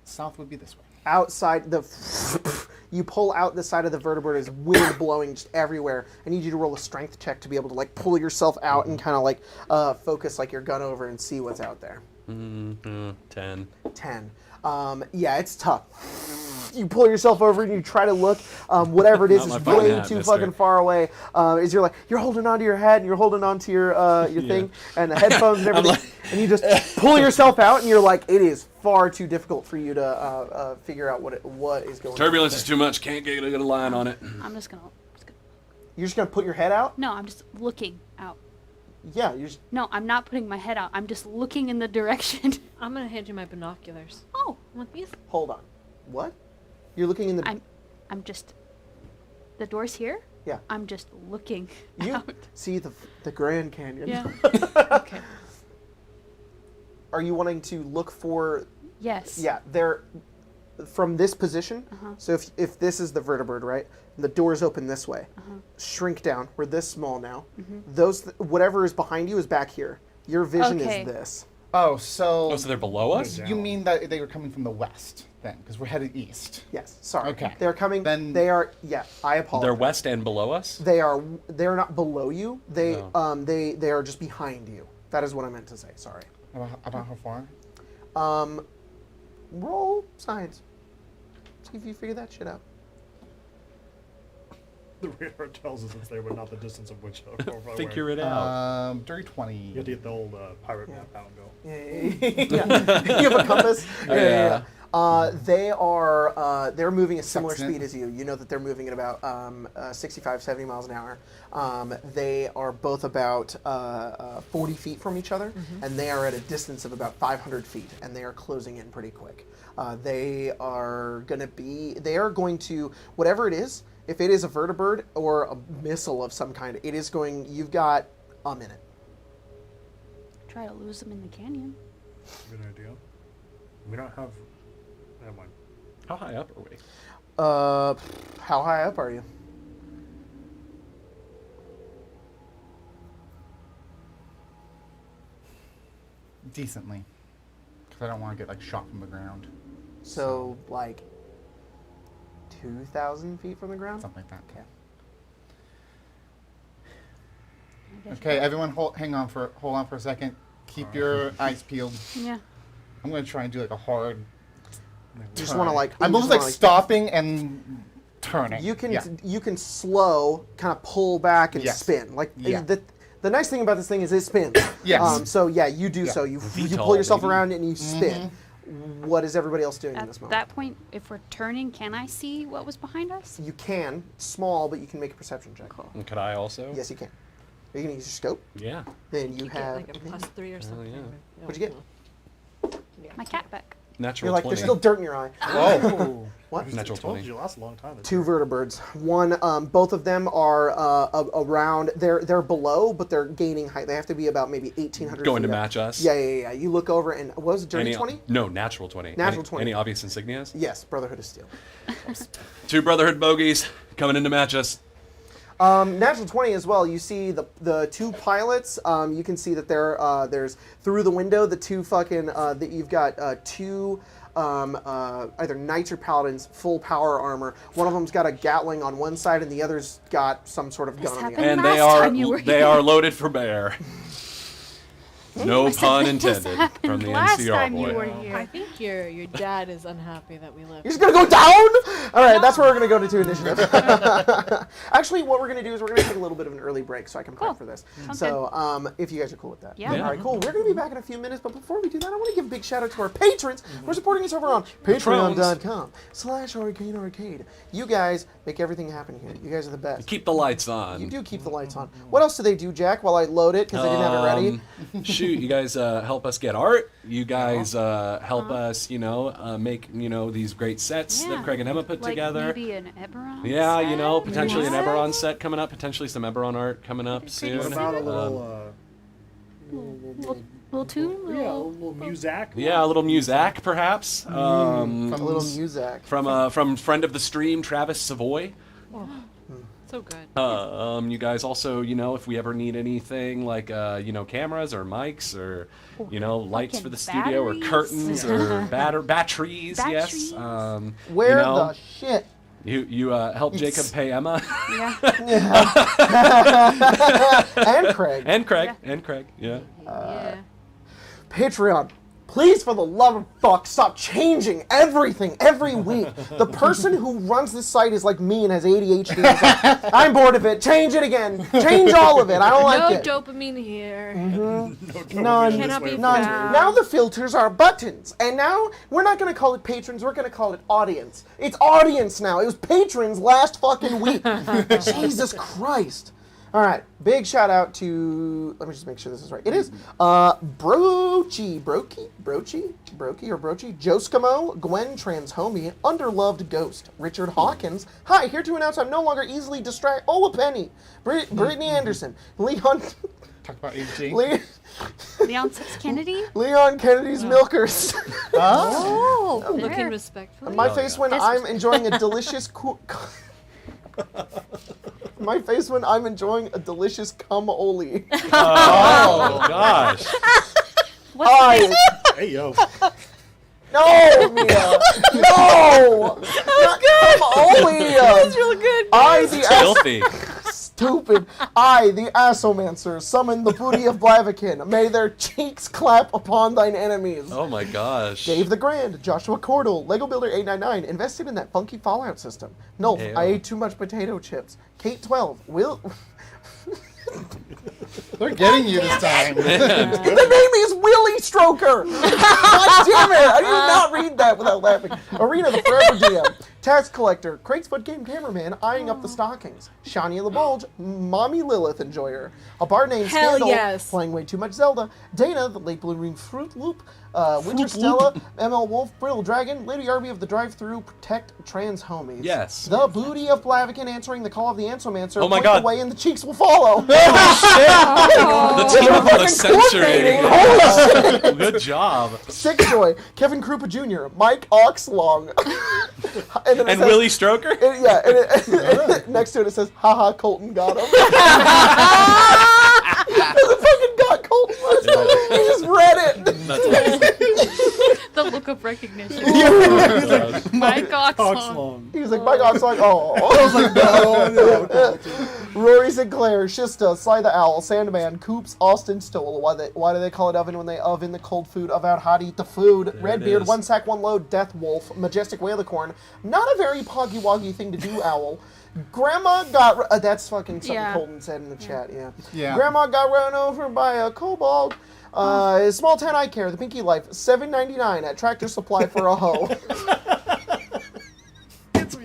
South would be this way. Outside the, you pull out the side of the vertebrate. There's wind blowing just everywhere. I need you to roll a strength check to be able to like pull yourself out and kind of like focus like your gun over and see what's out there. 10. 10. Yeah, it's tough. You pull yourself over and you try to look. Whatever it is Not is my way phone, too mister. fucking far away. Is you're like you're holding onto your head and you're holding onto your thing and the headphones and everything, and you just pull yourself out and you're like it is far too difficult for you to figure out what is going on. Turbulence is too much. Can't get a good line on it. I'm just gonna. You're just gonna put your head out? No, I'm just looking out. Yeah, you're just. No, I'm not putting my head out. I'm just looking in the direction. I'm gonna hand you my binoculars. Oh, Want these? Hold on. What? You're looking in the. I'm just. The door's here. Yeah. I'm just looking You out. see the Grand Canyon. Yeah. Okay. Are you wanting to look for? Yes. Yeah, there. From this position. Uh-huh. So if this is the vertebrate, right? The door's open this way. Uh-huh. Shrink down. We're this small now. Mm-hmm. Whatever is behind you is back here. Your vision Okay. is this. Oh, so Oh, so they're below us? you mean that they were coming from the west then? Because we're headed east. Yes. Sorry. Okay. They're coming. Then- They are. Yeah. I apologize. They're west and below us? They're not below you. They Oh. they are just behind you. That is what I meant to say. Sorry. About how far? Roll science. See if you figure that shit out. The radar tells us it's there, but not the distance of which. Figure it out. Dirty 20. You have to get the old pirate map out and go. Yeah. You have a compass. Yeah. They're moving a similar Sucks, isn't it? speed as you. You know that they're moving at about 65, 70 miles an hour. They are both about 40 feet from each other, and they are at a distance of about 500 feet, and they are closing in pretty quick. They are going to, whatever it is, if it is a vertibird or a missile of some kind, you've got a minute. Try to lose them in the canyon. Good idea. We don't have. Never mind. How high up are we? How high up are you? Decently. Because I don't want to get like shot from the ground. So, like 2,000 feet from the ground? Something like that. Okay. I guess. Okay, everyone hold on for a second. Keep your eyes peeled. Yeah. I'm going to try and do like a hard You just want to like. I'm you almost just like wanna, stopping and turning. You can Yeah. you can slow, kind of pull back and Yes. spin. Like Yeah. the nice thing about this thing is it spins. Yes. So yeah, you do Yeah. so. You VTOL, pull yourself baby. around and you spin. What is everybody else doing in At this moment? that point, if we're turning, can I see what was behind us? You can small, but you can make a perception check. Cool. And could I also? Yes, you can. Are you gonna use your scope? Yeah. Then you You have. get like a +3 or something. yeah. right? What'd you get? Yeah. My cat back. Natural You're like 20. there's still dirt in your eye. Whoa. What? Natural I told 20. you, last a long time. Two vertebrates. One, both of them are around. They're below, but they're gaining height. They have to be about maybe 1,800. Going feet to up. match us? Yeah. You look over and what was it? Dirty 20? No, natural 20. Natural Any- 20. Any obvious insignias? Yes, Brotherhood of Steel. Two Brotherhood bogeys coming in to match us. Natural 20 as well. You see the two pilots. You can see that there's through the window the two fucking that you've got two. Either knights or paladins, full power armor. One of them's got a Gatling on one side, and the other's got some sort of This gun on the happened other. And last time you were they here. are loaded for bear. No I said pun this intended happened from the last NCR time boy. you were I here. think your dad is unhappy that we live. You're just gonna go down? All right, that's where we're gonna go to initiative. Actually, what we're gonna do is we're gonna take a little bit of an early break so I can prep Cool. for this. Sounds So, if you guys are cool with that. Yeah. Yeah. All right, cool. We're gonna be back in a few minutes, but before we do that, I want to give a big shout out to our patrons who are supporting us over on Patreon.com/ArcaneArcade. You guys make everything happen here. You guys are the best. Keep the lights on. You do keep the lights on. What else do they do, Jack? While I load it because I didn't have it ready. Shoot, you guys help us get art. You guys help us, make these great sets Yeah. that Craig and Emma put Like together. maybe an Eberron Yeah, set? potentially an What? Eberron set coming up. Potentially some Eberron art coming up Pretty soon. What about a Um, little Little tune? Yeah, a little Muzak. Yeah, a little Muzak, perhaps. A little music. From friend of the stream, Travis Savoy. So good. You guys also, if we ever need anything like, cameras or mics or, lights Fucking for the studio or batteries. curtains or batteries, yes. Batteries. Where the shit? You help Jacob pay Emma Yeah. And Craig. and Craig, yeah. Yeah. Patreon. Please, for the love of fuck, stop changing everything every week. The person who runs this site is like me and has ADHD. It's like, I'm bored of it. Change it again. Change all of it. I don't like No it. dopamine here. None. Cannot be None. found. Now the filters are buttons. And now we're not going to call it patrons. We're going to call it audience. It's audience now. It was patrons last fucking week. Jesus Christ. All right, big shout out to, let me just make sure this is right. It is Brochi, Joskimo, Gwen Transhomie, Underloved Ghost, Richard Hawkins. Hi, here to announce I'm no longer easily distracted. Oh, a penny. Brittany Anderson, Leon. Talk about AG. Leon Six Kennedy? Leon Kennedy's Milkers. Oh, Looking respectful. My face when I'm enjoying a delicious My face when I'm enjoying a delicious cum-oli. Oh, gosh. I, Hey, yo. no, Mia. No. Not cum-oli. That's real good. I, the Filthy. stupid. I, the Assomancer, summon the booty of Blaviken. May their cheeks clap upon thine enemies. Oh, my gosh. Dave the Grand, Joshua Cordell, Lego Builder 899, invested in that funky Fallout system. Nulf, Ew. I ate too much potato chips. Kate 12, Will. They're getting you this time. The name is Willie Stroker! God damn it! I did not read that without laughing. Arena the Forever DM. Tax Collector. Craig's Foot Game Cameraman eyeing up the stockings. Shania the Bulge. Mommy Lilith Enjoyer. A bar named Hell Scandal. yes. Playing way too much Zelda. Dana, the late blooming Fruit Loop. Winter Stella. ML Wolf. Brittle Dragon. Lady Arby of the Drive-Thru. Protect Trans Homies. Yes. The booty of Blaviken answering the call of the Ansomancer. Oh my Point God. the way and the cheeks will follow. The team of the Fucking century. coordinating. Holy Good job. Sick Joy, Kevin Krupa Jr., Mike Oxlong, and then it And says, Willie Stroker? and next to it says, haha, Colton got him. It fucking got Colton. He just read it. That's awesome. the look of recognition. Oh, My God, Coxlong. He was like, Mike Oxlong, oh. I was like, no. Rory Sinclair, Shista, Sly the Owl, Sandman, Coops, Austin Stoll. Why do they call it oven when they oven the cold food of out hot eat the food? Redbeard, is. One Sack, One Load, Death Wolf, Majestic Whalicorn. Not a very poggy woggy thing to do, Owl. Grandma got... that's fucking something Yeah. Colton said in the chat, yeah. Yeah. Grandma got run over by a kobold. Small Town Eye Care, The Pinky Life, $7.99 at Tractor Supply for a hoe.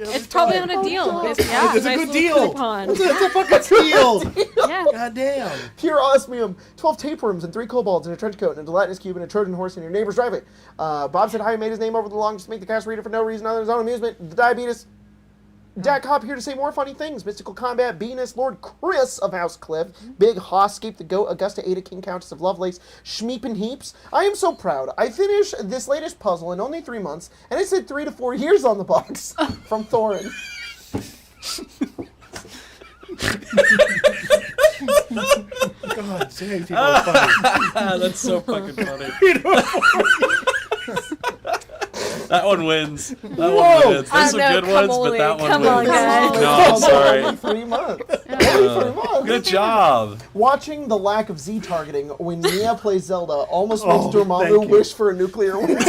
It's probably on a deal. It's, Yeah. It's a nice good little deal. coupon. It's a fucking steal. Yeah. God damn. Pure osmium, 12 tapeworms and 3 kobolds in a trench coat and a gelatinous cube and a Trojan horse in your neighbor's driveway. Bob said hi, made his name over the long just to make the cast reader for no reason other than his own amusement. The diabetes. Dak Hop here to say more funny things. Mystical Combat, Venus, Lord Chris of House Cliff, Big Hosscape the Goat, Augusta Ada, King Countess of Lovelace, Schmeep and Heaps. I am so proud. I finished this latest puzzle in only 3 months, and it said 3 to 4 years on the box. From Thorin. God damn, people are funny. That's so fucking funny. That one wins. That one wins. There's some I know, good ones, come but that one Come wins. on, guys. No, I'm sorry. Only 3 months. Only 3 months. Good job. Watching the lack of Z targeting when Mia plays Zelda almost makes thank Dormammu you. wish for a nuclear winter. She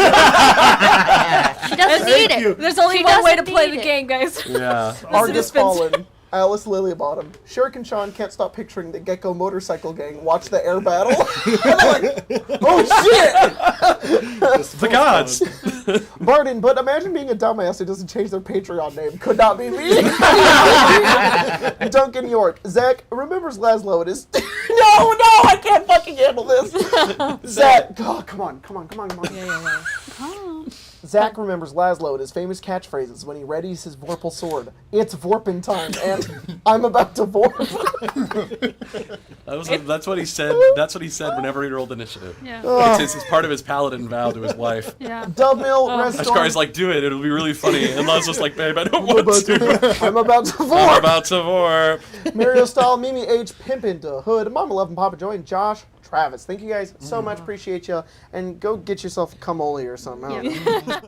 doesn't need Thank you. it. There's only She one way to doesn't play need the it. game, guys. Yeah. Argus dispenser. Fallen. Alice Lilybottom. Shuriken Sean can't stop picturing the Gecko motorcycle gang watch the air battle. And they're like, oh shit! The gods. Barden, but imagine being a dumbass who doesn't change their Patreon name. Could not be me. Duncan York. Zach remembers Laszlo and his... No, I can't fucking handle this. Zach, oh, come on. Yeah. Zach remembers Laszlo and his famous catchphrases when he readies his Vorpal sword. It's Vorpin time, and I'm about to Vorp. That's what he said. That's what he said whenever he rolled initiative. Yeah. It's part of his paladin vow to his wife. Yeah. Dubmill, Restorm. Ascari's like, do it. It'll be really funny. And Laszlo's like, babe, I don't want to. I'm about to I'm Vorp. about to warp. Mario Style, Mimi H, Pimpin' to Hood, Mama Love and Papa Joy, and Josh, Travis. Thank you guys so much. Appreciate you. And go get yourself a cumoli or something. I don't know. Yeah.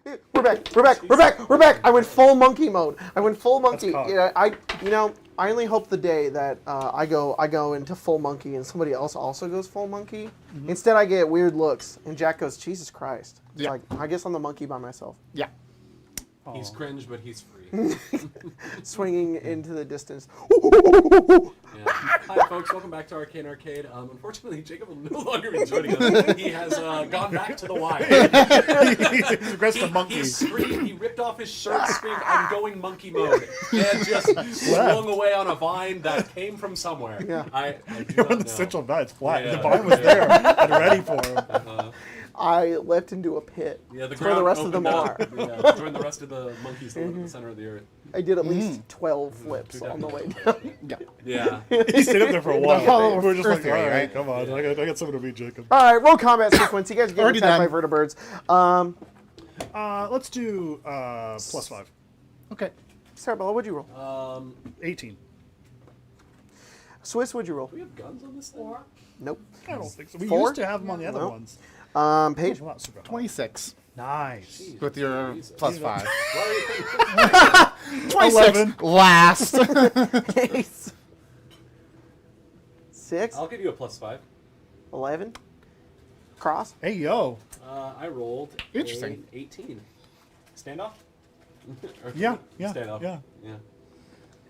We're back. I went full monkey mode. I went full monkey. cocked. Yeah, I only hope the day that I go into full monkey and somebody else also goes full monkey. Instead, I get weird looks, and Jack goes, "Jesus Christ!" It's Yeah. like, I guess I'm the monkey by myself, Yeah. He's cringe, but he's free. swinging into the distance. Yeah. Hi, folks. Welcome back to Arcane Arcade. Unfortunately, Jacob will no longer be joining us. He has gone back to the wild. He's regressed to monkey. He screamed. He ripped off his shirt, screamed, "I'm going monkey mode," and just swung away on a vine that came from somewhere. Yeah. I do You're not on the know. central vine. It's flat. Yeah. The vine was there and ready for him. I leapt into a pit. Yeah, the That's where the ground rest of them opened are. up. Yeah, join the rest of the monkeys that live in the center of the earth. I did at least 12 flips on the way down. Yeah. He stayed up there for a while. follow We were just like, Earth theory, all right, right? come on. I got something to beat Jacob. All right, roll combat sequence. You guys are getting Already attacked by done. vertebrates. Let's do +5. Okay. Sarabella, what'd you roll? 18. Swiss, what'd you roll? Do we have guns on this thing? Nope. I don't think so. We 4? used to have them on the other No. ones. Paige. Well, not super high. 26 Nice. with your Jesus. +5. Why are you 26 last. Ace. 6. I'll give you a +5. 11. Cross. Hey, yo. I rolled Interesting. a 18. Standoff? Or- Yeah. Standoff. Yeah. Yeah.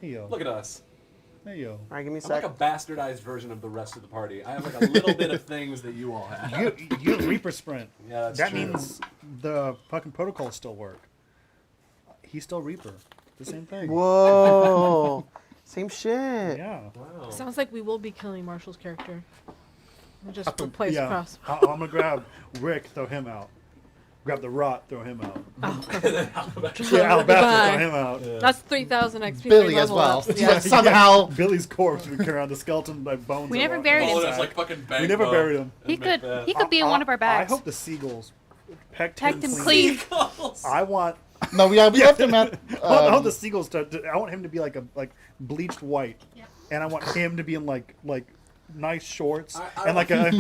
Hey, yo. Look at us. Hey, yo. All right, give me a I'm sec. like a bastardized version of the rest of the party. I have like a little bit of things that you all have. You Reaper sprint. Yeah, that's That true. means the fucking protocols still work. He's still Reaper. The same thing. Whoa. Same shit. Yeah. Wow. Sounds like we will be killing Marshall's character. We'll just replace Yeah. Cross. I'm gonna grab Rick, throw him out. Grab the rot, throw him out. Yeah, Alabasta, Goodbye. throw him out. That's 3,000 XP. Billy as level well. up. Yeah, somehow. Billy's corpse, we carry around the skeleton like bones. We are never rotting buried him. Oh, inside. that's like fucking We never buried him. He could be in one of our bags. I hope the seagulls pecked Pecked him clean. clean. I want. No, we left him at. I want the seagulls I want him to be like bleached white, and I want him to be in like nice shorts and like a nice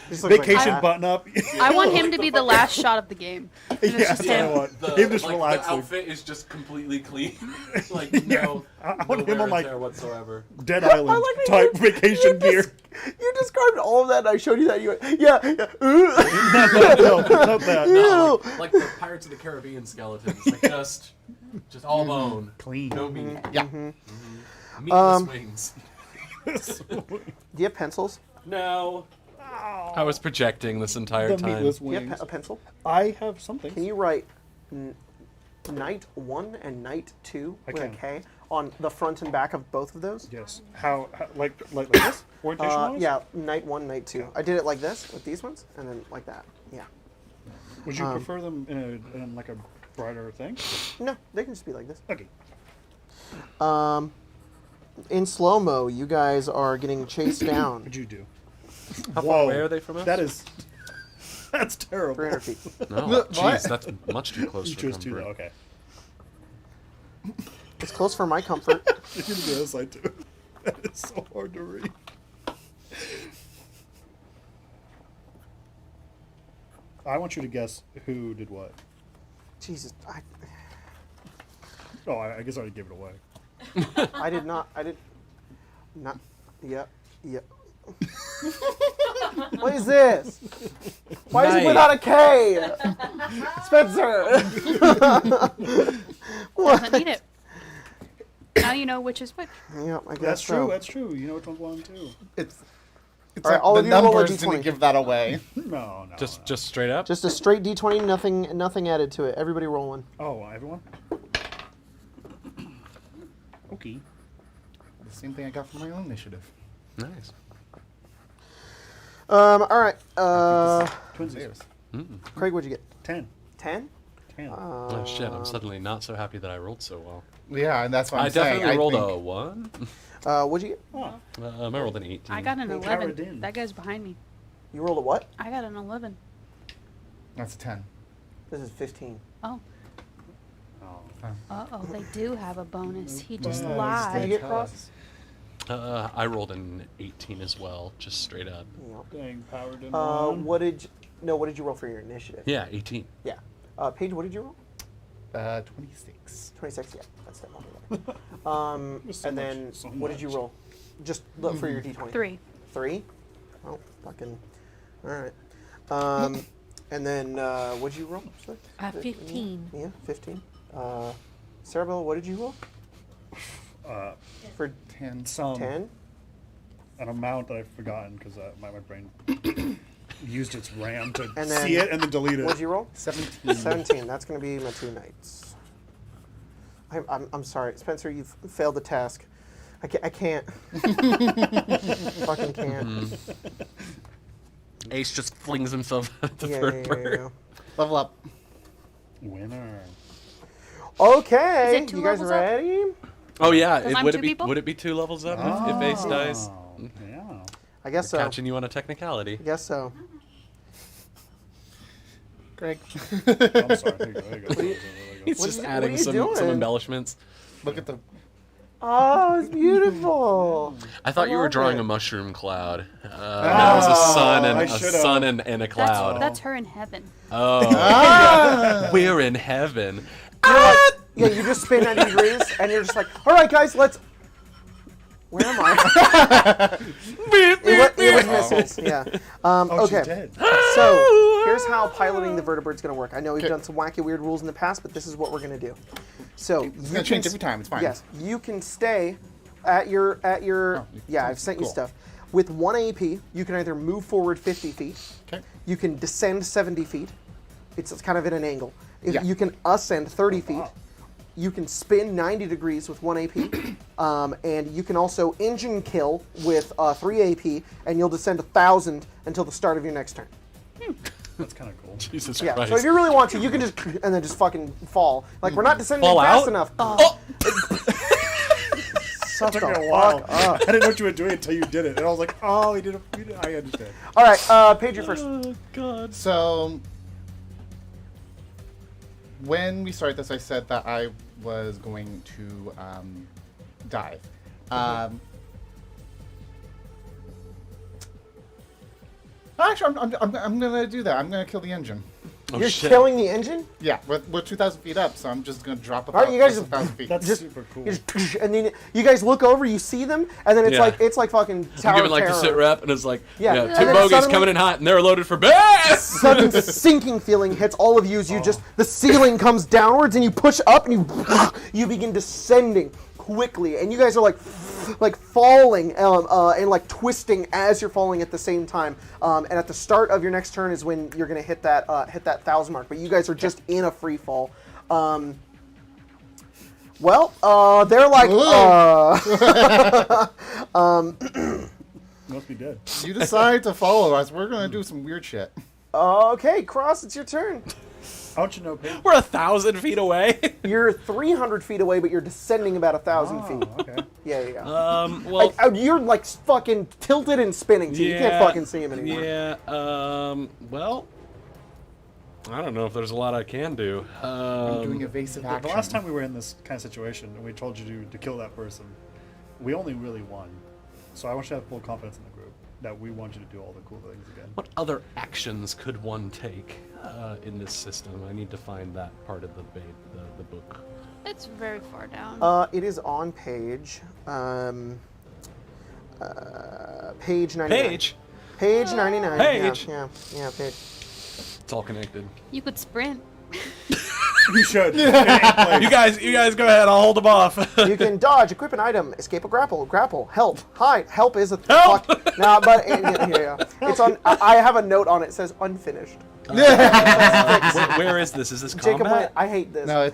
Just looks like vacation that. button up. I want him to be the last shot of the game. And it's Yeah, just that's what I him. want. The, Him just like, relaxing. the outfit is just completely clean. Like Yeah. no, I want no him wear on, and like- tear whatsoever. Dead Island like that type you- vacation gear. You described all of that, and I showed you that. You went, yeah. No, not that. Ew. Like the Pirates of the Caribbean skeletons, like just all bone, Clean. no meat, Yeah. meatless wings. Do you have pencils? No. I was projecting this entire The time. meatless Do you have wings. a pencil? I have something. Can you write Night 1 and Night 2 I with a can. K on the front and back of both of those? Yes. How like this? Orientation wise? Yeah, Night 1, Night 2. I did it like this with these ones, and then like that. Yeah. Would you prefer them in like a brighter thing? No, they can just be like this. Okay. In slow-mo, you guys are getting chased down What'd you do? How Whoa. far away are they from us? That is. That's terrible. 300 feet. No, What? jeez, that's much too close You for chose two comfort. though. Okay. It's close for my comfort. You can do the other side too. That is so hard to read. I want you to guess who did what. Jesus, Oh, I guess I already gave it away. I did not. I did not. Yep. Yep. What is this? Why is it Night. without a K? Spencer. Doesn't need it. Now you know which is which. Yeah, I guess That's so. true. That's true. You know which one's one too. It's All right, like all the of you roll a numbers D20. didn't give that away. No, no. Just no. just straight up. Just a straight D20, nothing added to it. Everybody roll one. Oh, everyone. Okay. The same thing I got from my own initiative. Nice. All right. Twinsies. Craig, what'd you get? 10. 10? 10. Oh shit! I'm suddenly not so happy that I rolled so well. Yeah, and that's what I'm I saying. definitely rolled think a 1. What'd you get? Oh, I rolled an 18. I got an They 11. carried in. That guy's behind me. You rolled a what? I got an 11. that's a 10. This is 15. Oh. oh. Uh-oh, they do have a bonus. He just Bonus. Did you lied. get cross? I rolled an 18 as well, just straight up. Yep. Dang, power didn't run. What did you roll for your initiative? Yeah, 18. Yeah. Paige, what did you roll? 26. 26. Yeah, that's definitely better. So And much, then so what did you much. roll? Just look for your d20. 3. 3. Oh, fucking. All right. And then what did you roll? Sorry? 15. Yeah, 15. Cerebral, what did you roll? For 10. Some 10? an amount that I've forgotten because my brain used its RAM to And then see it and then delete it. What did you roll? 17. 17. That's going to be my 2 knights. I'm sorry, Spencer. You've failed the task. I can't. Fucking can't. Ace just flings himself at the Yeah, third yeah, bird. yeah. Level up. Winner. Okay, Is it 2 you guys levels up? ready? Oh yeah, Because I'm 2 people? would it be 2 levels up if Ace dies? Oh, yeah. I guess so. Catching you on a technicality. I guess so. Greg. I'm sorry. There you go. There you go. There you go. He's What just are you- adding what are you some doing? embellishments. Look at the. Oh, it's beautiful. I thought you were love drawing it. a mushroom cloud. That was a sun and I a should've. sun and a cloud. That's her in heaven. Oh, we're in heaven. You're like, yeah, you just spin 90 degrees, and you're just like, all right, guys, let's. Where am I? it was misses. Yeah. Oh, Okay. she's dead. So here's how piloting the vertebrate's going to work. I know we've done some wacky, weird rules in the past, but this is what we're going to do. So It's going to change every time. It's fine. Yes, you can stay at your. Yeah, I've sent you Cool. stuff. With 1 AP, you can either move forward 50 feet. Okay. You can descend 70 feet. It's kind of at an angle. If Yeah. You can ascend 30 feet. You can spin 90 degrees with 1 AP. And you can also engine kill with 3 AP, and you'll descend 1,000 until the start of your next turn. That's kind of cool. Jesus Yeah, Christ. so if you really want to, you can just, and then just fucking fall. Like, we're not descending Fall fast out? enough. Oh! Shut It took the me a while. fuck up. I didn't know what you were doing until you did it, and I was like, "Oh, he did it. I understand." All right, Paige, you're first. Oh, God. So, when we started this, I said that I was going to dive. Actually, I'm gonna do that. I'm gonna kill the engine. Oh, You're shit. killing the engine? Yeah, we're 2,000 feet up, so I'm just gonna drop All right, about you guys 1,000 feet. That's Just- super cool. You just, and then you guys look over, you see them, and then it's Yeah. like fucking Tower I'm giving of like the Terror. sit rep, and it's like, Yeah. yeah, And two then bogeys suddenly- coming in hot, and they're loaded for bass. Sudden sinking feeling hits all of you as you just the ceiling comes downwards and you push up and you begin descending quickly, and you guys are like falling and like twisting as you're falling at the same time. And at the start of your next turn is when you're gonna hit that 1,000 mark. But you guys are just in a free fall. They're like Must be dead. You decide to follow us. We're gonna do some weird shit. okay, Cross, it's your turn. How'd you know, Paige? We're 1,000 feet away. You're 300 feet away, but you're descending about 1,000 feet. Okay. Yeah. Well, You're like fucking tilted and spinning, so you can't fucking see him anymore. Yeah. Well, I don't know if there's a lot I can do. I'm doing evasive The action. last time we were in this kind of situation, and we told you to kill that person, we only really won. So I want you to have full confidence in the group that we want you to do all the cool things again. What other actions could one take in this system? I need to find that part of the book. It's very far down. It is on page. Page 99. Page 99. Page? Yeah, page. It's all connected. You could sprint. You should. You guys go ahead. I'll hold them off. You can dodge, equip an item, escape a grapple, help, hide. Help is a Help! fuck. Nah, but yeah. It's on. I have a note on it. It says unfinished. Where is this? Is this Jacob combat? went. I hate this. No,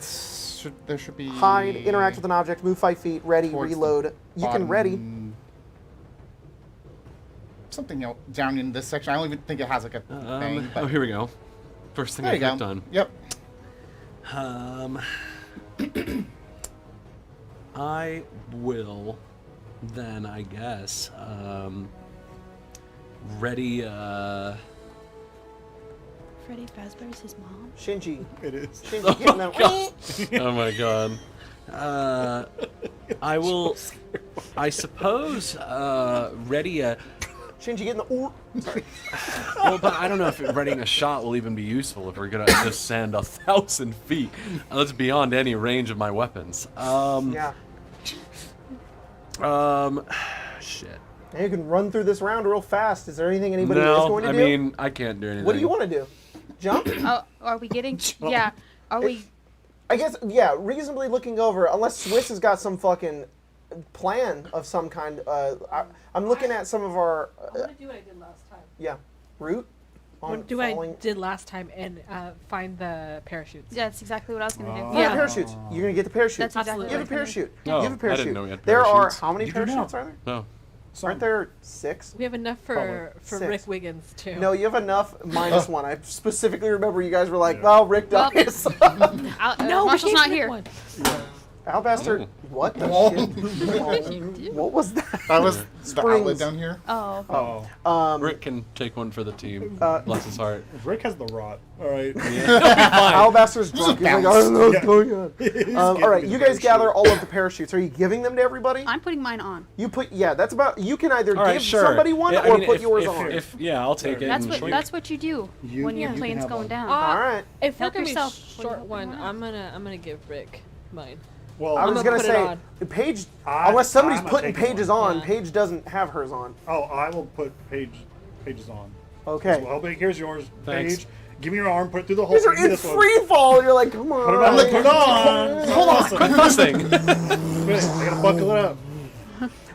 there should be Hide, interact with an object, move 5 feet, ready, towards the reload. You can bottom- ready. Something else down in this section. I don't even think it has like a thing. But Here we go. First thing there I you go. clicked on. Yep. I will then, I guess, ready. Freddy Fazbear's his mom. Shinji. It is. Shinji, getting that. Oh my god. I will, I suppose, ready a. Shinji, get in the. Ooh. Sorry. Well, but I don't know if readying a shot will even be useful if we're gonna descend 1,000 feet. That's beyond any range of my weapons. Yeah. Shit. And you can run through this round real fast. Is there anything anybody is No, going to I do? mean I can't do anything. What do you want to do? Jump? Oh, are we getting? Yeah. Are we? I guess, yeah, reasonably looking over, unless Swiss has got some fucking plan of some kind. I'm looking at some of our, I'm gonna do what I did last time. yeah, route on Do what I falling. did last time and find the parachutes. Yeah, that's exactly what I was gonna do. Yeah, Yeah. parachutes. You're going to get the parachute. That's exactly Absolutely. You have a what I was gonna parachute. Oh, you have a I parachute. didn't know we had There are, parachutes. how many You do parachutes now. are there? No. Aren't there 6? We have enough for Six. Rick Wiggins too. No, you have enough minus 1. I specifically remember you guys were like, Yeah. well, Rick Well- Douglas. no, Marshall's we not gave Rick here. one. Albastard, Oh. what the shit? What was that? That was the Springs. outlet down here. Oh. Oh, Rick can take one for the team. Bless his heart. Rick has the rot. All right. Albastard's drunk. He's like, I don't know what's Yeah. going on. He's All right, getting you the guys gather parachute. all of the parachutes. Are you giving them to everybody? I'm putting mine on. You put, yeah, that's about, you can either All right, give sure. somebody one Yeah, I or mean, put if- yours if- on. Yeah, I'll take it. That's and what. shrink. That's what you do when your you can plane's have going one. down. all right. If we're Help gonna be yourself. short What one, do you I'm gonna give Rick mine. Well, I was I'm going gonna to put it say, on. Paige, I- unless somebody's I'm not putting taking Paige's one. on, Yeah. Paige doesn't have hers on. I will put pages on. Okay. Well, here's yours, Thanks. Paige. Give me your arm. Put it through the hole. These are Give me in this one. free fall. You're like, come on. Put it on. Put it on. Hold on. Awesome. Fussing. I gotta buckle it up.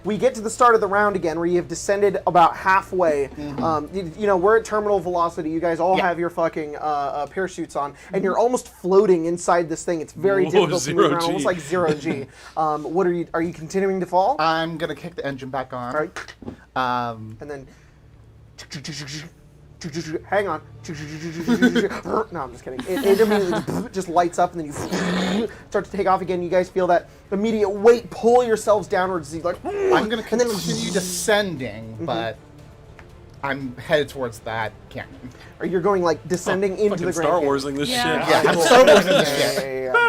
We get to the start of the round again, where you have descended about halfway. You know, we're at terminal velocity. You guys all have your fucking parachutes on, and you're almost floating inside this thing. It's very Whoa, difficult to move 0 around, G. almost like 0 G. What are you? Are you continuing to fall? I'm gonna kick the engine back on. All right, and then. Hang on. No, I'm just kidding. It immediately just lights up, and then you start to take off again. You guys feel that immediate weight pull yourselves downwards. You like, I'm gonna and then continue descending, but I'm headed towards that canyon. or you're going like descending into Fucking the Star Grand Warsing this Yeah. shit. Yeah, I'm Star Wars in this Canyon. shit.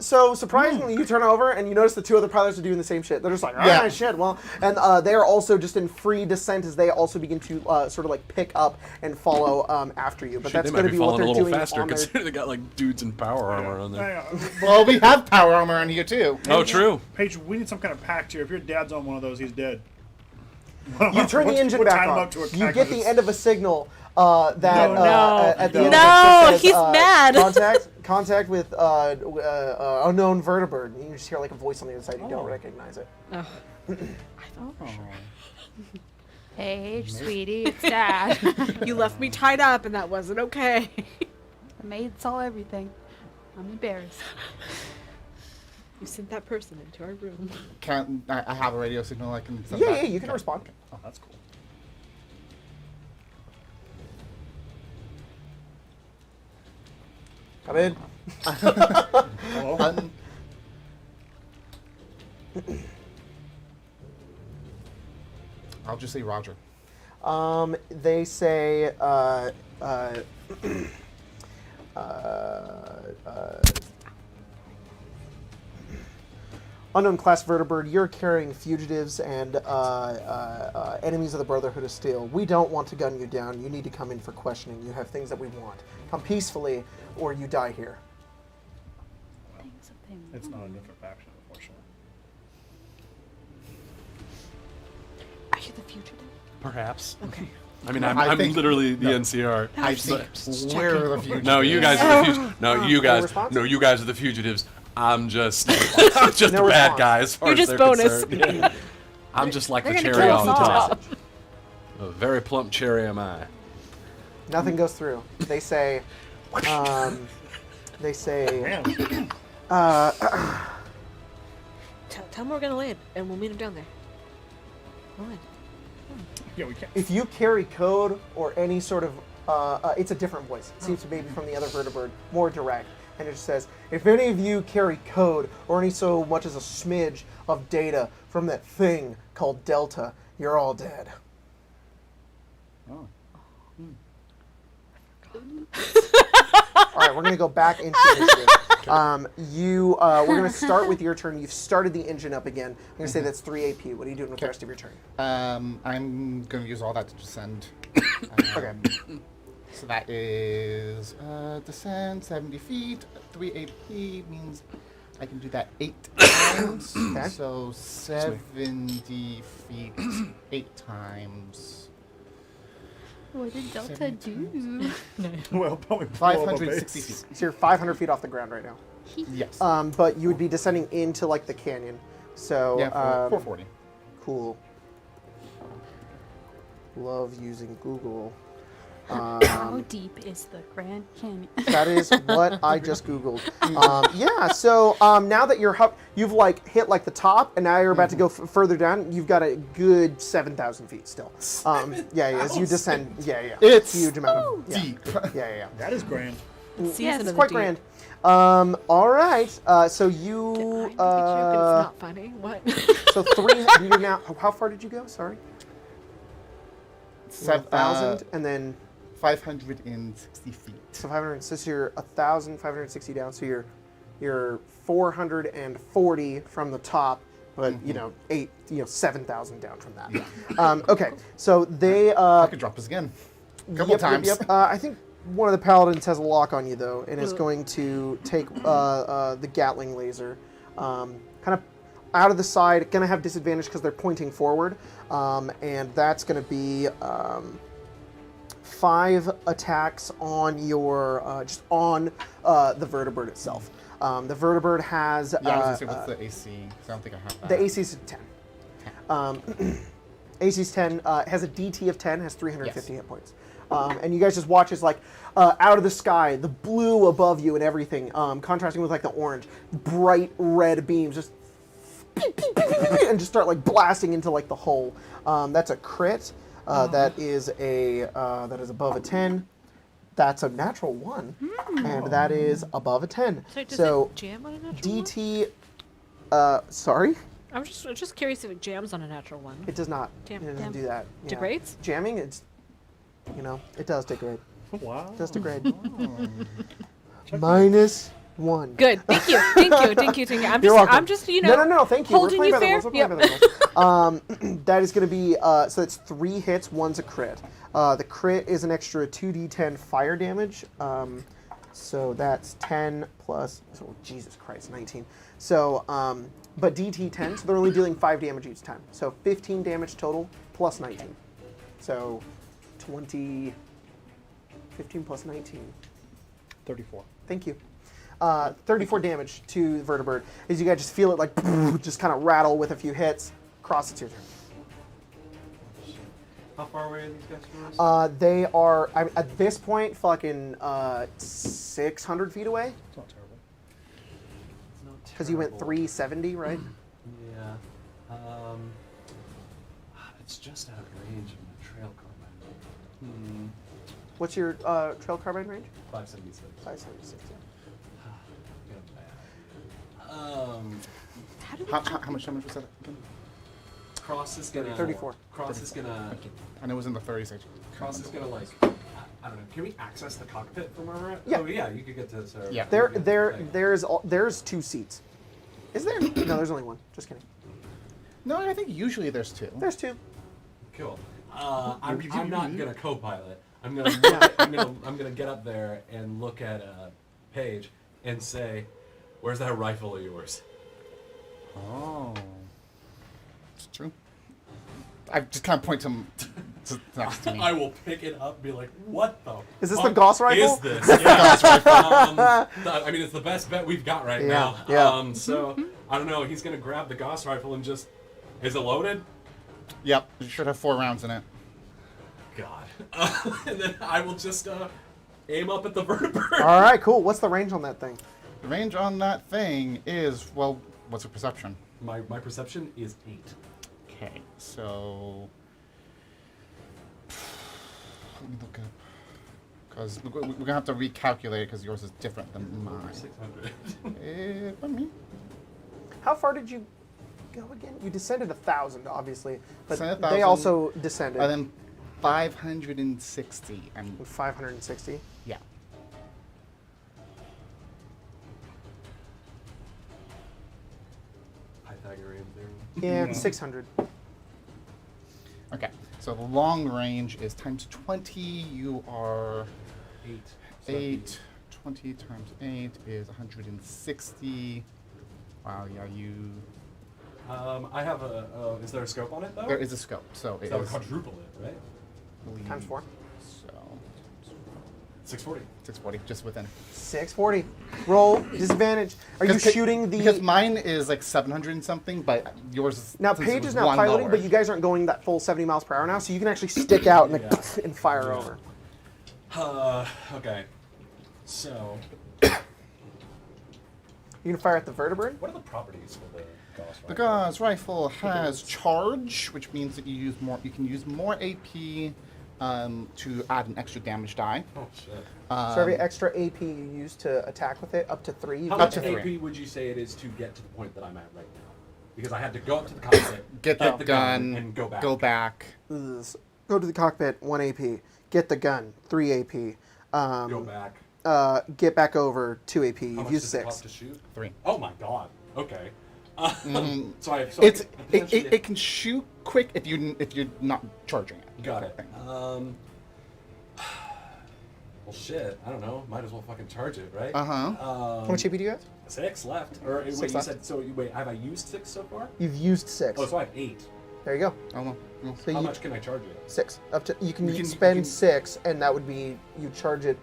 So surprisingly, you turn over and you notice the 2 other pilots are doing the same shit. They're just like, ah, Yeah. shit. Well, and they are also just in free descent as they also begin to sort of like pick up and follow after you. But Shit, that's they might going to be be what falling a they're little doing faster on their. considering they got like dudes in power armor on there. Hang on. Well, we have power armor on here too. Oh, true. Paige, we need some kind of pact here. If your dad's on one of those, he's dead. You turn the engine We'll back tie him on. up to a You get the cactus. end of a signal that No. at the end No, of it says, he's mad. Contact with unknown vertebrate. And you just hear like a voice on the other side. You don't recognize it. Oh. Hey, sweetie, it's Dad. You left me tied up, and that wasn't okay. The maid saw everything. I'm embarrassed. You sent that person into our room. Can't I have a radio signal I can send Yeah, back? yeah, you can respond. Oh, that's cool. Come in. Hello? I'll just say Roger. They say, unknown class vertebrate, you're carrying fugitives and enemies of the Brotherhood of Steel. We don't want to gun you down. You need to come in for questioning. You have things that we want. Come peacefully, or you die here. Things that they It's not a different faction, unfortunately. Are you the fugitive? Perhaps. Okay. I mean, I I'm think- literally the no. NCR. I think we're the future. No, you guys are the fugitives. No, you guys. response? No, you guys are the fugitives. I'm just, I'm just No a bad response. guy as far You're as just they're bonus. concerned. Yeah. I'm just like the They're gonna cherry kill on us top. all. A very plump cherry am I. Nothing goes through. They say, Man, Tell him we're gonna land, and we'll meet him down there. We'll land. yeah, we can't. if you carry code or any sort of, it's a different voice. It seems to maybe from the other vertebrate, more direct. And it just says, if any of you carry code or any so much as a smidge of data from that thing called Delta, you're all dead. Oh. All right, we're going to go back into initiative. We're going to start with your turn. You've started the engine up again. I'm going to say that's 3 AP. What are you doing with the rest of your turn? I'm going to use all that to descend. Okay. So that is descend 70 feet. 3 AP means I can do that 8 times. Okay. So 70 feet 8 times. What did Delta do? Well, probably blow up a 560 base. feet. So you're 500 feet off the ground right now. Yes. But you would be descending into like the canyon. So yeah, 440. Cool. Love using Google. How deep is the Grand Canyon? That is what I just Googled. Yeah. So now that you've like hit like the top, and now you're about to go further down. You've got a good 7,000 feet still. Yeah. As you descend. Yeah. It's huge amount of deep. Yeah. That is grand. Season It's of the quite deep. grand. All right. So you. I'm joking, it's not funny. What? So 3. You're now. How far did you go? Sorry. 1,000, and then 560 feet. so 500. So you're 1,560 down. So you're 440 from the top, but 7,000 down from that. Okay. So they. I could drop us again. A couple times. Yep. I think one of the paladins has a lock on you though, and is going to take the Gatling laser, kind of out of the side. Going to have disadvantage because they're pointing forward, and that's going to be 5 attacks on your just on the vertibird itself. The vertibird has Yeah, I was going to say, what's the AC? 'Cause I don't think I have that. the AC is 10. AC is 10. Has a DT of 10. Has 350 hit points. And you guys just watch as like out of the sky, the blue above you and everything, contrasting with like the orange, bright red beams just and just start like blasting into like the hole. That's a crit. That is above a 10. That's a natural 1, and that is above a 10. So does So it jam on a natural one? DT. Sorry, I'm just curious if it jams on a natural one. it does not. Damn. It doesn't Damn. do that. Yeah. Degrades? Jamming, it does degrade. Wow. It does degrade. Check -1. Good. Thank you. I'm You're welcome. just No. Thank you. holding We're you playing by the fair. rules. We're playing by the rules. That is going to be so it's 3 hits. 1's a crit. The crit is an extra 2d10 fire damage. So that's 10 plus. So Jesus Christ, 19. So but DT 10. So they're only dealing 5 damage each time. So 15 damage total plus 19. So 20. 15 plus 19. 34. Thank you. 34 damage to the vertibird. As you guys just feel it like just kind of rattle with a few hits. Cross, it's your turn. How far away are these guys from us? They are at this point fucking 600 feet away It's not terrible. because you went 370, right? Yeah. It's just out of range of my trail carbine. What's your trail carbine range? 576. 576. Yeah. How much damage was that again? Cross is gonna. 34. Cross is gonna. And it was in the 30s. Cross is gonna like. I don't know. Can we access the cockpit from where we're at? Yeah. Oh yeah, you could get to. So Yeah. There's 2 seats. Is there? No, there's only 1. Just kidding. No, I think usually there's 2. There's 2. Cool. I'm not gonna co-pilot. I'm gonna I'm gonna get up there and look at Paige and say, "Where's that rifle of yours?" Oh. It's true. I just kind of point to next to me. I will pick it up and be like, "What the? Is this the fuck Gauss rifle?" Is this? Yeah. I mean, it's the best bet we've got right now. Yeah. So I don't know. He's gonna grab the Gauss rifle and just. Is it loaded? Yep, you should have 4 rounds in it. God. And then I will just aim up at the vertibird. All right, cool. What's the range on that thing? The range on that thing is, well, what's your perception? My perception is 8. Okay, so let me look up because we're gonna have to recalculate because yours is different than mine. 600. Pardon me. How far did you go again? You descended 1,000, obviously, but Descended they 1,000, also descended. And then 560 and 560. yeah. Yeah, 600. Okay, so the long range is times 20. You are 8. 8. 20 times 8 is 160. Wow, yeah, you. I have a. Is there a scope on it though? There is a scope, so it So that would is. quadruple it, right? believe- Times 4. So 640. 640, just within. 640. Roll disadvantage. Are you Because shooting the? Because mine is like 700 and something, but yours is. Now since it Paige was is now one piloting, lower. but you guys aren't going that full 70 miles per hour now, so you can actually stick out and, like, and fire over. Okay. So, You can fire at the vertebrate. what are the properties for the Gauss The rifle? Gauss rifle has charge, which means that you use more. You can use more AP to add an extra damage die. Oh shit. So every extra AP you use to attack with it, up to 3. How Up much to AP 3. would you say it is to get to the point that I'm at right now? Because I had to go up to the cockpit, Get the gun, and go back. Go back. Go to the cockpit, 1 AP. Get the gun, 3 AP. Go back. Get back over, 2 AP. How You've much used does it 6. cost to shoot? 3. Oh my god. Okay. So I. So It's I potentially- it can shoot quick if you're not charging it. Got it. Well, shit. I don't know. Might as well fucking charge it, right? How much AP do you have? 6 left. Or wait, 6 you left. said so. Wait, have I used 6 so far? You've used 6. Oh, so I have 8. There you go. Oh well. So How you, much can I charge it? 6. Up to you can, You can- spend you can- 6, and that would be you charge it.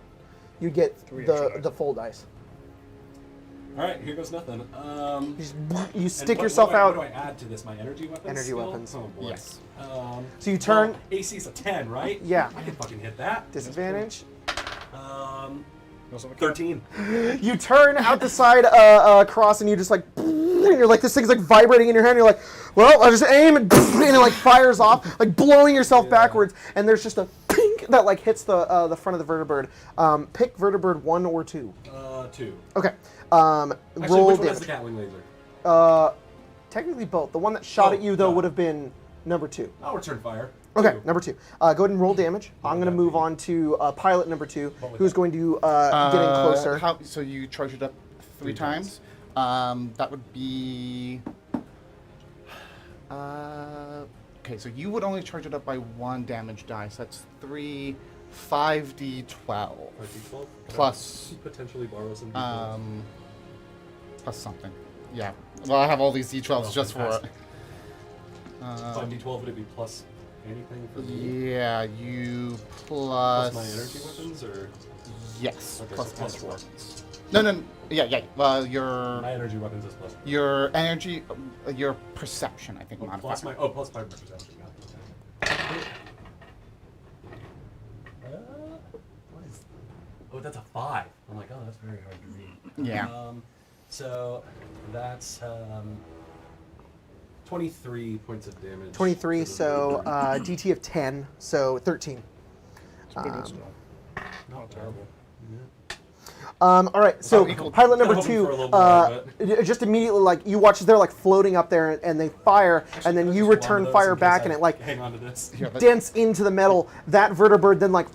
You get 3 extra dice. the full dice. All right, here goes nothing. You And stick what- yourself what do I- out. What do I add to this? My energy weapons. Energy skill? weapons. Oh boy. Yes. So you turn- Well, AC's a 10, right? Yeah. I can fucking hit that. Disadvantage. Also, 13. You turn out the side across, and you just like, and you're like, this thing's like vibrating in your hand. You're like, well, I'll just aim, and it like fires off, like blowing yourself backwards. And there's just a pink that like hits the front of the vertebrate. Pick vertebrate 1 or 2. 2. Okay. Actually, Roll which one has the damage. Gatling laser? Technically both. The one that shot Oh, at you though got it. would have been number 2. I'll return fire. Okay, 2. number 2. Go ahead and roll damage. I'm going to move on to pilot number 2, who's going to get in closer. So you charge it up 3 3 times. times. That would be. Okay, so you would only charge it up by 1 damage die. So that's 3, 5d12 D12? plus Potentially borrow some D12. plus something. Yeah. Well, I have all these d12s Oh, just for it. fantastic. 5d12, would it be plus anything for me? Yeah, you Plus my energy weapons, or Yes, Okay, plus so plus energy 4. weapons. No. Yeah. Well, My energy weapons is plus. your energy, your perception, I think, Oh, modifier. plus my plus my perception. Got it. What is? Oh, that's a 5. I'm like, oh, that's very hard to read. Yeah. So that's 23 points of damage. 23, to the so vertebrae. DT of 10, so 13. it's pretty good still. Not terrible. All right, so equal. pilot number Hoping 2, for a little more, just immediately, like, you watch as they're, like, floating up there, and they fire, and then Can I you just return one of those fire in case back, I and it, like, hang on to this. Here, let- dents into the metal. That vertebrate then, like,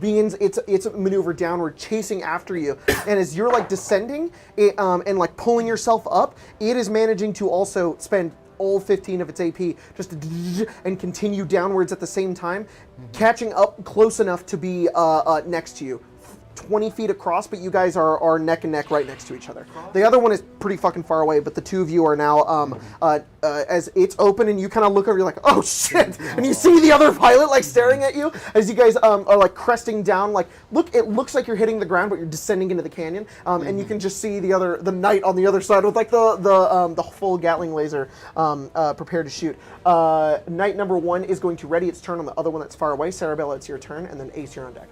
begins its maneuver downward, chasing after you. And as you're, like, descending and, like, pulling yourself up, it is managing to also spend all 15 of its AP just to and continue downwards at the same time, catching up close enough to be next to you. 20 feet across, but you guys are neck and neck right next to each other. The other one is pretty fucking far away, but the two of you are now, as it's open and you kind of look over, you're like, oh shit! And you see the other pilot like staring at you as you guys are like cresting down, like, it looks like you're hitting the ground, but you're descending into the canyon, and you can just see the knight on the other side with like the full Gatling laser prepared to shoot. Knight number 1 is going to ready its turn on the other one that's far away. Sarabella, it's your turn, and then Ace, you're on deck.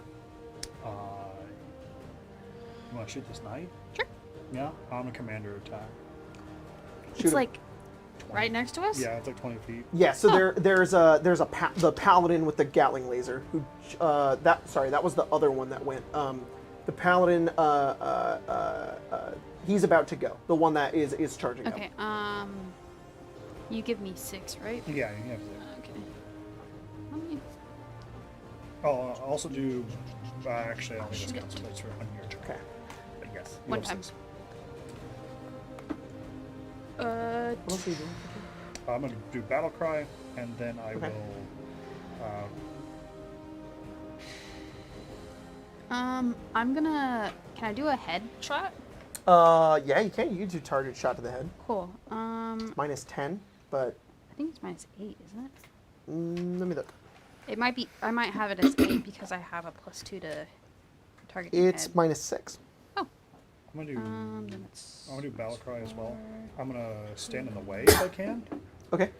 You want to shoot this knight? Sure. Yeah, I'm a commander attack. Shoot It's him. like right next to us. Yeah, it's like 20 feet. Yeah, so there's the paladin with the Gatling laser who that was the other one that went. The paladin he's about to go. The one that is charging Okay. up. You give me 6, right? Yeah, you have to. Okay. Let me- I'll also do. Actually, I don't think this counts. That's for on your turn. Okay. But yes. you One have time. 6. What else are you doing? I'm going to do Battle Cry, and then I Okay. will... I'm gonna. Can I do a head shot? Yeah, you can. You do target shot to the head. Cool. Minus 10, but I think it's -8, isn't it? let me look. It might be. I might have it as 8 because I have a +2 to target. It's head. minus 6. I'm going to do... Then it's. I'm going to do Battle Cry as well. I'm going to stand in the way if I can Okay.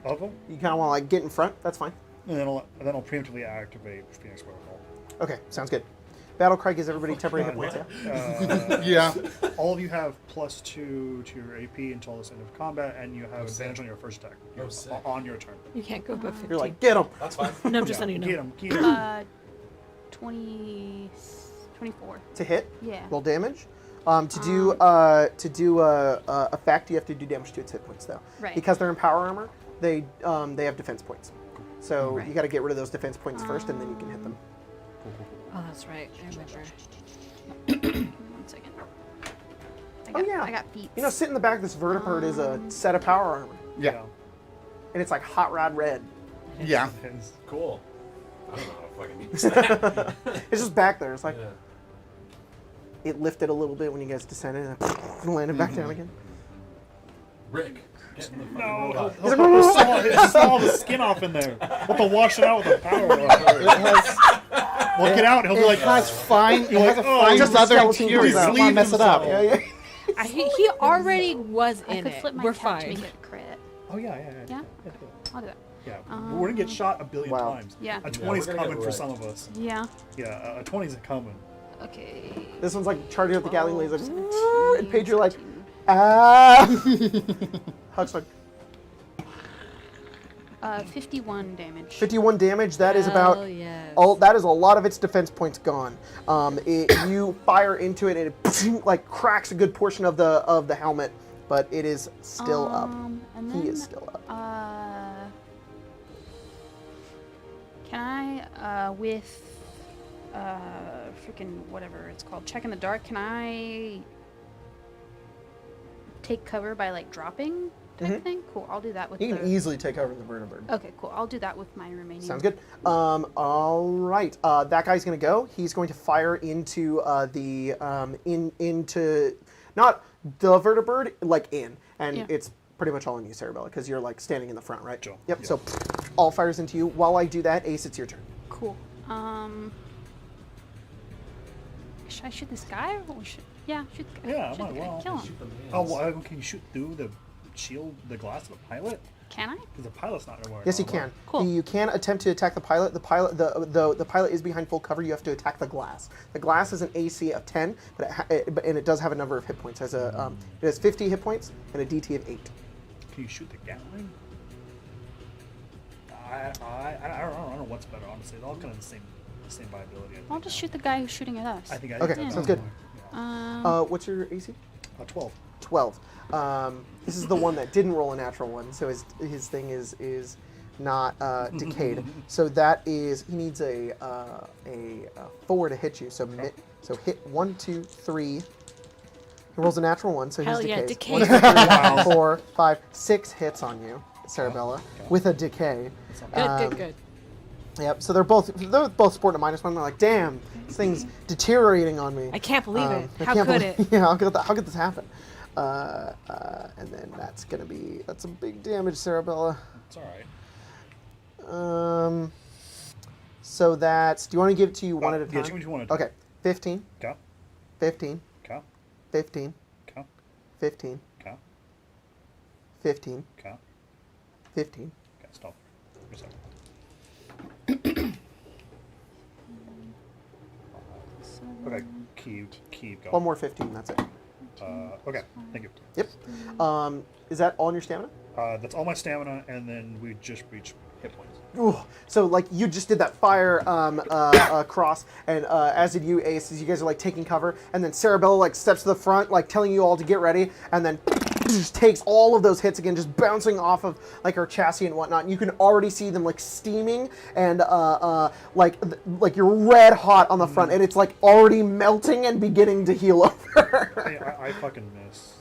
of them, You kind of want to like get in front. That's fine. and then I'll preemptively activate Phoenix Protocol. Okay, sounds good. Battle Cry gives everybody temporary hit points. Yeah. Yeah. All of you have +2 to your AP until the end of combat, and you have advantage on your first attack sick. on your turn. You can't go above 15. You're like, get him. That's fine. No, I'm just letting you know. Get him, get him. 24. To hit, Yeah. roll damage. To do effect, you have to do damage to its hit points though. Right. Because they're in power armor, they have defense points. So Right. you got to get rid of those defense points first, and then you can hit them. Oh, that's right. I remember. 1 second. Oh, yeah. I got feet. You know, sitting in the back of this vertibird is a set of power armor, Yeah. and it's like hot rod red. Yeah. It's- Cool. I don't know how to fucking use that. It's just back there. It's like Yeah. it lifted a little bit when you guys descended and landed back down again. Rick, get in the fucking No, robot. he'll saw all the skin off in there. We'll have to wash it out with a power. We'll get out, and he'll be like, It has fine. It has a oh, fine just the leather skeleton interior. comes out. Don't want to mess it up. Yeah, yeah. He already was I in could it. flip my We're cap to fine. make it a crit. oh yeah. Yeah? I'll do that. Yeah, we're gonna get shot a billion Wow. times. Yeah. A 20's we're gonna coming get for wrecked. some of us. Yeah. Yeah, a 20's coming. Okay. This one's like charging up the Gatling laser, 17, and Paige, you're like, 17. ah. Huck's like 51 damage. 51 damage. That is about Hell yes. all. That is a lot of its defense points gone. You fire into it, and it like cracks a good portion of the helmet, but it is still up. And He then, is still up. Can I, with, freaking whatever it's called, check in the dark, can I take cover by, like, dropping type thing? Cool, I'll do that with You the... can easily take over the vertibird. Okay, cool. I'll do that with my remaining... Sounds good. All right. That guy's gonna go. He's going to fire into into not the vertibird, like in, and Yeah. it's pretty much all on you, Sarabella, because you're like standing in the front, right? Sure. Yep. Yeah. So all fires into you. While I do that, Ace, it's your turn. Cool. Should I shoot this guy? Or should... Yeah, shoot the guy. Yeah, shoot might the guy. well. Kill him. Oh, well, can you shoot through the shield, the glass of the pilot? Can I? Because the pilot's not nowhere. Yes, you can. Cool. You can attempt to attack the pilot. The pilot is behind full cover. You have to attack the glass. The glass is an AC of 10, but and it does have a number of hit points. It has 50 hit points and a DT of 8. Can you shoot the Gatling? I don't know what's better, honestly. They're all kind of the same viability. I think. I'll just shoot the guy who's shooting at us. I think I Okay, think sounds that's good. more, What's your AC? 12. 12. This is the one that didn't roll a natural one, so his thing is not decayed. So that is he needs a 4 to hit you. So so hit 1, 2, 3. He rolls a natural 1, so Hell he's yeah, decays. decay. 1, 2, 3, 4, 5, 6 hits on you, Sarabella, with a decay. Good. Yep. So they're both sporting a -1. They're like, damn, this thing's deteriorating on me. I can't believe it. I How can't could believe- it? Yeah, how could this happen? And then that's a big damage, Sarabella. It's alright. So that's. Do you want to give it to you one at a time? Yeah, give me one at a time. Okay. 15, Okay. 15, Okay. 15, Okay. 15, Okay. 15, Okay. 15. Okay. Stop. For a second. Okay. Keep going. One more 15. That's it. Okay. Thank you. Yep. Is that all in your stamina? That's all my stamina, and then we just reach hit points. Ooh, so like you just did that fire cross, and as did you, Ace. As you guys are like taking cover, and then Sarabella like steps to the front, like telling you all to get ready, and then just takes all of those hits again, just bouncing off of like her chassis and whatnot. And you can already see them like steaming and like you're red hot on the front, and it's like already melting and beginning to heal over. I fucking miss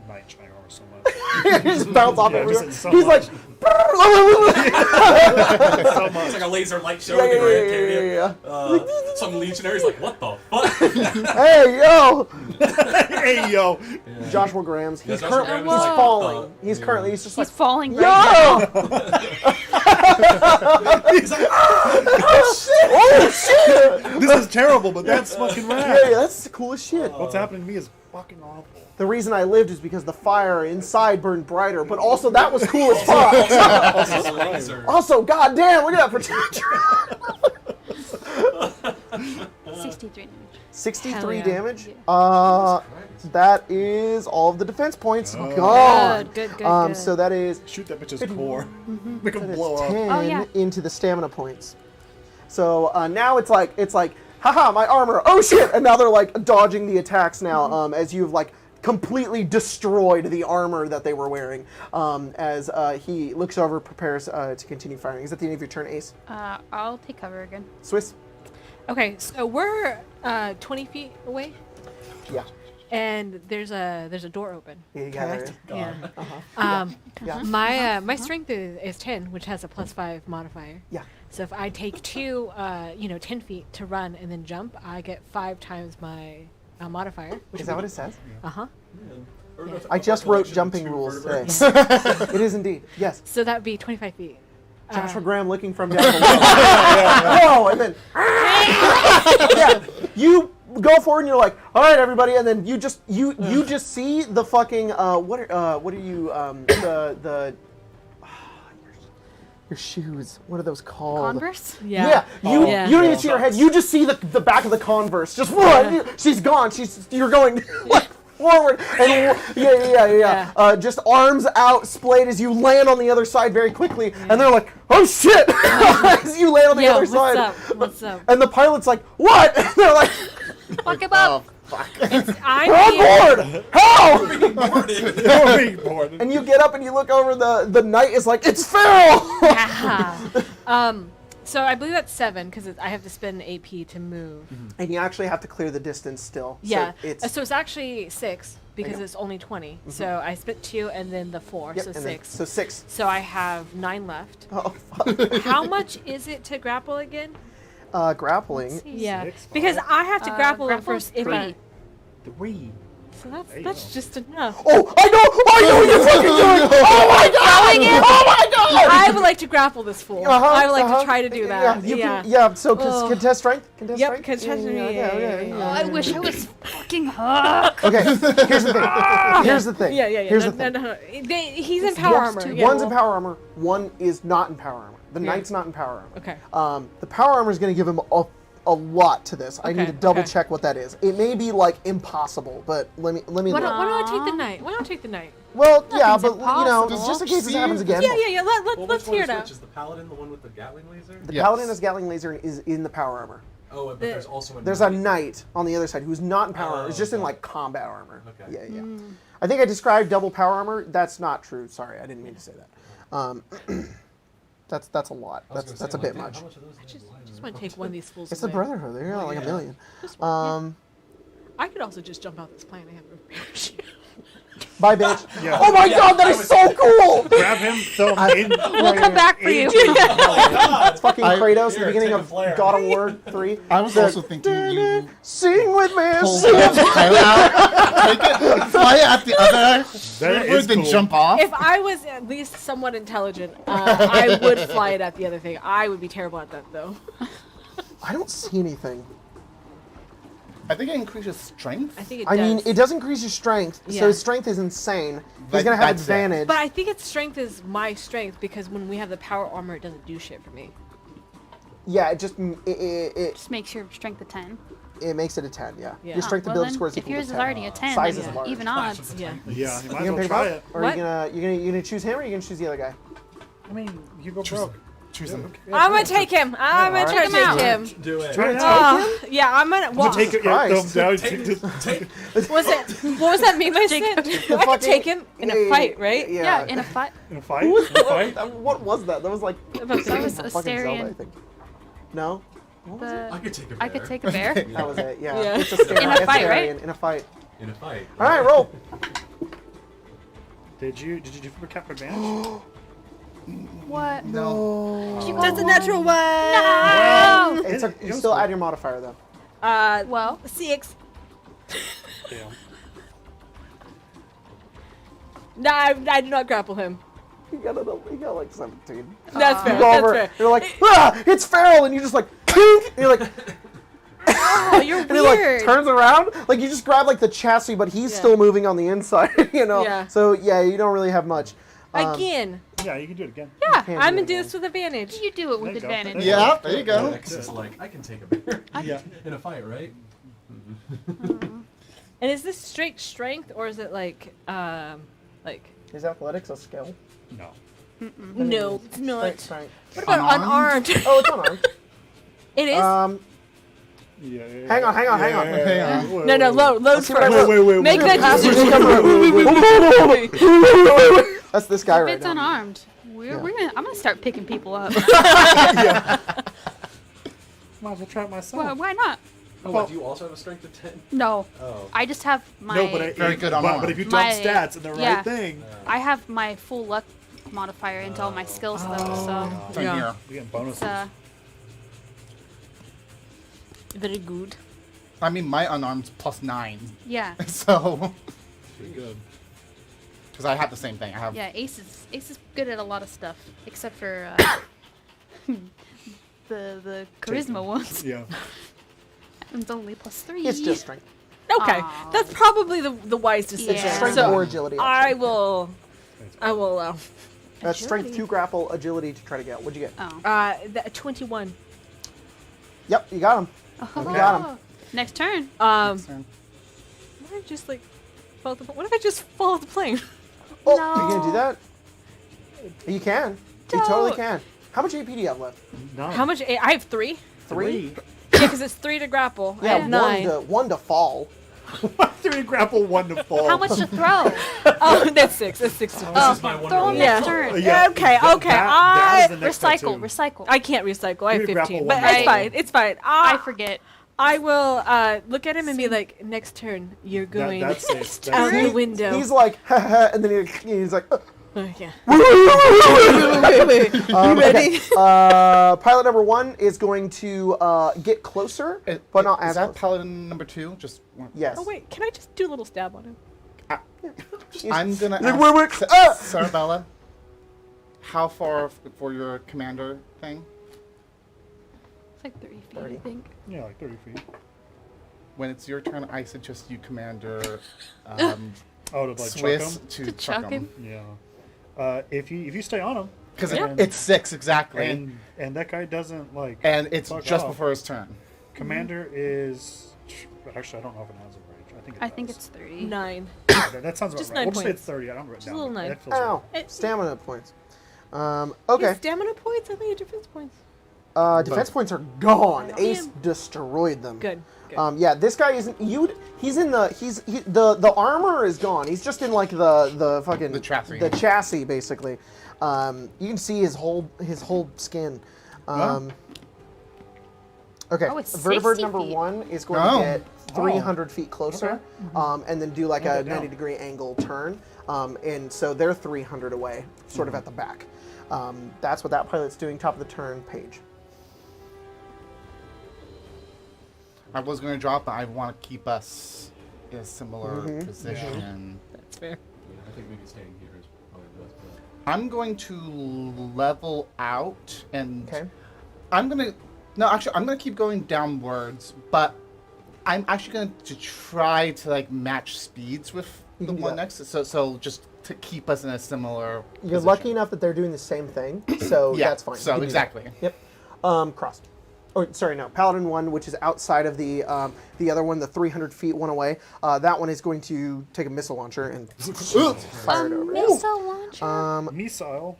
Knight Shining Armor so much. he just bounce off Yeah, everywhere. just so He's like, much. so It's much. like a laser light show yeah, at the yeah, Grand yeah, Canyon. yeah. Some legionaries like, what the fuck? Hey, yo! Hey, yo. Joshua Graham's. He's Joshua currently Graham's like, falling. what the- He's just He's like, falling right yo! He's like, Oh, shit! This is terrible, but that's fucking rad. Yeah, that's the coolest shit. What's happening to me is fucking awful. The reason I lived is because the fire inside burned brighter, but also that was cool as fuck. it's a laser. Also, goddamn, look at that protector. 63 damage. 63 Hell yeah. damage. Yeah. That is all of the defense points Oh. gone. Good. So that is Shoot that bitch's core. Make him that is blow up. 10 Oh, yeah. into the stamina points. So now it's like, haha, my armor. Oh shit! And now they're like dodging the attacks now as you've like completely destroyed the armor that they were wearing. As he looks over, prepares to continue firing. Is that the end of your turn, Ace? I'll take cover again. Swiss? Okay, so we're 20 feet away, Yeah. and there's a door open. Yeah, there is. Yeah. Yeah. My strength is 10, which has a +5 modifier. Yeah. So if I take 10 feet to run and then jump, I get 5 times my modifier. Which Is that what it says? Uh-huh. I just wrote jumping rules today. It is indeed. Yes. So that would be 25 feet. Joshua Graham looking from down below. Whoa! And then yeah, you go forward and you're like, all right, everybody, and then you just see the fucking what are you your shoes? What are those called? Converse? Yeah. You Yeah. don't even see her head. You just see the back of the Converse. Just run. She's gone. You're going like forward and yeah. Just arms out, splayed as you land on the other side very quickly, and they're like, "Oh shit!" as you land on the Yo, other what's side. up? What's up? And the pilot's like, "What?" And they're like, Fuck him up! I'm "We're on being- board. Help!" Don't be bored. And you get up and you look over. The knight is like, "It's Phil." Yeah. So I believe that's 7 because I have to spend an AP to move. And you actually have to clear the distance still. Yeah. So it's So it's actually 6 because go. it's only 20. So I spent 2 and then the 4, yep, so and then- 6. so 6. So I have 9 left. Oh fuck. How much is it to grapple again? Grappling. Yeah, 6, because I have to grapple them grapple's first. If I, 3. so that's you that's go. just enough. Oh, I know what you're fucking doing. Oh my god! Oh my god! I would like to grapple this fool. I would like to try to do that. Yeah, Yeah. yeah. So Oh. contest strength. Contest Yep, strength. contest strength, yeah. Oh, I wish I was fucking Hook. Okay. Here's the thing. Here's the thing. Yeah. Here's No, the thing. no. He's in power One's armor. two- Yeah. One's in power armor. One is not in power armor. The Yeah. knight's not in power armor. Okay. The power armor is going to give him a lot to this. I need Okay, to double okay. check what that is. It may be like impossible, but let me Why look. don't I take the knight? Why don't I take the knight? Well, yeah, Nothing's but you know, impossible. just in case this happens again. Yeah. Well, Let's which one hear is it out. which? Is the paladin the one with the Gatling laser? The Yes. paladin is Gatling laser is in the power armor. Oh, but there's also a There's a knight on the other side who's not in power armor. It's just in like combat armor. Okay. Yeah. I think I described double power armor. That's not true. Sorry, I didn't mean to say that. That's a lot. I was That's gonna a say, bit like, much. How much of those Just want to take one of these fools It's the away. Brotherhood. They're like a yeah. million. Just- I could also just jump out this plane. I have a parachute. Bye, bitch. Yeah. Oh my god, that is so cool! Grab him, throw him in. We'll come back for you. It's fucking Kratos at the Here, beginning take of a flare. God of War 3. I was also thinking you Sing with me, pull sing. the pilot out, take it, fly it at the other That river, is then cool. jump off. If I was at least somewhat intelligent, I would fly it at the other thing. I would be terrible at that, though. I don't see anything. I think it increases strength. I think it I does. mean, it does increase your strength, so Yeah. his strength is insane. He's But gonna have that's it. advantage. But I think its strength is my strength because when we have the power armor, it doesn't do shit for me. Yeah, it just it Just makes your strength a 10. makes it a 10. Yeah. Yeah. Your strength well ability then, score is if equal yours to is 10. already a 10, Size then is large. even odds. Yeah. Yeah, you You might as gonna well pick him try up, it. or What? are you gonna choose him, or are you gonna choose the other guy? I mean, you go broke. Choose them. I'm gonna take him. I'm gonna try to alright. take him. Do it. Try to Yeah, I'm gonna. Well, take it. Yeah, Christ. no, was it? What was that meme I said? I could fucking- take him in a fight, right? Yeah, in a fight. in a fight. In a fight. What was that? That was like That was fucking Zelda, I Asterion. think. No, I could take a I could take a bear. that was it. Yeah, Yeah. it's Asterion. In a fight, right? In a fight. in a fight. All right, roll. Did you do for cap advantage? What? No. Did you That's a natural one. No! It's It you was still cool. add your modifier though. Well, 6. Damn. No, I did not grapple him. You got like 17. That's fair. You go That's over, fair. you're like, ah, it's feral, and you just like, and you're like, Oh, you're and he like weird. turns around, like you just grab like the chassis, but he's Yeah. still moving on the inside, you know. Yeah. So yeah, you don't really have much. Again. Yeah, you can do it again. Yeah, can't I'm do gonna it do again. this with advantage. you do it with There you go. advantage. Yeah, there you go. Lex is like, I can take a bear. Yeah. In a fight, right? And is this straight strength or is it like Is athletics a skill? No. no, it's not. Strength. What about Unarmed? unarmed? Oh, it's unarmed. It is. Yeah. Hang on. Hang on. Wait, No, wait, load see what I first. wait. Make wait. that decision. That's this guy If right it's now. unarmed, I'm gonna start picking people up. Might as well try it myself. Well, why not? Oh, what, do you also have a strength of 10? No, Oh. I just have my. No, but Very good but unarmed. if you dump My- stats and the yeah. right thing, I have my full luck modifier into all my skills though, so Same Yeah. here. you get bonuses. it's Very good. I mean, my unarmed's +9. yeah, So, Pretty good. because I have the same thing. I have. yeah. Ace is good at a lot of stuff except for the charisma ones. Yeah. It's only +3. It's just strength. Okay, Aw. that's probably the wise decision. Yeah. Strength So or agility. I will allow. That's strength Agility. 2 grapple, agility to try to get. What'd you get? Oh. 21. Yep, you got him. Oh. You got him. Next turn. What if I just like fall off the, what if I just fall off the plane? Oh, are you gonna do that? You can. You totally Don't. can. How much AP do you have left? No. How much? I have 3. 3? Yeah, because it's 3 to grapple. I Yeah, have 9. one to fall. 3 grapple, 1 to fall. How much to throw? Oh, that's 6. That's 6 to This is my one throw roll. him Yeah. next turn. Yeah. Okay, that- okay, that is the next Recycle, tattoo. recycle. I can't recycle. I have You grapple 15. one But it's die. fine. It's fine. I forget. I will look at him and be like, next turn, you're going That's safe. out That's the window. He's like, haha, and then he's like, Yeah. wait. You ready? Pilot number 1 is going to get closer, but not Is as that close. paladin number 2? Just. Yes. Oh, wait. Can I just do a little stab on him? I'm gonna Like, ask wait, wait, ah! Sarabella, how far for your commander thing? It's like 30 feet, 30. I think. Yeah, like 30 feet. When it's your turn, I suggest you commander Oh, to like Swiss chuck to To chuck chuck him. him? Yeah. If you stay on him, because Yeah. it's 6 exactly, and that guy doesn't like. and it's fuck just off. before his turn. Commander is. Actually, I don't know if it has a range. I think does. it's 30. 9. That sounds about just right. 9 We'll just say points. it's 30. I don't write Just a down. little 9. That feels right. Ow. It- Stamina points. Yeah, Okay. stamina points? I think your defense points. Defense points are gone. Oh, Ace man. destroyed them. Good. Good. Yeah, this guy isn't. He's in the. The armor is gone. He's just in like the fucking The chassis. The chassis basically. You can see his whole skin. Okay. Oh, it's Vertibird 60 number feet. 1 is going Oh. to get 300 feet closer, and then do like I'll a go down. 90-degree angle turn. And so they're 300 away, sort of at the back. That's what that pilot's doing. Top of the turn, Page. I was going to drop, but I want to keep us in a similar Mm-hmm. position. That's fair. Yeah, I think maybe staying here is probably the best bet. I'm going to level out, and Okay. I'm going to. No, actually, I'm going to keep going downwards, but I'm actually going to try to like match speeds with You the can do one that. next. So just to keep us in a similar. You're position. lucky enough that they're doing the same thing, so Yeah, that's fine. You so can do that. exactly. Yep. Crossed. Oh, sorry, no. Paladin 1, which is outside of the other one, the 300 feet one away. That one is going to take a missile launcher and fire it over. Missile launcher. Missile.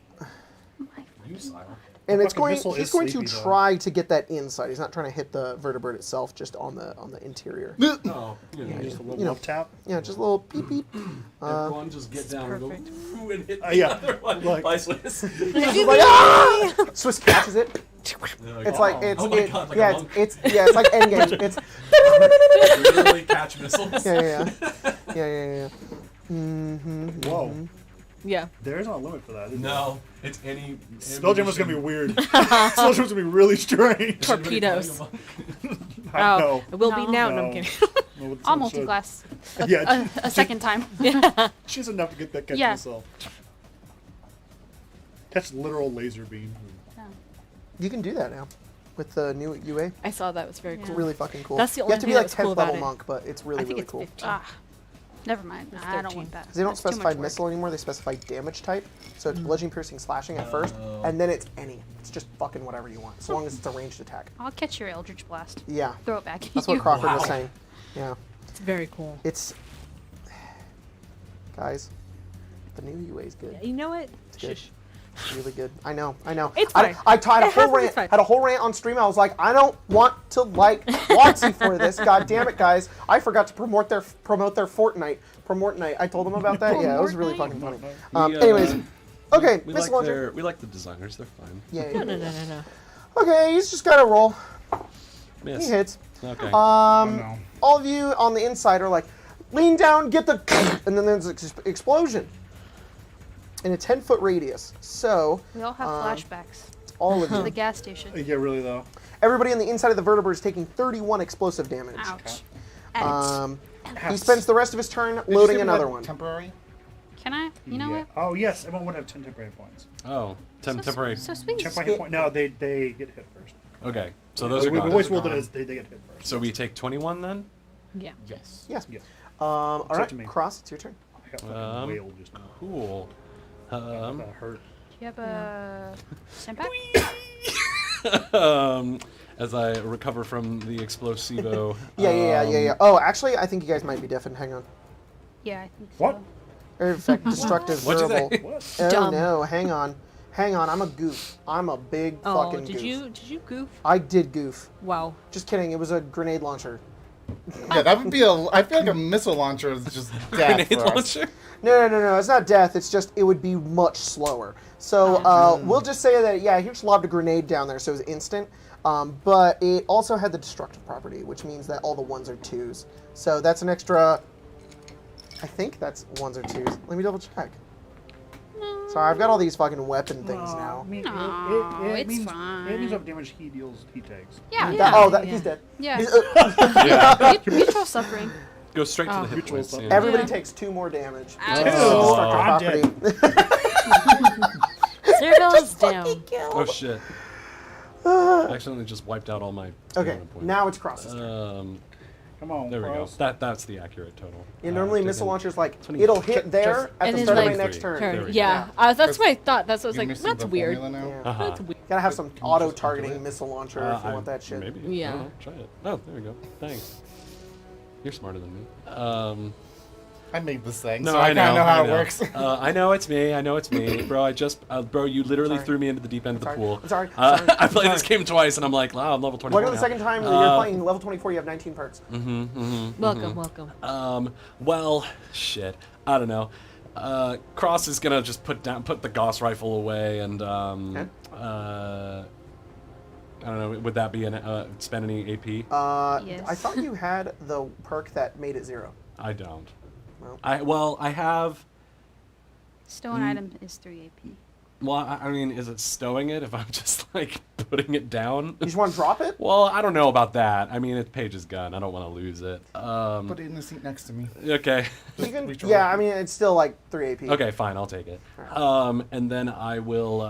You style. And it's Fucking going. missile He's is going to sleepy, though. try to get that inside. He's not trying to hit the vertibird itself, just on the interior. Oh, you know, Just a little You know. love tap. Yeah, just a little beep beep. everyone just get down perfect. and go, "Ooh," and hit Yeah, the other one. like- By Swiss. Like, ah! Swiss catches it. They're It's "Oh." like it's Oh my it, God, like yeah, a monk. it's like Endgame. It's Literally catch missiles. yeah. Mm-hmm. Whoa. Yeah. There's no limit for that. Is there? No, it's any. Spelljam was gonna be weird. Spelljam was gonna be really strange. Torpedoes. I Oh, know. it will be No. now. No, I'm No. kidding. No, it's I'll not so- multi-class Yeah, a second time. she has enough to get that catch Yeah. missile. Catch literal laser beam. You can do that now with the new UA. I saw that. It was very Yeah. cool. Really fucking cool. That's the You only have to thing be that like was cool 10th about level it. monk, but it's really I think really it's cool. 15. Ah, never mind. It's I don't 13. want that. Because they don't That's too specify much work. missile anymore, they specify damage type. So it's bludgeoning, piercing, slashing at first, and then it's any. It's just fucking whatever you want, as long as it's a ranged attack. I'll catch your Eldritch Blast. Yeah, Throw it back. at that's what you. Crawford was saying. Yeah, It's very cool. it's guys, the new UA is good. You know what? It's good. Shush. It's really good. I know. I know. It's I fine. had a It whole happens, rant. it's fine. Had a whole rant on stream. I was like, I don't want to like WotC for this. God damn it, guys! I forgot to promote their Fortnite. I told them about that. Yeah, it was really fucking funny. Anyways, okay, we missile like launcher. we like the designers. They're fine. Yeah. No. Okay, he's just gotta roll. Miss. He hits. Okay. no. All of you on the inside are like, lean down, get the, and then there's an explosion in a 10-foot radius. So We all have flashbacks all of to the you, gas station. Yeah, really though. everybody on the inside of the vertebra is taking 31 explosive damage. Ouch. He spends the rest of his turn Did you loading say we another had one. Temporary? Can I? You know Yeah. what? Oh yes, everyone would have 10 temporary points. Oh, temporary. So sweet. 10 point hit point. No, they get hit first. Okay, so those are we gone. always rolled it as they get hit first. So we take 21 then. Yeah. Yes. Yes. Yes. All It's up to right, me. Cross, it's your turn. I got fucking whaled just now. Cool. That hurt. You have a Senpai? As I recover from the explosivo. Yeah. Oh, actually, I think you guys might be deafened. Hang on. Yeah, I think so. What? Or in fact, destructive What'd you verbal. say? What? Oh Dumb. no, hang on. I'm a goof. I'm a big Oh, fucking did goof. you goof? I did goof. Wow. Just kidding. It was a grenade launcher. Yeah, that would be I feel like a missile launcher is just death Grenade for us. launcher. No. It's not death. It's just it would be much slower. So we'll just say that he just lobbed a grenade down there, so it was instant. But it also had the destructive property, which means that all the ones are twos. So that's an extra. I think that's ones or twos. Let me double check. Sorry, I've got all these fucking weapon things now. I mean, Aw, it it's means fine. it means what damage he deals, he takes. Yeah. He's dead. Yeah. Yeah. Mutual suffering. Go straight to Oh. the hit Mutual points. stuff. yeah. Everybody Yeah. takes 2 more damage. Ouch. It's Oh, destructive I'm property. There goes down. Oh shit. I accidentally just wiped out all my. Okay, mana points. now it's Cross's turn. Come on, There we go. Cross. That's the accurate total. Yeah, normally Taken- missile launcher's like, 20 it'll hit there just- at and the then, start of my like, next turn. There we Turn. go. Yeah. That's what I thought. That's what I was You're like. missing That's the weird. formula now? Yeah. Uh-huh. That's weird. Gotta have some just auto-targeting into it? missile launcher if you want that shit. Maybe. Yeah. I don't know. Try it. Oh, there we go. Thanks. You're smarter than me. I made this thing, No, so I I know. kind of know how I it works. I know it's me, bro. Bro, you literally Sorry. threw me into the deep end of the Sorry. pool. I'm sorry. I played Sorry. this game twice, and I'm like, wow, I'm level 24 Welcome to the now. second time you're playing level 24, you have 19 perks. Welcome. Well, shit. I don't know. Cross is gonna just put the Gauss rifle away, and Okay. I don't know. Would that be spend any AP? Yes. I thought you had the perk that made it 0. I don't. Well. I have. Stone item is 3 AP. Well, I mean, is it stowing it if I'm just like putting it down? You just want to drop it? Well, I don't know about that. I mean, it's Paige's gun. I don't want to lose it. Put it in the seat next to me. Okay. You can, reach yeah, over. I mean, it's still like 3 AP. Okay, fine. I'll take it. And then I will.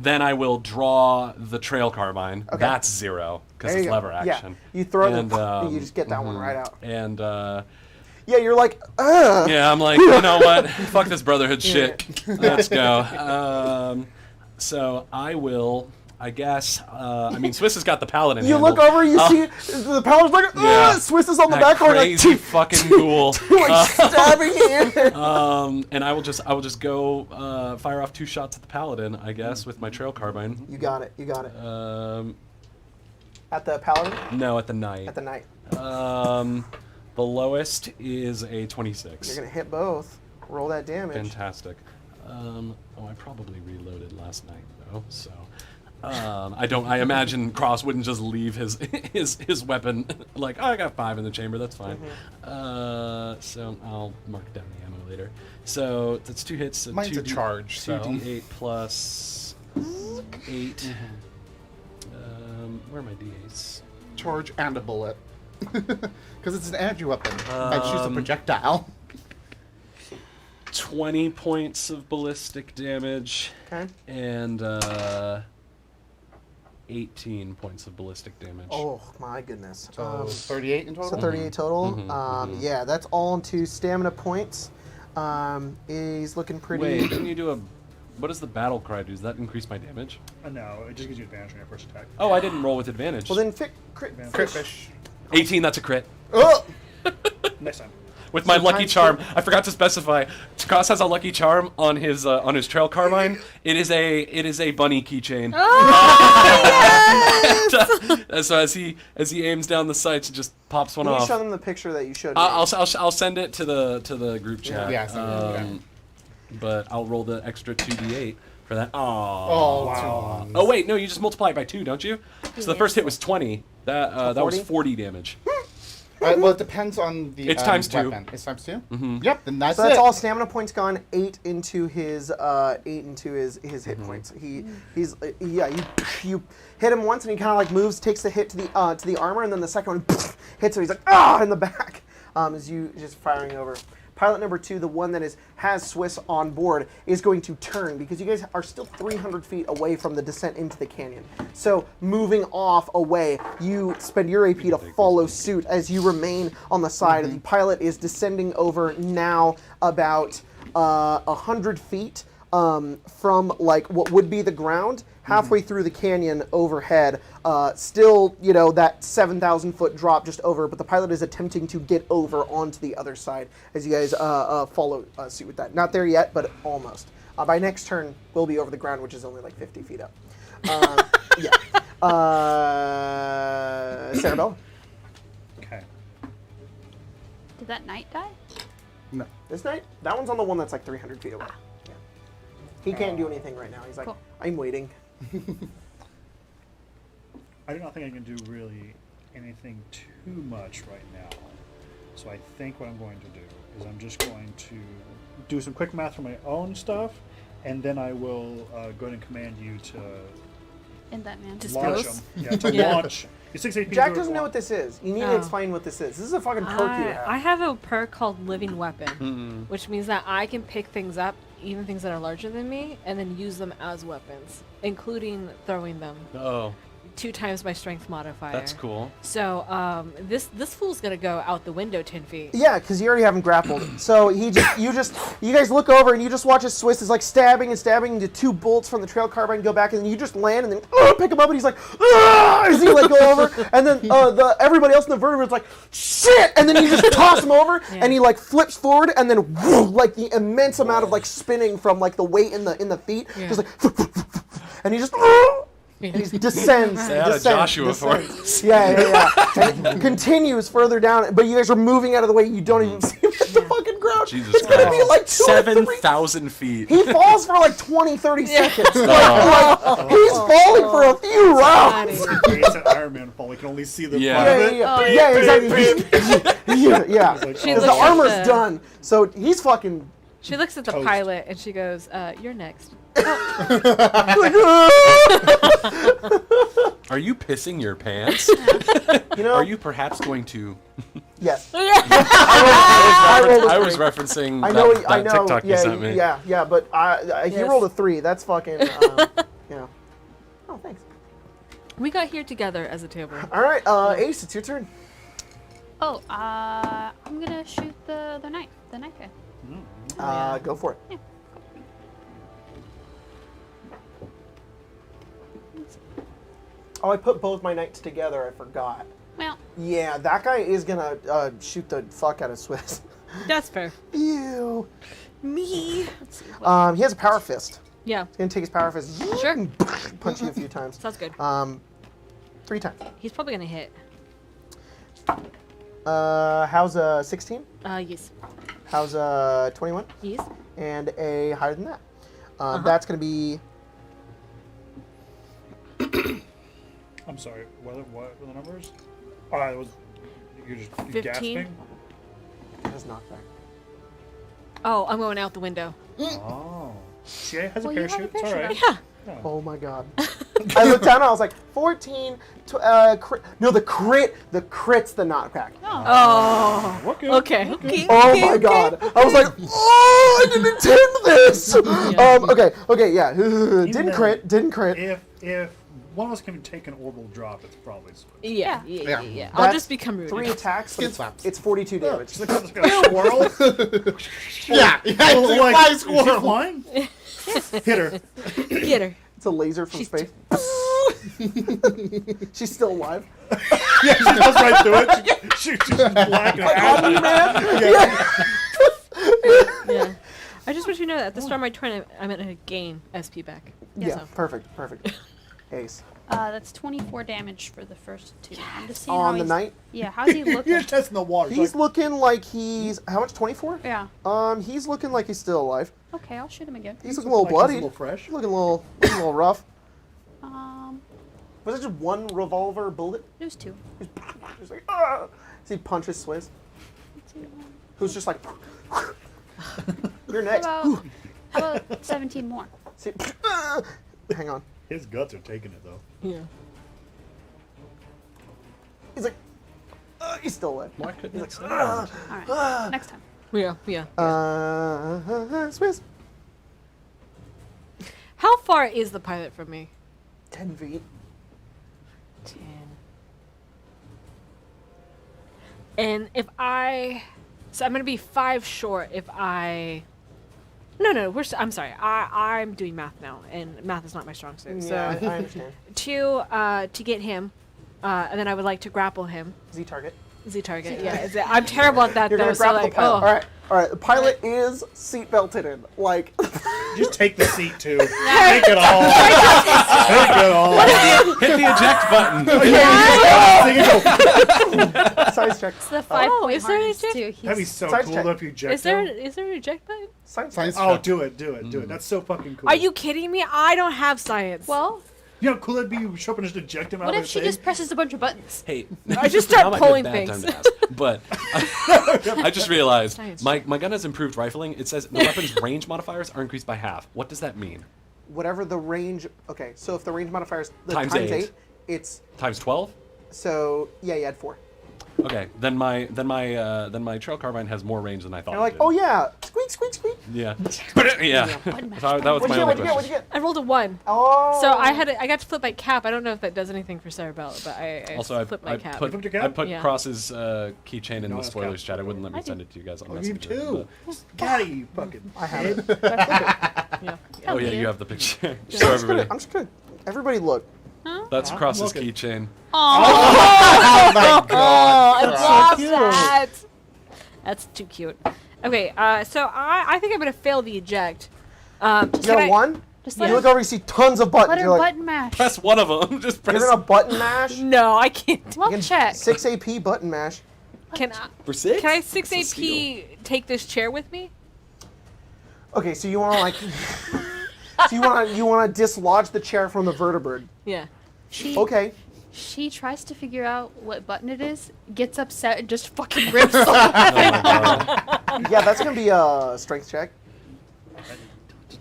Then I will draw the trail carbine. Okay. That's 0 because There it's you go. lever action. Yeah, you throw And, the, you just get that one right out. And Yeah, you're like, ugh. yeah, I'm like, you know what? Fuck this Brotherhood shit. Let's go. So I will. I guess. I mean, Swiss has got the paladin. You handle. look over, you see the power's like, ugh, yeah. Swiss is on the That back, like, crazy fucking ghoul. like stabbing in. And I will just go fire off 2 shots at the paladin, I guess, with my trail carbine. You got it. At the paladin? No, at the knight. At the knight. The lowest is a 26. You're going to hit both. Roll that damage. Fantastic. I probably reloaded last night though, so I imagine Cross wouldn't just leave his weapon like, oh, I got 5 in the chamber. That's fine. So I'll mark down the ammo later. So that's 2 hits. So Mine's a 2D charge, so. 2d8 plus 8. Where are my d8s? Charge and a bullet. Because it's an energy weapon. That shoots a projectile. 20 points of ballistic damage. Okay. And 18 points of ballistic damage. Oh my goodness. So 38 in total? So 38 total. Yeah, that's all into stamina points. He's looking pretty. Wait, can you do a... What does the battle cry do? Does that increase my damage? No, it just gives you advantage on your first attack. Oh, I didn't roll with advantage. Well, then crit Crit fish. fish. 18, that's a crit. Oh! Next time. With my So lucky times charm, two. I forgot to specify. Cross has a lucky charm on his trail carbine. It is a bunny keychain. So as he aims down the sights, it just pops one Can you off. show them the picture that you showed me? I'll send it to the group chat. Yeah, send it, But I'll roll the extra 2d8 for that. Oh, Wow. Oh wait, no, you just multiply it by 2, don't you? So the first hit was 20. That was 40? 40 damage. well, it depends on the It's times 2. weapon. It's times 2? Mm-hmm. Yep, then that's So that's it. all stamina points gone. 8 into his hit points. He's you hit him once and he kind of like moves, takes the hit to the armor, and then the second one hits him. He's like in the back as you just firing over. Pilot number 2, the one that has Swiss on board, is going to turn because you guys are still 300 feet away from the descent into the canyon. So moving off away, you spend your AP to follow suit as you remain on the side. The pilot is descending over now about 100 feet from like what would be the ground, halfway through the canyon overhead. Still, that 7,000 foot drop just over, but the pilot is attempting to get over onto the other side as you guys follow suit with that. Not there yet, but almost. By next turn, we'll be over the ground, which is only like 50 feet up. Yeah. Sarabella. Okay. Did that knight die? No. This night, that one's on the one that's like 300 feet away. Yeah. He can't do anything right now. He's like, Cool. I'm waiting. I do not think I can do really anything too much right now. So I think what I'm going to do is I'm just going to do some quick math for my own stuff, and then I will go ahead and command you to In that man. launch Dispose? them. Yeah, to Yeah. launch. Your 6 AP Jack to doesn't know what launch. this is. You need to Oh. explain what this is. This is a fucking perk you have. I have a perk called Living Weapon, which means that I can pick things up, even things that are larger than me, and then use them as weapons, including throwing them. Oh, 2 times my strength modifier. that's cool. So this fool's gonna go out the window 10 feet. Yeah, because you already have him grappled. So you guys look over and you just watch as Swiss is like stabbing into 2 bolts from the trail carbine, go back, and then you just land and then pick him up and he's like, as you like go over, and then everybody else in the vertebrate's like, shit, and then you just toss him over and he like flips forward and then like the immense amount of like spinning from like the weight in the feet, just like, and he just. And he descends. Say out of Joshua for descends. Yeah. And it continues further down, but you guys are moving out of the way. You don't even see him at the fucking ground. Jesus It's gonna be Christ. like 2 or 3 7,000 feet. He falls for like 20, 30 seconds. Like, he's falling for a few rounds. It's an Iron Man fall. We can only see the Yeah. front of it. Yeah, exactly. Yeah. Like, She Because looks the at armor's the- done. So he's fucking. She looks at the Toast. pilot and she goes, "You're next." Are you pissing your pants? You know. Are you perhaps going to... Yes. I was referencing I know. that I know. TikTok you sent me. Yeah. But he Yes. rolled a 3. That's fucking. Yeah. Oh, thanks. We got here together as a table. All right, Ace, it's your turn. Oh, I'm gonna shoot the knight guy. Go for it. Yeah. Oh, I put both my knights together. I forgot. Well, Yeah, that guy is gonna shoot the fuck out of Swiss. That's fair. Ew. Me. He has a power fist. Yeah. He's gonna take his power fist. Sure. And punch you a few times. Sounds good. 3 times. He's probably gonna hit. How's a 16? Yes. How's a 21? Yes. And a higher than that. That's gonna be I'm sorry. What were the numbers? It was. You're just 15. gasping. That's knockback. Oh, I'm going out the window. Oh. She has Well, a you have a parachute. It's all right. Yeah. Oh my god. I looked down and I was like, 14. Crit. No, the crit's the knockback. Oh. Okay. Okay. Oh my god. I was like, oh, I didn't intend this. Okay, yeah. Didn't crit. If one of us can take an orbital drop, it's probably Swiss. Yeah. I'll That's just become rude. 3 attacks, but slaps. it's 42 damage. It's like a squirrel. Yeah, it's Like, like is she squirrel. flying? Hit her. Get her. It's a laser from She's space. She's still alive. Yeah, she goes right through it. She's black and Omni-Man? Yeah. I just want you to know that at the start of my turn, I'm going to gain SP back. Yeah, So. perfect. Ace. That's 24 damage for the first 2. I'm just seeing On how the he's, night, Yeah, how's he You're looking? testing the water. he's looking like he's, how much, 24? Yeah. He's looking like he's still alive. Okay, I'll shoot him again. He's looking a little bloody. He's a little fresh. He's looking a little rough. Um, Was it just one revolver bullet? there's 2. He's like, ah! So he punches Swizz, Let's see. who's just like, you're How next. about, how about 17 more? See, hang on. His guts are taking it though. Yeah. He's like, he's still alive. Why couldn't it stand? Alright, next time. Yeah. Swizz. How far is the pilot from me? 10 feet. 10. And if I... So I'm going to be 5 short if I... No, I'm sorry. I'm doing math now, and math is not my strong suit. Yeah, So I understand. to get him, and then I would like to grapple him. Z target. Z target. Yeah, I'm terrible at that You're though. gonna So grapple like, the pilot. oh, All right. The pilot is seat belted in. Like, Just take the seat too. Take it all. Take it all. Hit the eject button. size check. It's the 5-point is there an harness, eject? too. That'd be He's, so Side cool check. if you eject is there him. an eject button? Science Science Oh, check. do it. That's so fucking cool. Are you kidding me? I don't have science. well, You know how cool that'd be? You show up and just eject him out what of if the she thing? just presses a bunch of buttons? Hey, I just start now might be a pulling bad time things. to ask, but I just realized Science my gun has improved rifling. It says the weapon's range modifiers are increased by half. What does that mean? Whatever the range. Okay, so if the range modifier is the Times times 8. 8, it's Times 12? so yeah, you add 4. Okay, then my trail carbine has more range than I thought. You're like, it did. oh yeah, squeak, squeak, squeak. Yeah. Yeah. Button mash. So that was What'd my you only get? What'd you get? question. What'd you get? I rolled a 1. Oh. So I got to flip my cap. I don't know if that does anything for Cerebella, but I Also, flipped my cap. put, Flipped your cap? I put Yeah. Cross's keychain in No, the that's spoilers cap. chat. I wouldn't let me I send did. it to you guys on Oh, you Messenger. too. Got it, you fucking. I have it. Yeah. Oh yeah, yeah. you have the picture. I'm Show just gonna. everybody. I'm just gonna. Everybody look. That's Cross's looking. keychain. Oh my god. I That's love so cute. that. That's too cute. Okay, so I think I'm gonna fail the eject. You got can a I- 1? Just You let look her, over, you see tons of buttons. let her You're like, button mash. Press one of them. Just press. you're gonna button mash. No, I can't. Luck check. 6 AP button mash. Can I? For 6? Can I 6 It's a steal. AP take this chair with me? Okay, so you want to like. So you want to dislodge the chair from the vertebrate. Yeah. She, Okay. she tries to figure out what button it is, gets upset, and just fucking rips it. Yeah, that's gonna be a strength check.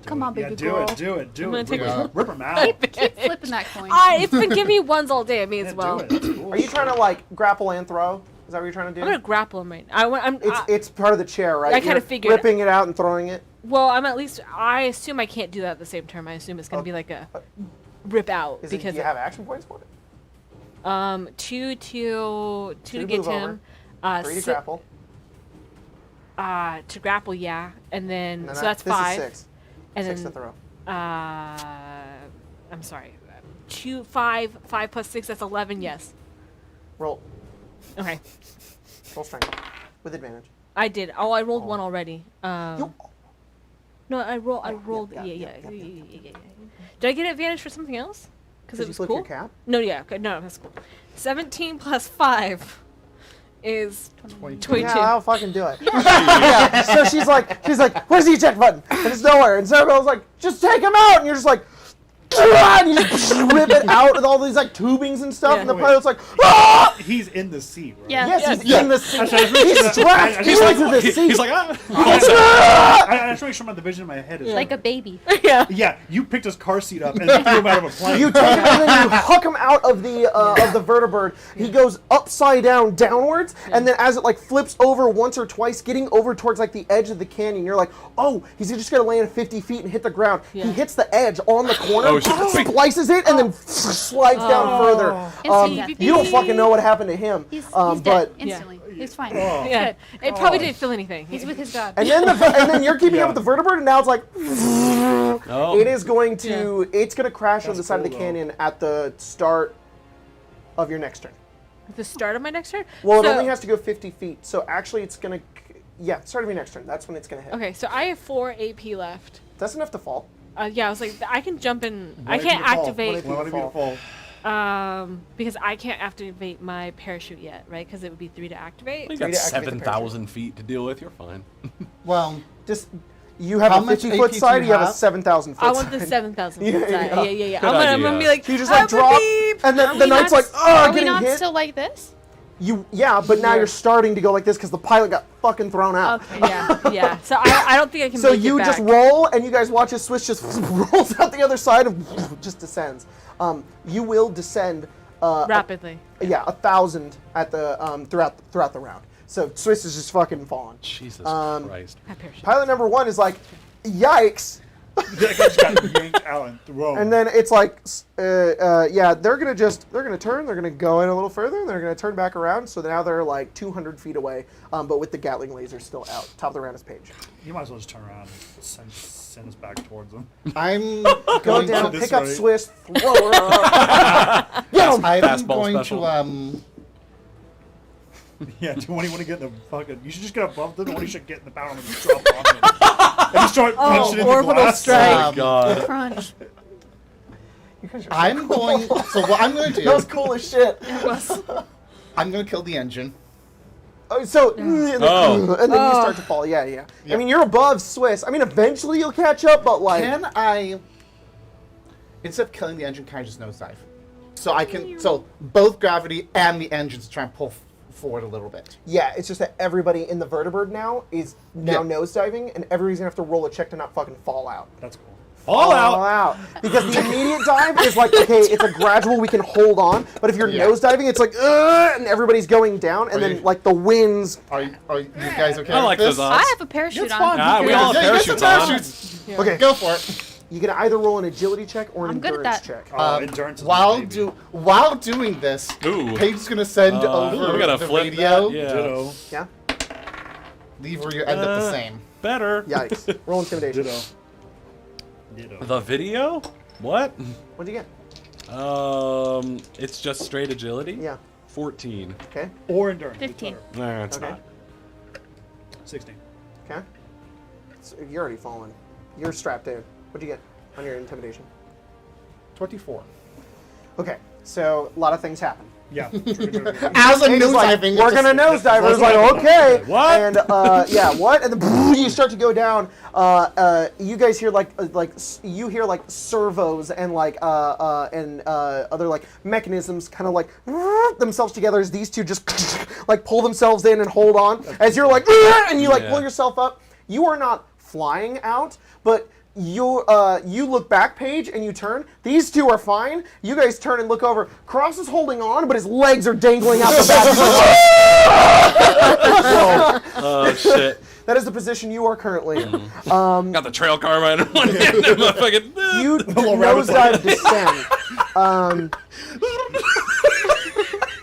Come on, baby Yeah, girl. do it. I'm gonna take Yeah. Rip him out. Keep flipping that coin. It's been giving me ones all day. I may Yeah, as well. do it. It's cool. Are you trying to like grapple and throw? Is that what you're trying to I'm do? gonna grapple him right now. It's part of the chair, right? I kinda You're figured- ripping it out and throwing it. Well, I'm at least. I assume I can't do that at the same turn. I assume it's gonna be like a rip out Is it, because do you have action points for it? two to to get move to over, him, 3 to si- grapple. to grapple, yeah, and then And so then that's this 5, is 6. and 6 to then throw. I'm sorry, 5 plus 6, that's 11. Yes. Roll. Okay, Roll strength. With advantage. I did. Oh, I rolled 1 already. You- No, I rolled. yeah. Yeah. Did I get advantage for something else? Because Did it you was flip cool. your cap? No, yeah, okay, no, that's cool. 17 plus 5 is 22. Yeah, I'll fucking do it. Yeah, so she's like, where's the eject button? And it's nowhere. And Cerebella's like, just take him out. And you're just like, and you just rip it out with all these like tubings and stuff, Yeah. and the pilot's like, ah! He's in the seat, right? Yeah. Yes, he's Yeah. in the seat. Actually, He's strapped he's into the seat. He's like, ah. I just make sure my division in my head is Like a baby. Yeah. Yeah, you picked his car seat up and threw him out of a plane. You take him and then you huck him out of the vertibird. He goes upside down, downwards, and then as it like flips over once or twice, getting over towards like the edge of the canyon, you're like, oh, he's just gonna land 50 feet and hit the ground. Yeah. He hits the edge on the corner, Oh, shit. splices it, and then slides down further. Instant death. You don't fucking know what happened to him. He's but dead instantly. He's fine. Yeah. It probably didn't feel anything. He's with his god. and then you're keeping up with the vertibird, and now it's like Oh. it is going to it's gonna crash on the side of the cool, though. canyon at the start of your next turn. At the start of my next turn? Well, it So- only has to go 50 feet, so actually it's gonna, start of your next turn. That's when it's gonna hit. Okay, so I have 4 AP left. That's enough to fall. Yeah, I was like, I can jump in. I Wanted can't you to fall. activate Wanted you to fall. because I can't activate my parachute yet, right? Because it would be 3 to activate. You Three got to activate the 7,000 feet to deal with. You're fine. Well, Just, you have How a much 50-foot AP do side, you you have a have? 7,000 foot I want the side. 7,000 Yeah, foot side. yeah. Yeah. Good I'm gonna idea. be like, So you just like "I'm a drop, beep." and then Are the we knight's not like, s- oh, Are we getting not hit. still like this? But now Yeah. you're starting to go like this because the pilot got fucking thrown out. Okay. Yeah. So I don't think I can So make you it just back. roll, and you guys watch as Swiss just rolls out the other side and just descends. You will descend. rapidly. 1,000 at the throughout the round. So Swiss is just fucking falling. Jesus Christ. My parachute. Pilot number 1 is like, yikes. That guy just got yanked out and thrown. And then it's like, they're gonna turn, they're gonna go in a little further, and they're gonna turn back around. So now they're like 200 feet away, but with the Gatling laser still out. Top of the round is Paige. You might as well just turn around and send us back towards him. I'm Go going down, to. this pick up way. Swiss, throw her up. Get him! I'm Fastball going special. to Yeah, do you want to get in the fucking? You should just get above them, or you should get in the barrel and just drop on them. And just start punching in the orbital glass. strike. Oh my God. Crunch. You guys are so I'm cool. going. So what I'm going to That was do? cool as shit. I'm going to kill the engine. So, and then you start to fall. Yeah. I Yep. mean, you're above Swiss. I mean, eventually you'll catch up, but like, Can I, instead of killing the engine, can I just nosedive? So I can. So both gravity and the engines try and pull forward a little bit. yeah, it's just that everybody in the vertibird now is now Yeah. nosediving, and everybody's gonna have to roll a check to not fucking fall out. That's cool. Fall out. Fall out. Because the immediate dive is like, okay, it's a gradual, we can hold on. But if you're Yeah. nosediving, it's like, ugh, and everybody's going down, and Are then you- like the winds. Are you guys okay? I like with those this? odds. I have a parachute It's on. fine. Ah, we all have Yeah, you got some parachutes on. Okay, Go for it. you can either roll an agility check or an I'm good at endurance that. check. Endurance is my baby. While doing this, Ooh. Paige's gonna send over we gotta the flip radio. that. Yeah. Ditto. Yeah? Leave where you end up the same. Better. Yikes. Roll intimidation. Ditto. Ditto. The video? What? What'd you get? It's just straight agility. Yeah. 14. Okay. Or endurance. 15. Nah, it's Okay. not. 16. Okay. So you're already fallen. You're strapped in. What'd you get on your intimidation? 24. Okay. So a lot of things happen. Yeah. As a Paige is like, nosediving, we're gonna nosedive. I was like, okay. What? And yeah, what? And then you start to go down. You guys hear you hear like servos and other like mechanisms kind of like themselves together as these two just like pull themselves in and hold on. As you're like, and you like Yeah. pull yourself up. You are not flying out, but you look back, Paige, and you turn. These two are fine. You guys turn and look over. Cross is holding on, but his legs are dangling out the back. Oh shit. That is the position you are currently. Got the trail car right in one hand and my fucking. You nosedive descend.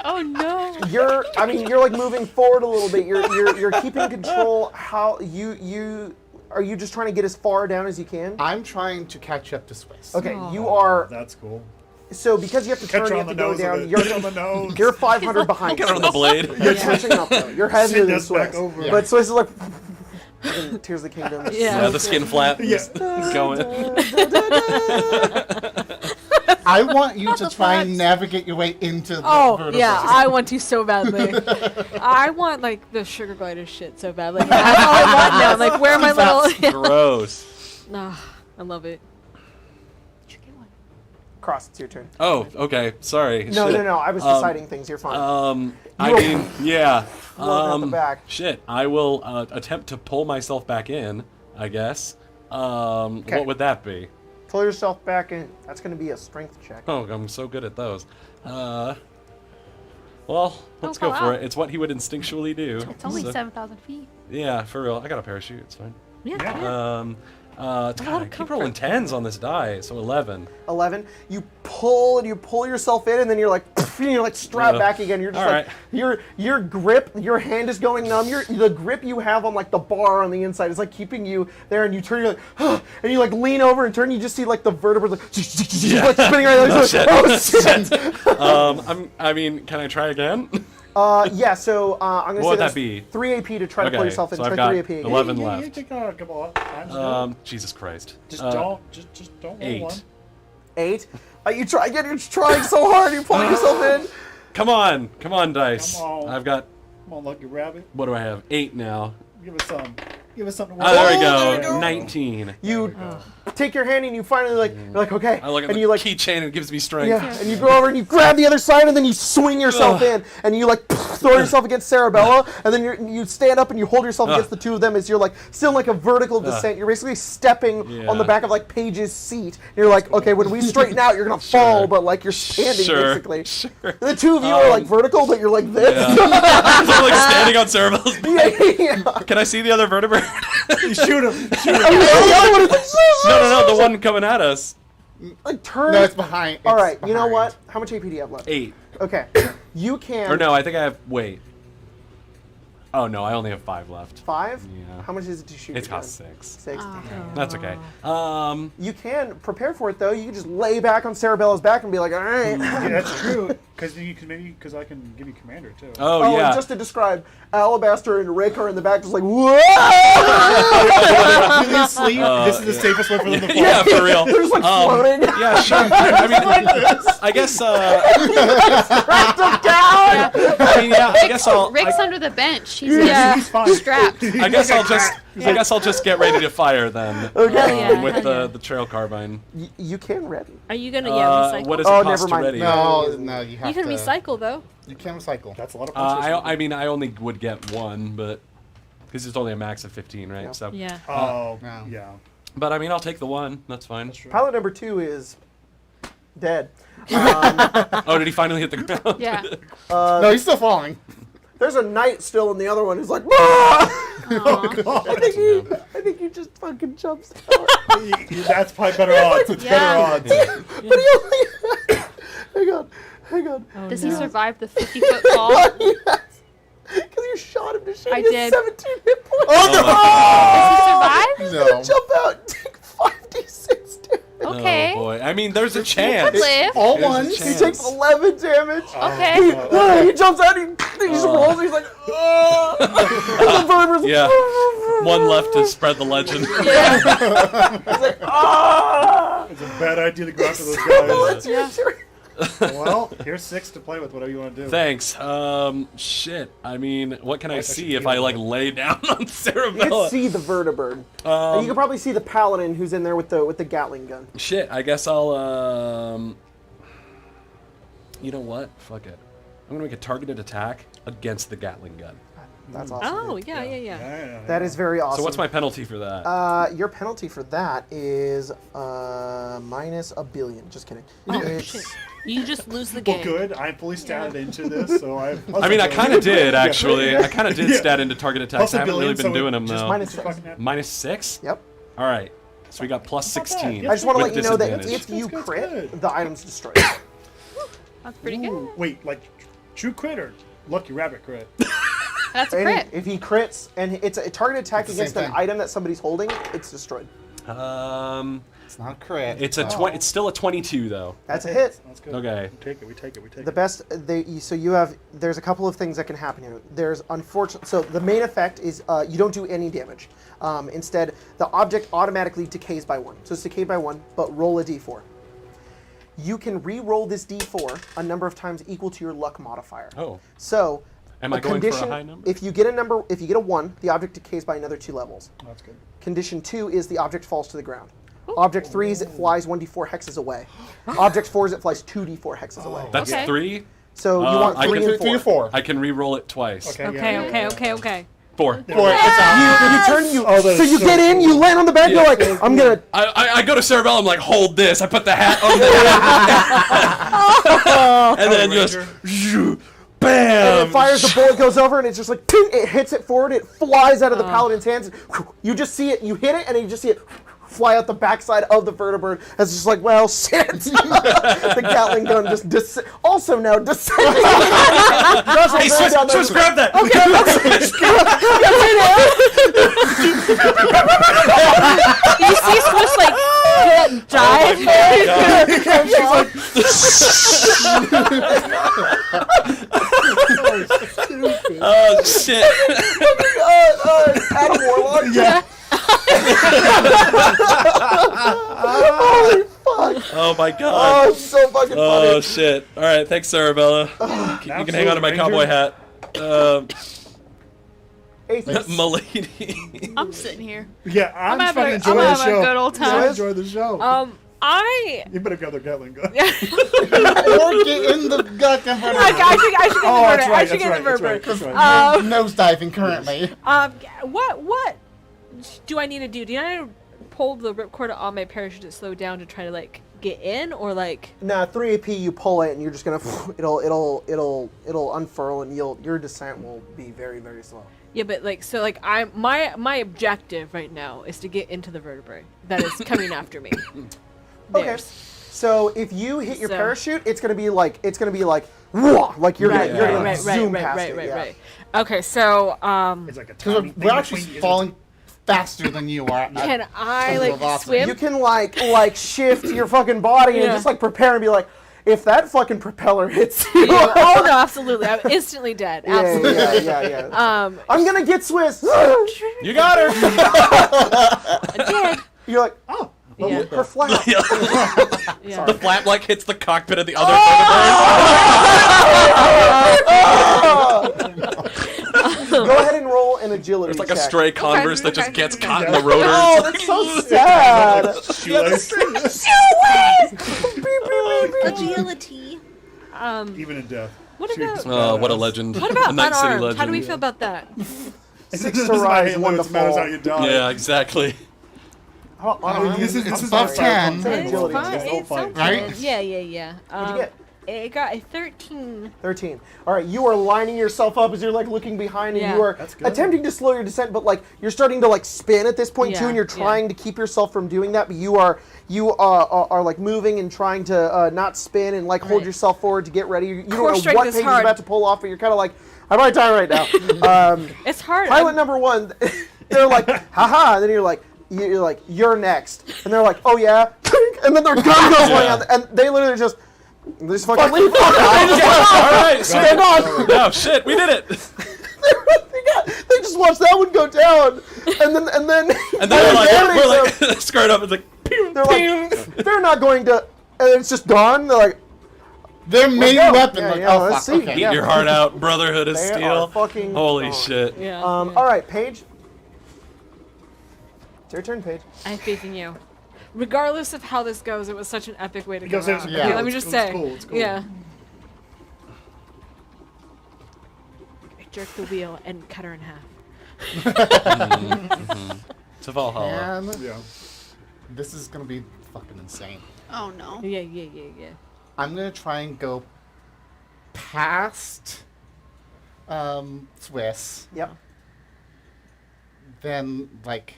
Oh no. You're like moving forward a little bit. You're keeping control. How you are you just trying to get as far down as you can? I'm trying to catch up to Swiss. Okay, you are. That's cool. So because you have to turn, Catch her you on have the to go nose. down. Of it. Catch her on the nose. You're 500 behind. Get her on the blade. You're catching up though. You're heavier Send than us back Swiss. over. But Swiss is like fucking Tears of the Kingdom. Yeah. The skin flap. Yeah. Going. I want you to try and navigate your way into the Oh, vertical. yeah, I want to so badly. I want, like, the sugar glider shit so badly. Like, that's all I want now. Like, where are my little... Gross. I love it. Did you get one? Cross, it's your turn. Oh, okay. Sorry. No, Shit. no. I was deciding things. You're fine. I You're mean, yeah. at the back. Shit. I will attempt to pull myself back in, I guess. What would that be? Pull yourself back in. That's going to be a strength check. Oh, I'm so good at those. Well, let's go fall for out. it. It's what he would instinctually do. It's only so- 7,000 feet. Yeah, for real. I got a parachute. It's fine. Yeah. Yeah. God, I keep rolling 10s on this die, so 11. 11. You pull and you pull yourself in, and then you're like, and you're like strapped back again. You're just All like, right. your grip, your hand is going numb. The grip you have on like the bar on the inside is like keeping you there, and you turn, you're like, and you like lean over and turn. You just see like the vertebrae like, like spinning right there. Oh, Like, shit. oh shit! I mean, can I try again? Yeah. So I'm gonna What say would that's that be? 3 AP to try to pull Okay, yourself in. so I've Try got 3 AP. 11 You left. take a couple of times. Jesus Christ. Just Uh, don't roll 8. one. 8. You try again. You're trying so hard. You're pulling yourself in. Come on, dice. Come on. I've got, Come on, lucky rabbit. what do I have? 8 now. Give us some. Give us something. to Oh, work there we with. go. there we go. 19. You take your hand and you finally like, you're like, okay. I look at and the you like, keychain and it gives me strength. yeah, and you go over and you grab the other side and then you swing yourself in and you like throw yourself against Sarabella and then you stand up and you hold yourself against the two of them as you're like still in like a vertical descent. You're basically stepping on the Yeah. back of like Paige's seat. You're like, okay, when we straighten out, you're gonna fall, but like you're standing Sure, basically. sure. The two of you are like vertical, but you're like this. Yeah. I'm like standing on Cerebral's Yeah. Can I see the other vertebrae? Shoot him. Shoot him. And the other one is like, No, the one coming at us. like turn. No, it's behind. All it's right, you know behind. what? How much AP do you have left? 8. Okay, you can. Or no, I think I have, wait. Oh no, I only have 5 left. 5? Yeah. How much is it to shoot? It's your cost gun? 6. 6. That's okay. You can prepare for it though. You can just lay back on Sarabella's back and be like, all right. Yeah, that's true. Because I can give you commander too. Oh, Oh, yeah. and just to describe, Alabaster and Rick are in the back just like, whoa! Do they sleep? This is the safest way for them to fall. Yeah, for real. They're just like floating. Yeah, sure. I mean, I guess. I guess I'll. Rick's under the bench. He's He's fine. strapped. I guess I'll just get ready to fire then. Okay. Hell yeah, With hell the trail carbine. You can ready. Are you gonna recycle? What does Oh, it cost never mind. to ready? No, you have You can to. recycle though. You can recycle. That's a lot of punches. I mean, I only would get 1, but because it's only a max of 15, right? Yeah. So. Yeah. Oh, No. yeah. But I mean, I'll take the 1. That's fine. Pilot number 2 is dead. Oh, did he finally hit the ground? Yeah. No, he's still falling. There's a knight still in the other one who's like, ah! Oh, I think he just fucking jumps out. That's probably better odds. It's Yeah. better odds. But he only. Hang on. Oh, Does no. he survive the 50-foot fall? Yes. Because you shot him to shit. I He has did. 17 hit points. Oh, Does he survive? no. Jump out and take 5d6 damage. Okay. Oh boy. I mean, there's a chance. Live. All There's a ones. He chance. takes 11 damage. Okay. He jumps out, he just rolls, he's like, oh! And the vertebrae's Yeah. 1 left to spread the legend. ah! It's a bad idea to go after those guys. It's your turn. Well, here's 6 to play with. Whatever you want to do. Thanks. Shit. I mean, what can I should see be if I able like to- lay down on You can Cerebella? see the vertibird. And you can probably see the paladin who's in there with the Gatling gun. Shit. I guess I'll. You know what? Fuck it. I'm gonna make a targeted attack against the Gatling gun. That's awesome. Oh dude. yeah. Yeah. That is very awesome. So what's my penalty for that? Your penalty for that is minus $1 billion. Just kidding. Oh, It's- shit. You just lose the Well, game. good. I'm fully statted into this, so I. I mean, I kind of did actually. Yeah. I kind of did Yeah. stat into target attacks. Plus I a haven't really billion, been so doing them just though. minus Just fucking have- Minus 6. Yep. All right. So we got plus Not bad. 16. Yeah. I just want to With let you know that disadvantage. if you That's crit, good. the item's destroyed. That's pretty good. Ooh, wait, like true crit or lucky rabbit crit? That's a And crit. if he crits, and it's a target attack It's the against same an thing. item that somebody's holding, it's destroyed. It's not a crit. It's a 20. It's still a 22 though. That's a hit. That's good. Okay. We take it. We take it. We take The it. best, there's a couple of things that can happen here. There's so the main effect is you don't do any damage. Instead, the object automatically decays by 1. So it's decayed by 1, but roll a d4. You can re-roll this d4 a number of times equal to your luck modifier. Oh. So, Am I going for a high number? If you get a 1, the object decays by another 2 levels. That's good. Condition 2 is the object falls to the ground. Object 3s, it flies 1d4 hexes away. Object 4s, it flies 2d4 hexes away. That's Okay. 3. So you want I 3 can- and 4. 3 to 4. I can re-roll it twice. Okay. Okay. 4. 4. It's out. You turn, Oh, that's so you so get in, you land on the bed, Yeah. you're like, I'm gonna. I go to Cerebellum, I'm like, hold this. I put the hat on there. And then just, bam. And it fires, the bullet goes over, and it's just like, ping, it hits it forward, it flies out of the paladin's hands. You just see it, you hit it, and then you just see it fly out the backside of the vertebrate. It's just like, well, shit. The Gatling gun just also now descending. Hey, Swiss, grab that. You see Swiss like dive. Oh, shit. Adam Warlock. Yeah. Holy fuck. Oh, my God. Oh, it's so fucking Oh, funny. shit. All right, thanks, Cerebella. You can hang on to my Absolute cowboy Ranger. hat. Aces. Milady. I'm sitting here. Yeah, I'm just having fucking a- enjoying I'm the having a show. good old time. I enjoy the show. I You better go to Gatling gun. Or get in the goddamn vertebrae. I should get Oh, the that's vertebrate. right. I should That's get right. the That's right. vertebrate. That's right. Nose diving currently. What do I need to do? Do I need to pull the ripcord on my parachute to slow down to try to like get in, or like? Nah, 3 AP, you pull it, and you're just gonna. It'll unfurl, and your descent will be very, very slow. Yeah, but like so, like my objective right now is to get into the vertebrae that is coming after me. Okay. Theirs. So if you hit your So- parachute, it's gonna be like whoa, like you're Right, gonna right, zoom right, past right, it. right, Yeah. right. Okay, so It's like a Because tiny we're thing actually between- falling faster than you are. can I Some like velocity. swim? You can like shift your fucking body and Yeah. just like prepare and be like, if that fucking propeller hits you. Oh no, absolutely! I'm instantly dead. Absolutely. Yeah. I'm gonna get Swiss. You got her. Dead. You're like, Oh, Yeah. her flap. Yeah. The flap like hits the cockpit of the other Go ahead and roll an agility There's like a check. stray Converse that just okay, gets okay. caught in the rotor. Oh, that's so sad. shoelace. Agility. Even in death. What She about- was Oh, what a badass. legend. What about a Night City unarmed? legend. How do we feel about that? It 6 doesn't to rise, matter 1 to what matters fall. how you die. Yeah, exactly. This is It's I'm above sorry. 10. It's It's agility. fine. Just don't It's fight. okay. Right? Yeah. What'd you get? It got a 13. 13. All right, you are lining yourself up as you're like looking behind, and Yeah. you are That's good. attempting to slow your descent, but like you're starting to like spin at this point too, Yeah, and you're yeah. trying to keep yourself from doing that. But you are like moving and trying to not spin and like hold Right. yourself forward to get ready. You Core don't know strength what is page is hard. about to pull off, but you're kind of like, I might die right now. It's hard. Pilot number 1, they're like, haha, and then you're like, you're next, and they're like, oh yeah, and then their gun goes flying out, and they literally just fucking leave. All right, Stand on. no shit, we did it. They just watched that one go down, and then And then we're like skirt up. It's like, they're like, they're not going to, and it's just gone. They're like, Their main go. weapon. Yeah, like, yeah, oh, let's fuck. see. Okay. eat Yeah. your heart out. Brotherhood is They steel. are fucking Holy gone. shit. Yeah. All right, Paige. It's your turn, Paige. I have faith in you. Regardless of how this goes, it was such an epic way to go Because it's out. cool. Okay, let me It's just cool, say. it's cool, it's cool. Yeah. I jerk the wheel and cut her in half. To Valhalla. And Yeah. this is gonna be fucking insane. Oh no. Yeah. I'm gonna try and go past Swiss, Yep. then like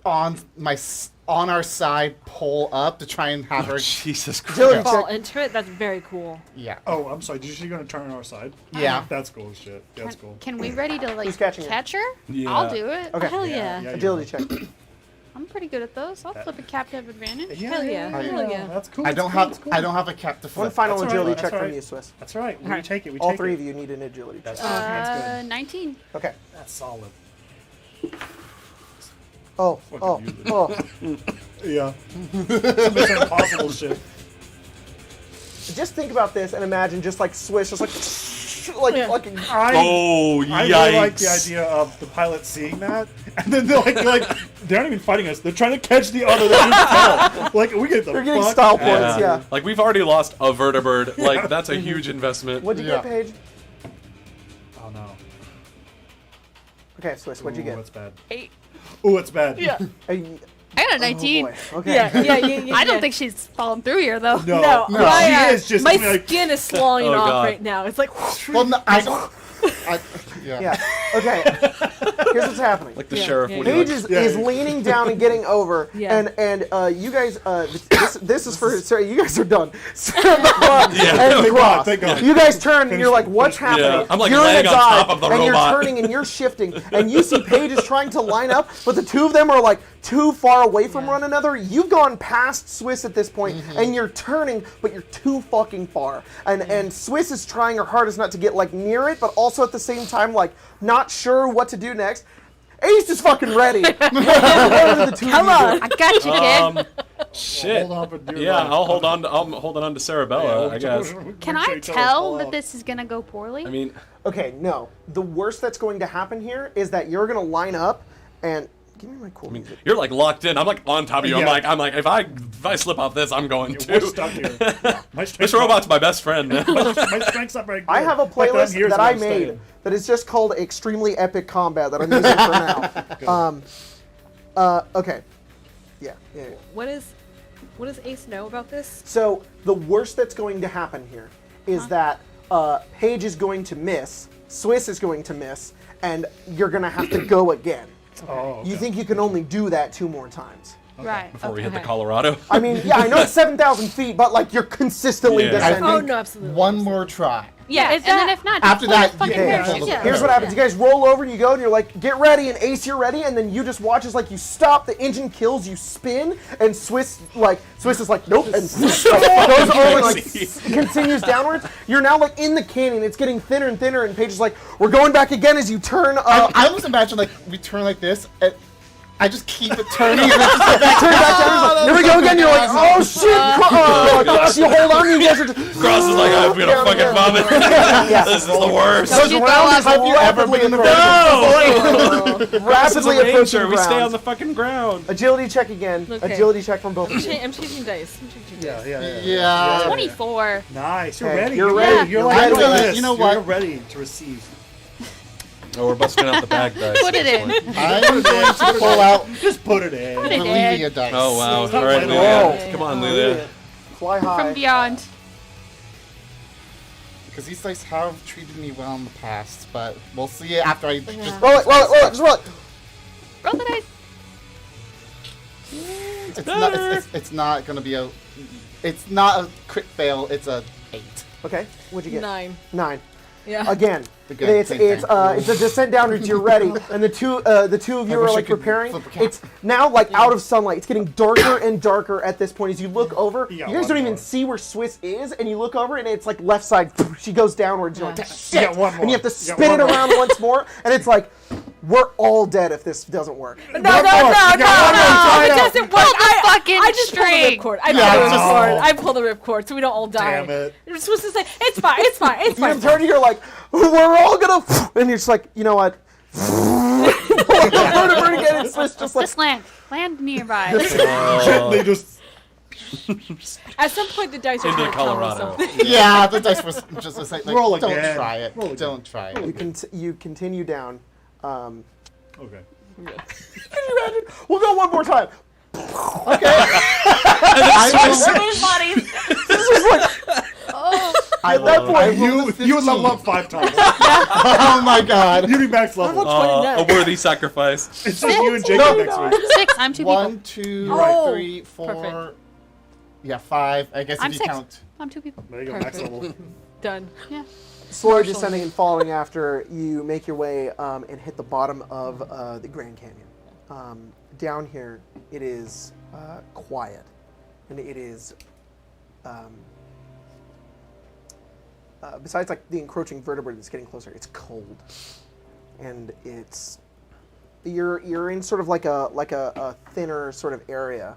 on our side pull up to try and have her. Jesus Christ. Agility Fall check. into it. That's very cool. Yeah. Oh, I'm sorry. Did you say you're gonna turn on our side? Yeah. That's cool as shit. That's cool. Can we ready to like Who's catching it? catch her? Yeah. I'll do it. Okay. Hell yeah. Yeah, Agility check. I'm pretty good at those. I'll flip a captive advantage. Hell yeah. Hell yeah. That's cool. I that's don't cool, have that's cool. I don't have a cap to flip. One final That's all agility right, check that's all from right. you, Swiss. That's right. We Alright. take it. We All take 3 it. of you need an agility check. That's 19. Okay. That's solid. Oh. Yeah. Mission Impossible shit. Just think about this and imagine just like Swiss, just like like Yeah. fucking. Oh, I yikes. really like the idea of the pilot seeing that, and then they're they're not even fighting us. They're trying to catch the other that just fell. Like we get the They're getting fuck style out. points. Yeah. Like, we've already lost a vertibird. Like, that's a huge investment. What'd you Yeah. get, Paige? Oh no. Okay, Swiss, what'd you Ooh, get? that's bad. 8. Ooh, it's bad. Yeah. I got a Oh, 19. boy. Okay. Yeah. I don't think she's falling through here though. No, No, no, my, she is just my like. skin is slowing Oh, off God. right now. It's like, Well, no, yeah. Yeah. Okay. Here's what's happening. Like the Yeah, sheriff yeah, when Paige he is leaning down and getting over, Yeah. and you guys, this is for sorry, you guys are done. Sarabella Yeah. and Thank God, Cross. thank God. You guys turn and you're like, Finish- what's finish- happening? Yeah. I'm, like, you're laying in a on dive, top of the and robot. you're turning and you're shifting, and you see Paige is trying to line up, but the two of them are like too far away from one another. You've gone past Swiss at this point, and you're turning, but you're too fucking far. And Swiss is trying her hardest not to get like near it, but also at the same time like not sure what to do next. Ace is fucking ready. Come on. I got you, kid. Shit. Hold on for dear Yeah, life. I'll hold on to Sarabella, I guess. Can I tell that this is gonna go poorly? I mean, Okay, no. The worst that's going to happen here is that you're going to line up and give me my cool music. you're like locked in. I'm like on top of you. Yeah. I'm like, if I slip off this, I'm going We're too. stuck here. My This robot's my best friend, man. my strength's not very good. I have a But I'm playlist here, that so I I'm made staying. that is just called Extremely Epic Combat that I'm using for now. Okay. Yeah. what does Ace know about this? So the worst that's going to happen here is that Paige is going to miss, Swiss is going to miss, and you're going to have to go again. Oh, okay. You think you can only do that 2 more times. Right. Before we hit the Okay. Colorado. I mean, yeah, I know it's 7,000 feet, but like you're consistently Yeah. descending. Oh no, absolutely. One more try. Yeah, and then if not, just After pull the that, fucking yeah, parachute. pull the Here's what happens. You guys roll over and you go and you're like, get ready, and Ace, you're ready, and then you just watch as like you stop, the engine kills, you spin, and Swiss is like, nope, and goes over and like continues downwards. You're now like in the canyon, it's getting thinner and thinner, and Paige is like, we're going back again as you turn I almost imagine like we turn like this, and I just keep it turning, and then just go back, turn back down, here we go again, you're like, oh shit, oh gosh, you hold on, you guys are just Cross is like, I'm gonna down, fucking down. vomit. Yeah. This is the worst. Those you go rounds up. have you ever been in the No! rapidly This is a approaching ranger. We stay ground. on the fucking ground. Agility check again. Okay. Agility check from both of you. I'm changing dice. Yeah. Yeah. 24. Nice. You're Okay, ready. you're You're ready. ready. You're You're like ready. doing this. You know You're what? ready to receive. Oh, we're busting out the bag dice. Put it in. I'm going to pull out Just put it in. Put the it in. Levia dice. Oh, wow. Stop All right, playing Lilia. along. Come on, Lilia. Fly high. From beyond. Because these dice have treated me well in the past, but we'll see it after I just Roll it, roll it, roll it, just roll it. Roll the dice. it's not going to be a... It's not a crit fail, it's a 8. Okay, what'd you get? 9. 9. Yeah. Again, Again, it's same it's thing. it's a descent downwards. You're ready, and the two of you wish are I like could preparing. flip a cap. It's now like out of sunlight. It's getting darker and darker at this point as you look over. You You got guys one don't even more. see where Swiss is, and you look over, and it's like left side. She goes downwards. You're like, Yeah. shit, You got one more. and you have to You got spin it one more. around once more, and it's like, we're all dead if this doesn't work. No, it doesn't work. Pull the fucking I just pull the string. ripcord. I Yeah, pull the just- ripcord. I pull the ripcord so we don't all die. Damn it. You're supposed to say, it's fine, it's fine, it's You fine. turn, you're like, we're all gonna, and you're just like, you know what? Pull up the vertebrae again, and Swiss just like. Just land. Land nearby. Gently just. At some point, the dice are Into going to tell me Colorado. something. Yeah, the dice was just a like, Roll don't again. try it. Roll again. Don't try it. You continue down. Okay. Can you imagine? We'll go one more time. Everybody's bodies. At that point, You would level up 5 times. Oh my god. You'd be max level. A worthy sacrifice. It's just you and Jacob next week. 6. I'm 2 people. 1, 2, Oh, 3, 4. perfect. Yeah, 5. I guess I'm if you 6. count. I'm 2 people. There you go, max level. Done. Yeah. slowly descending and falling after you make your way and hit the bottom of the Grand Canyon. Down here, it is quiet, and it is. Besides, like the encroaching vertebrate that's getting closer, it's cold, and it's you're in sort of like a thinner sort of area,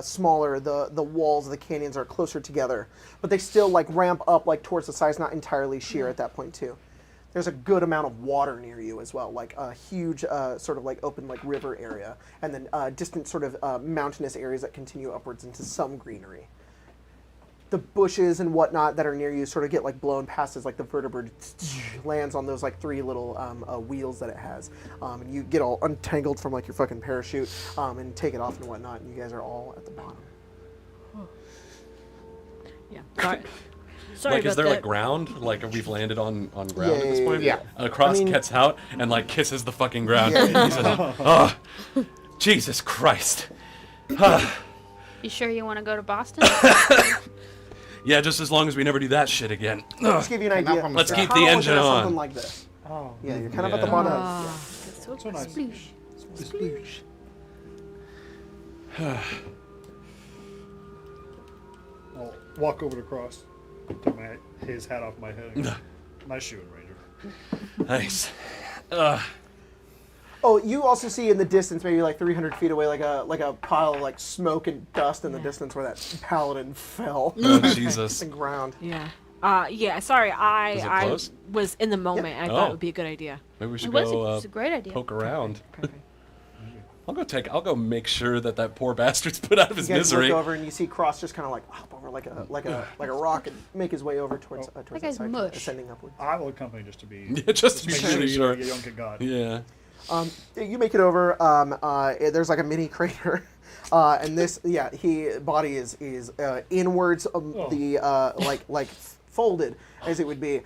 smaller. The walls of the canyons are closer together, but they still like ramp up like towards the sides, not entirely sheer at that point too. There's a good amount of water near you as well, like a huge sort of like open like river area, and then distant sort of mountainous areas that continue upwards into some greenery. The bushes and whatnot that are near you sort of get like blown past as like the vertebrate lands on those like 3 little wheels that it has, and you get all untangled from like your fucking parachute and take it off and whatnot, and you guys are all at the bottom. Yeah. Sorry Like, is about there that. like ground? Like, we've landed on ground at this Yeah, point? yeah. Cross I mean- gets out and like kisses the fucking ground. Yeah. He says, "Oh, Jesus Christ." You sure you want to go to Boston? Yeah, just as long as we never do that shit again. Let's give you an Not idea. from the Let's You're keep kinda the looking engine at on. Something like this. Oh, Yeah, you're kind of at the Yeah. bottom. Ah. so nice. Sploosh. I'll walk over to Cross, take his hat off my head. Nice shooting, Ranger. Nice. Oh, you also see in the distance, maybe like 300 feet away, like a pile of like smoke and dust in the distance where that paladin fell Oh, to Jesus. the ground. Yeah. Yeah. Sorry, Is it I close? was in the moment. I thought Oh. it would be a good idea. Maybe we It should was, go it's a great idea. poke around. Perfect. I'll go make sure that poor bastard's put out of his You guys misery. look over and you see Cross just kind of like hop over like a rock and make his way over towards That that guy's side, mush. ascending upward. I will accompany just to be. Yeah, just to be make really sure. you don't get got. Yeah. You make it over. There's like a mini crater, and this body is inwards, like folded as it would be.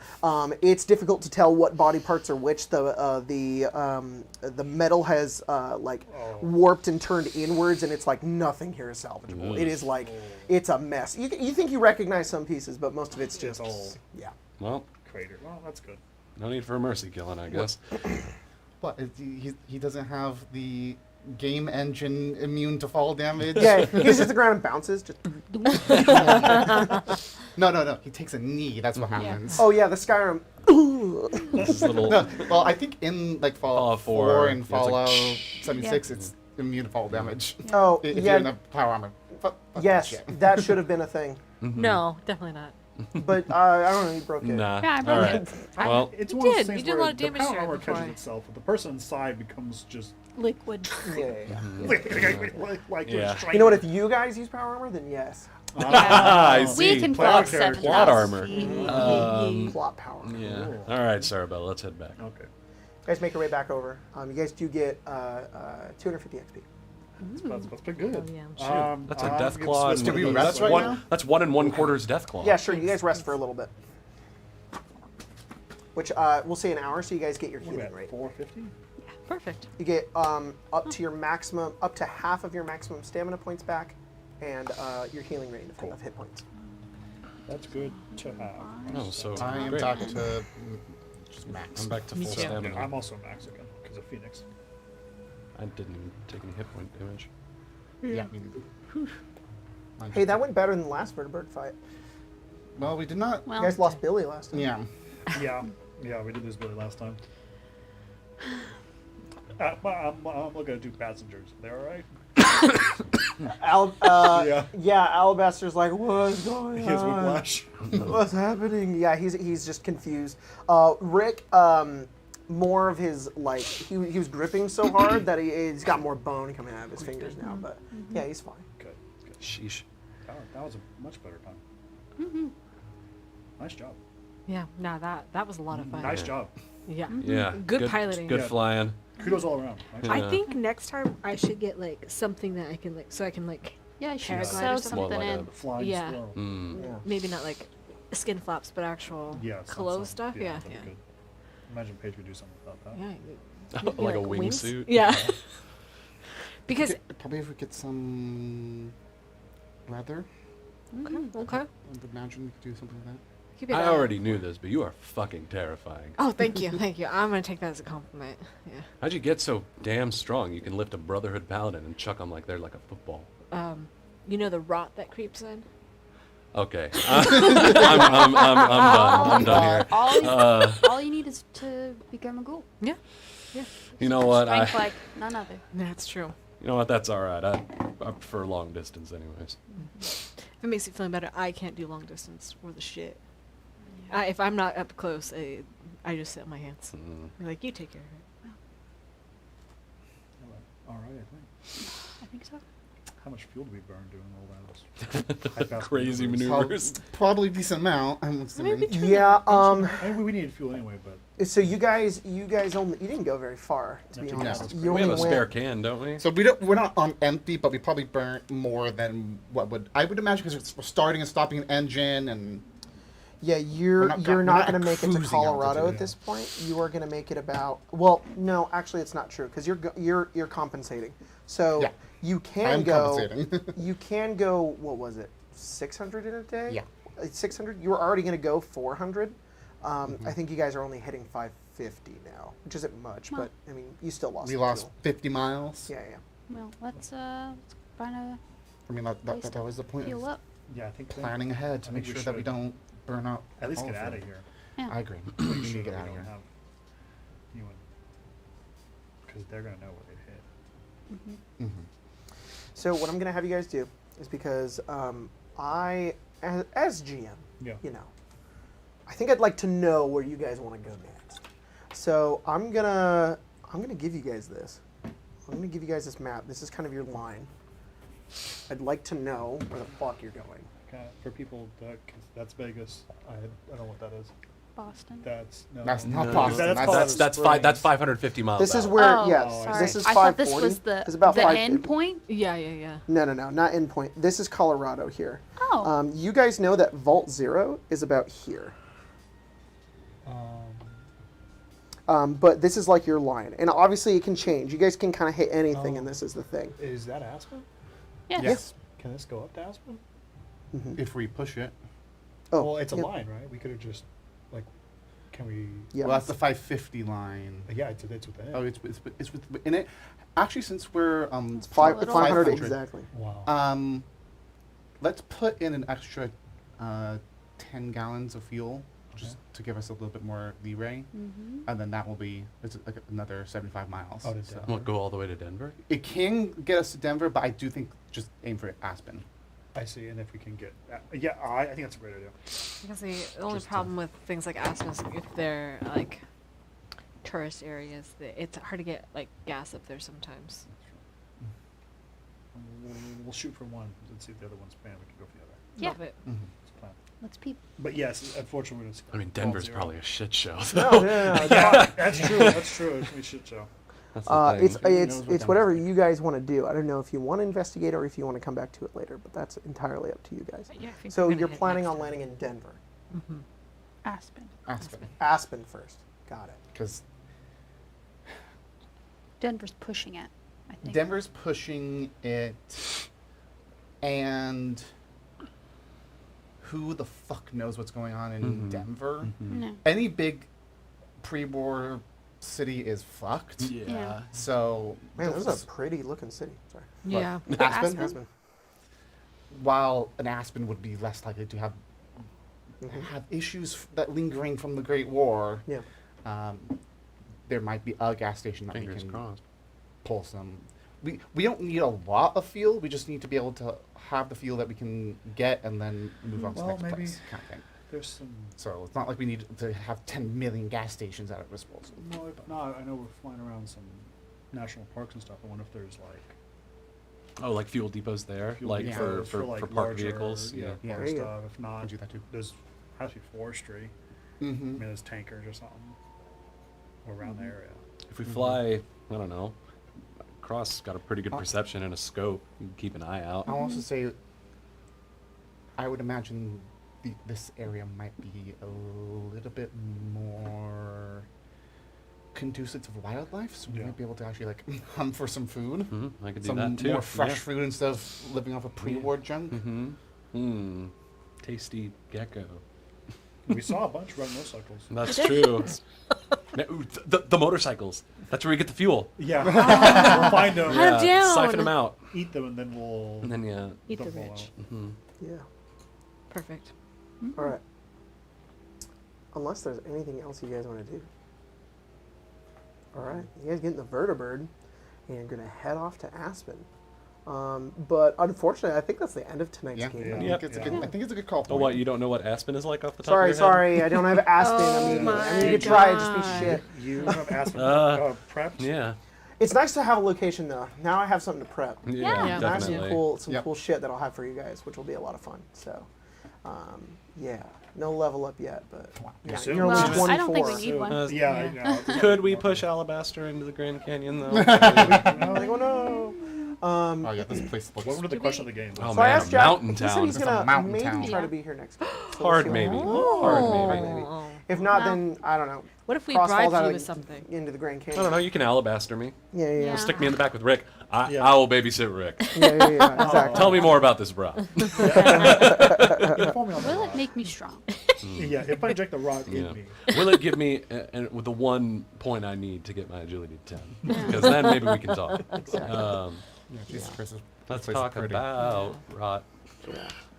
It's difficult to tell what body parts are which. The metal has warped and turned inwards, and it's like nothing here is salvageable. It is like it's a mess. You think you recognize some pieces, but most of it's just all yeah. Well, Crater. Well, that's good. no need for a mercy killing, I guess. What? He doesn't have the game engine immune to fall damage? Yeah, he just hits the ground and bounces. Just No. He takes a knee. That's what happens. oh yeah, the Skyrim. This little. No, well, I think in like Fallout 4 4, and it's like, Fallout shh. 76, it's immune to fall damage. Oh If you're yeah, in a power armor. Fuck that yes, shit. that should have been a thing. No, definitely not. But I don't know, you broke it. Nah. Yeah, I All broke right. it. Well, It's You one of those did. things You did a where lot of damage the power to it armor before. catches itself, but the person inside becomes just Liquid. Yeah. like Yeah. You know what? If you guys use power armor, then yes. I We see. can Plot fall character. 7,000 Plot armor. feet. Plot power. Yeah. All right, Sarabella, let's head back. Okay. You guys make your way back over. You guys do get 250 XP. That's been good. yeah. That's a I'm death gonna claw. switch and Do we to rest this right one. now? That's 1 1/4 death claw. Yeah, sure. You guys rest for a little bit. Which we'll say an hour, so you guys get your What are we healing at, rate. 450? Perfect. You get up to your maximum, up to half of your maximum stamina points back, and your healing rate of hit points. That's good to have. Oh, so I am great. back to just max. I'm back to Me full too. stamina. Yeah, I'm also max again because of Phoenix. I didn't even take any hit point damage. Yeah. Mine Hey, that went better than the last vertebrate fight. Well, we did not. You Well, guys lost Billy last time. Yeah. Yeah, we did this Billy last time. I'm looking at 2 passengers. They all right? Yeah, Alabaster's like, what's going He has on? whiplash. What's happening? Yeah, he's just confused. Rick, more of his like he was gripping so hard that he's got more bone coming out of his fingers now. But yeah, he's fine. Good. Good. Sheesh. That was a much better time. Nice job. Yeah. No, that was a lot of fun. Nice job. Yeah. Yeah. Good piloting. Good Yeah. flying. Kudos all around. Nice I Yeah. think next time I should get like something that I can like so I can like yeah, you should Paraglider sew or something something. in. Flying Yeah. squirrel. Mm. Yeah. maybe not like skin flaps but actual Yeah. clothes stuff. Yeah. that'd be good. Imagine Paige would do something about that. Yeah. Maybe, Like a wings? wingsuit? Yeah. Because Probably if we get some leather, okay. I would imagine we could do something like that. Keep it I up. already knew this, but you are fucking terrifying. Oh, thank you, thank you. I'm gonna take that as a compliment. Yeah. How'd you get so damn strong? You can lift a Brotherhood Paladin and chuck them like they're like a football. You know the rot that creeps in. Okay. I'm done. I'm done here. All you need is to become a ghoul. Yeah. Yeah. You know what? Strength like none other. That's true. You know what? That's all right. I prefer long distance, anyways. If it makes you feel better, I can't do long distance for the shit. If I'm not up close, I just sit on my hands. Be like, you take care of it. All right, I think. I think so. How much fuel do we burn doing all that? Crazy maneuvers. Probably decent amount. I'm assuming. Yeah. I mean, we needed fuel anyway, but So you guys only you didn't go very far, to be Not too honest. bad. You We have only a spare went- can, don't we? So we're not on empty, but we probably burnt more than what would I would imagine because we're starting and stopping an engine and. Yeah, you're We're not not at going to make it to cruising Colorado altitude, at this point. You are going to make it about. Well, no, actually, it's not true because you're compensating. So Yeah. you can I'm go. compensating. You can go. What was it? 600 in a day. Yeah. 600. You were already going to go 400. I think you guys are only hitting 550 now, which isn't much, Well, but I mean, you still lost. We some lost fuel. 50 miles. Yeah. Well, let's find a I mean, that was the point fuel of up. yeah, I think planning ahead to I make think we sure that we should don't burn out. at least all get of out it. of here. Yeah. I agree. Make We need sure to get that out we of don't here. have anyone, because they're gonna know where they hit. So what I'm going to have you guys do is because I, as GM, Yeah. you know, I think I'd like to know where you guys want to go next. So I'm gonna give you guys this. I'm gonna give you guys this map. This is kind of your line. I'd like to know where the fuck you're going. Okay, for people that 'cause that's Vegas. I don't know what that is. Boston. That's no. That's not No. Boston. That's That's, Colorado That's Springs. 550 miles. This is out. where Oh, yes, sorry. this is I 540. thought this was the It's about the 550. end point. Yeah. No, not endpoint. This is Colorado here. Oh. You guys know that Vault 0 is about here. But this is like your line, and obviously it can change. You guys can kind of hit anything, and this is the thing. Is that Aspen? Yes. yes. Can this go up to Aspen? If we push it. Oh, Well, it's a yeah. line, right? We could have just like, can we? Yeah. Well, that's the 550 line. Yeah, it's with the Oh, it's within it. Actually, since we're It's 500 500. exactly. wow. Let's put in an extra 10 gallons of fuel just to give us a little bit more leeway, and then that will be it's like another 75 miles. Oh, to so. Denver. We'll go all the way to Denver. It can get us to Denver, but I do think just aim for Aspen. I see, and if we can get, yeah, I think that's a great idea. Because the only Just, problem with things like Aspen is if they're like tourist areas, it's hard to get like gas up there sometimes. We'll shoot for one and see if the other one's banned. We can go for the other. Yeah. Love it. That's the plan. Let's peep. But yes, unfortunately, it's. I mean, Denver's probably a shit show. No. Yeah, that's true. That's true. It's a shit show. That's the thing. It's Who knows what it's Denver's whatever like. you guys want to do. I don't know if you want to investigate or if you want to come back to it later, but that's entirely up to you guys. But yeah, I think So we're gonna you're hit planning next on time. landing in Denver. Aspen. Aspen, Aspen first. Got it. because Denver's pushing it. I think. Denver's pushing it, and who the fuck knows what's going on in Denver? No. Any big pre-war city is fucked. Yeah. So Man, this is a pretty looking city. Sorry. Yeah. Aspen. Aspen. While an Aspen would be less likely to have issues that lingering from the Great War, Yeah. there might be a gas station that Fingers we can crossed. pull some. We don't need a lot of fuel. We just need to be able to have the fuel that we can get and then move on to the Well, next maybe- place, kind of thing. There's some. So it's not like we need to have 10 million gas stations at our disposal. No, I know we're flying around some national parks and stuff. I wonder if there's like Oh, like fuel depots there, fuel like depots for like parked larger, vehicles. yeah, Yeah. park There you go. stuff. If not, Can do that too. there's has to be forestry. I mean, there's tankers or something around the area. If we fly, I don't know. Cross got a pretty good perception and a scope. You can keep an eye out. I'll also say, I would imagine this area might be a little bit more conducive to wildlife, so we Yeah. might be able to actually like hunt for some food, I could do some that too. more fresh food instead of living off of pre-war junk. Tasty gecko. We saw a bunch ride motorcycles. That's true. Ooh, the motorcycles. That's where we get the fuel. Yeah, we'll find them, Hunt 'em down. Siphon them out, eat them, and then we'll. and then yeah. Eat the dump 'em rich. out. Yeah. Perfect. All right. Unless there's anything else you guys want to do. All right. You guys get in the vertibird, and gonna head off to Aspen. But unfortunately, I think that's the end of tonight's Yeah, game. Yeah. I think it's a good call. Oh, what? You don't know what Aspen is like off the top Sorry, of your head? sorry, I don't have Aspen. Oh I mean, my you could try it, just God. be shit. You have asked prepped? Yeah. It's nice to have a location though. Now I have something to prep. Yeah, Yeah. I have some definitely. cool shit that I'll have for you guys, which will be a lot of fun. So, yeah, no level up yet, but yeah, soon. you're only Well, 24. I don't think we need one. Yeah, I know. Could we push Alabaster into the Grand Canyon, though? Like, oh no. Oh yeah, this place looks. What were the question of the game? Oh, So I man, asked a Jack. mountain He said town. he's It's a gonna mountain maybe town. try to be here next time. So Hard we'll see maybe. what Hard happens. maybe. Oh. If not, then I don't know. What if we Cross bribe falls out you of with the- something? into the Grand I Canyon. don't know. You can Alabaster me. Yeah, yeah, Yeah. Stick me in the back with Rick. Yeah. I will babysit Rick. yeah, exactly. Tell me more about this, bro. Inform me on the Will it rock. make me strong? Yeah, if I inject the rock Yeah. in me. Will it give me with the 1 point I need to get my agility to 10? Because then maybe we can talk. Yeah, Jesus Christ, this Let's place is talk pretty. about rot.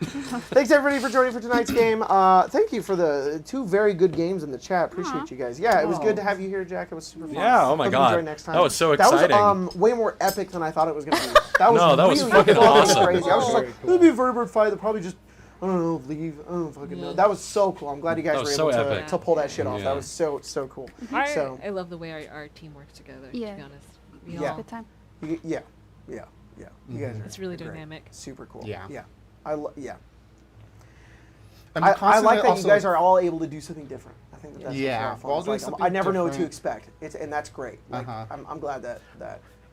Thanks everybody for joining for tonight's game. Thank you for the 2 very good games in the chat. Appreciate you guys. Yeah, it was good to have you here, Jack. It was super fun. Yeah, oh my Hope you God. enjoy next time. That was so exciting. That was way more epic than I thought it was going to be. That was No, that was really fucking awesome. crazy. I was just Very like, cool. it'll be a Vertebrate fight. They'll probably just, I don't know, leave. I don't fucking know. That was so cool. I'm glad you guys That were was able so to, epic. to pull that shit off. Yeah. That was so cool. So, I love the way our team works together, Yeah. to be honest. We Yeah. all, Good time. yeah. You guys are it's really great. dynamic. Super cool. Yeah. Yeah. I'm I like constantly that you also- guys are all able to do something different. I think that's Yeah, a lot of fun. we're all It's doing like, something I never know what to different. expect. And that's great. Like, Uh-huh. I'm glad that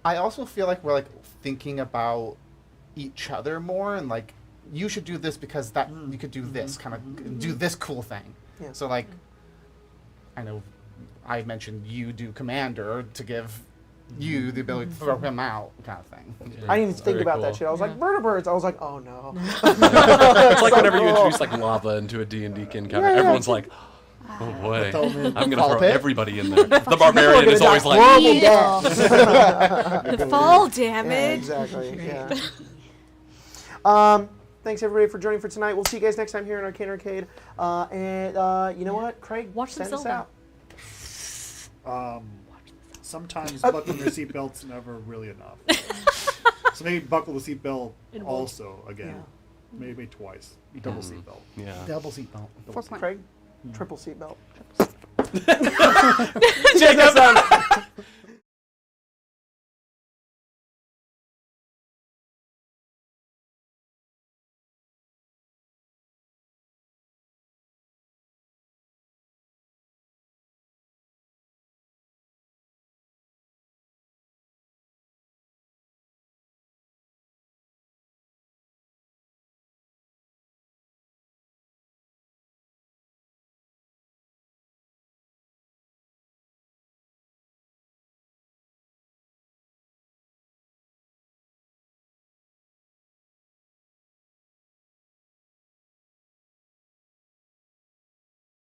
I also feel like we're like thinking about each other more and like you should do this because that you could do this kind of do this cool thing. Yeah. So like I know I mentioned you do commander to give you the ability to throw him out kind of thing. I didn't even think Very about cool. that shit. I was like, vertebrates. I was like, oh no. It's like whenever you cool. introduce like lava into a D&D encounter, Yeah, yeah. everyone's like, oh boy, I'm gonna Fall throw pit? everybody in there. The barbarian is always like, horrible death. The fall Yeah, damage. exactly. Yeah. Thanks everybody for joining for tonight. We'll see you guys next time here in Arcane Arcade. And you know what, Craig, Watch some send us Zelda. out. Sometimes buckling your seatbelt's never really enough. So maybe buckle the seatbelt In one. also again. Maybe twice. Double seatbelt. yeah. Double seatbelt. 4 point. Craig, triple seatbelt. Jacob.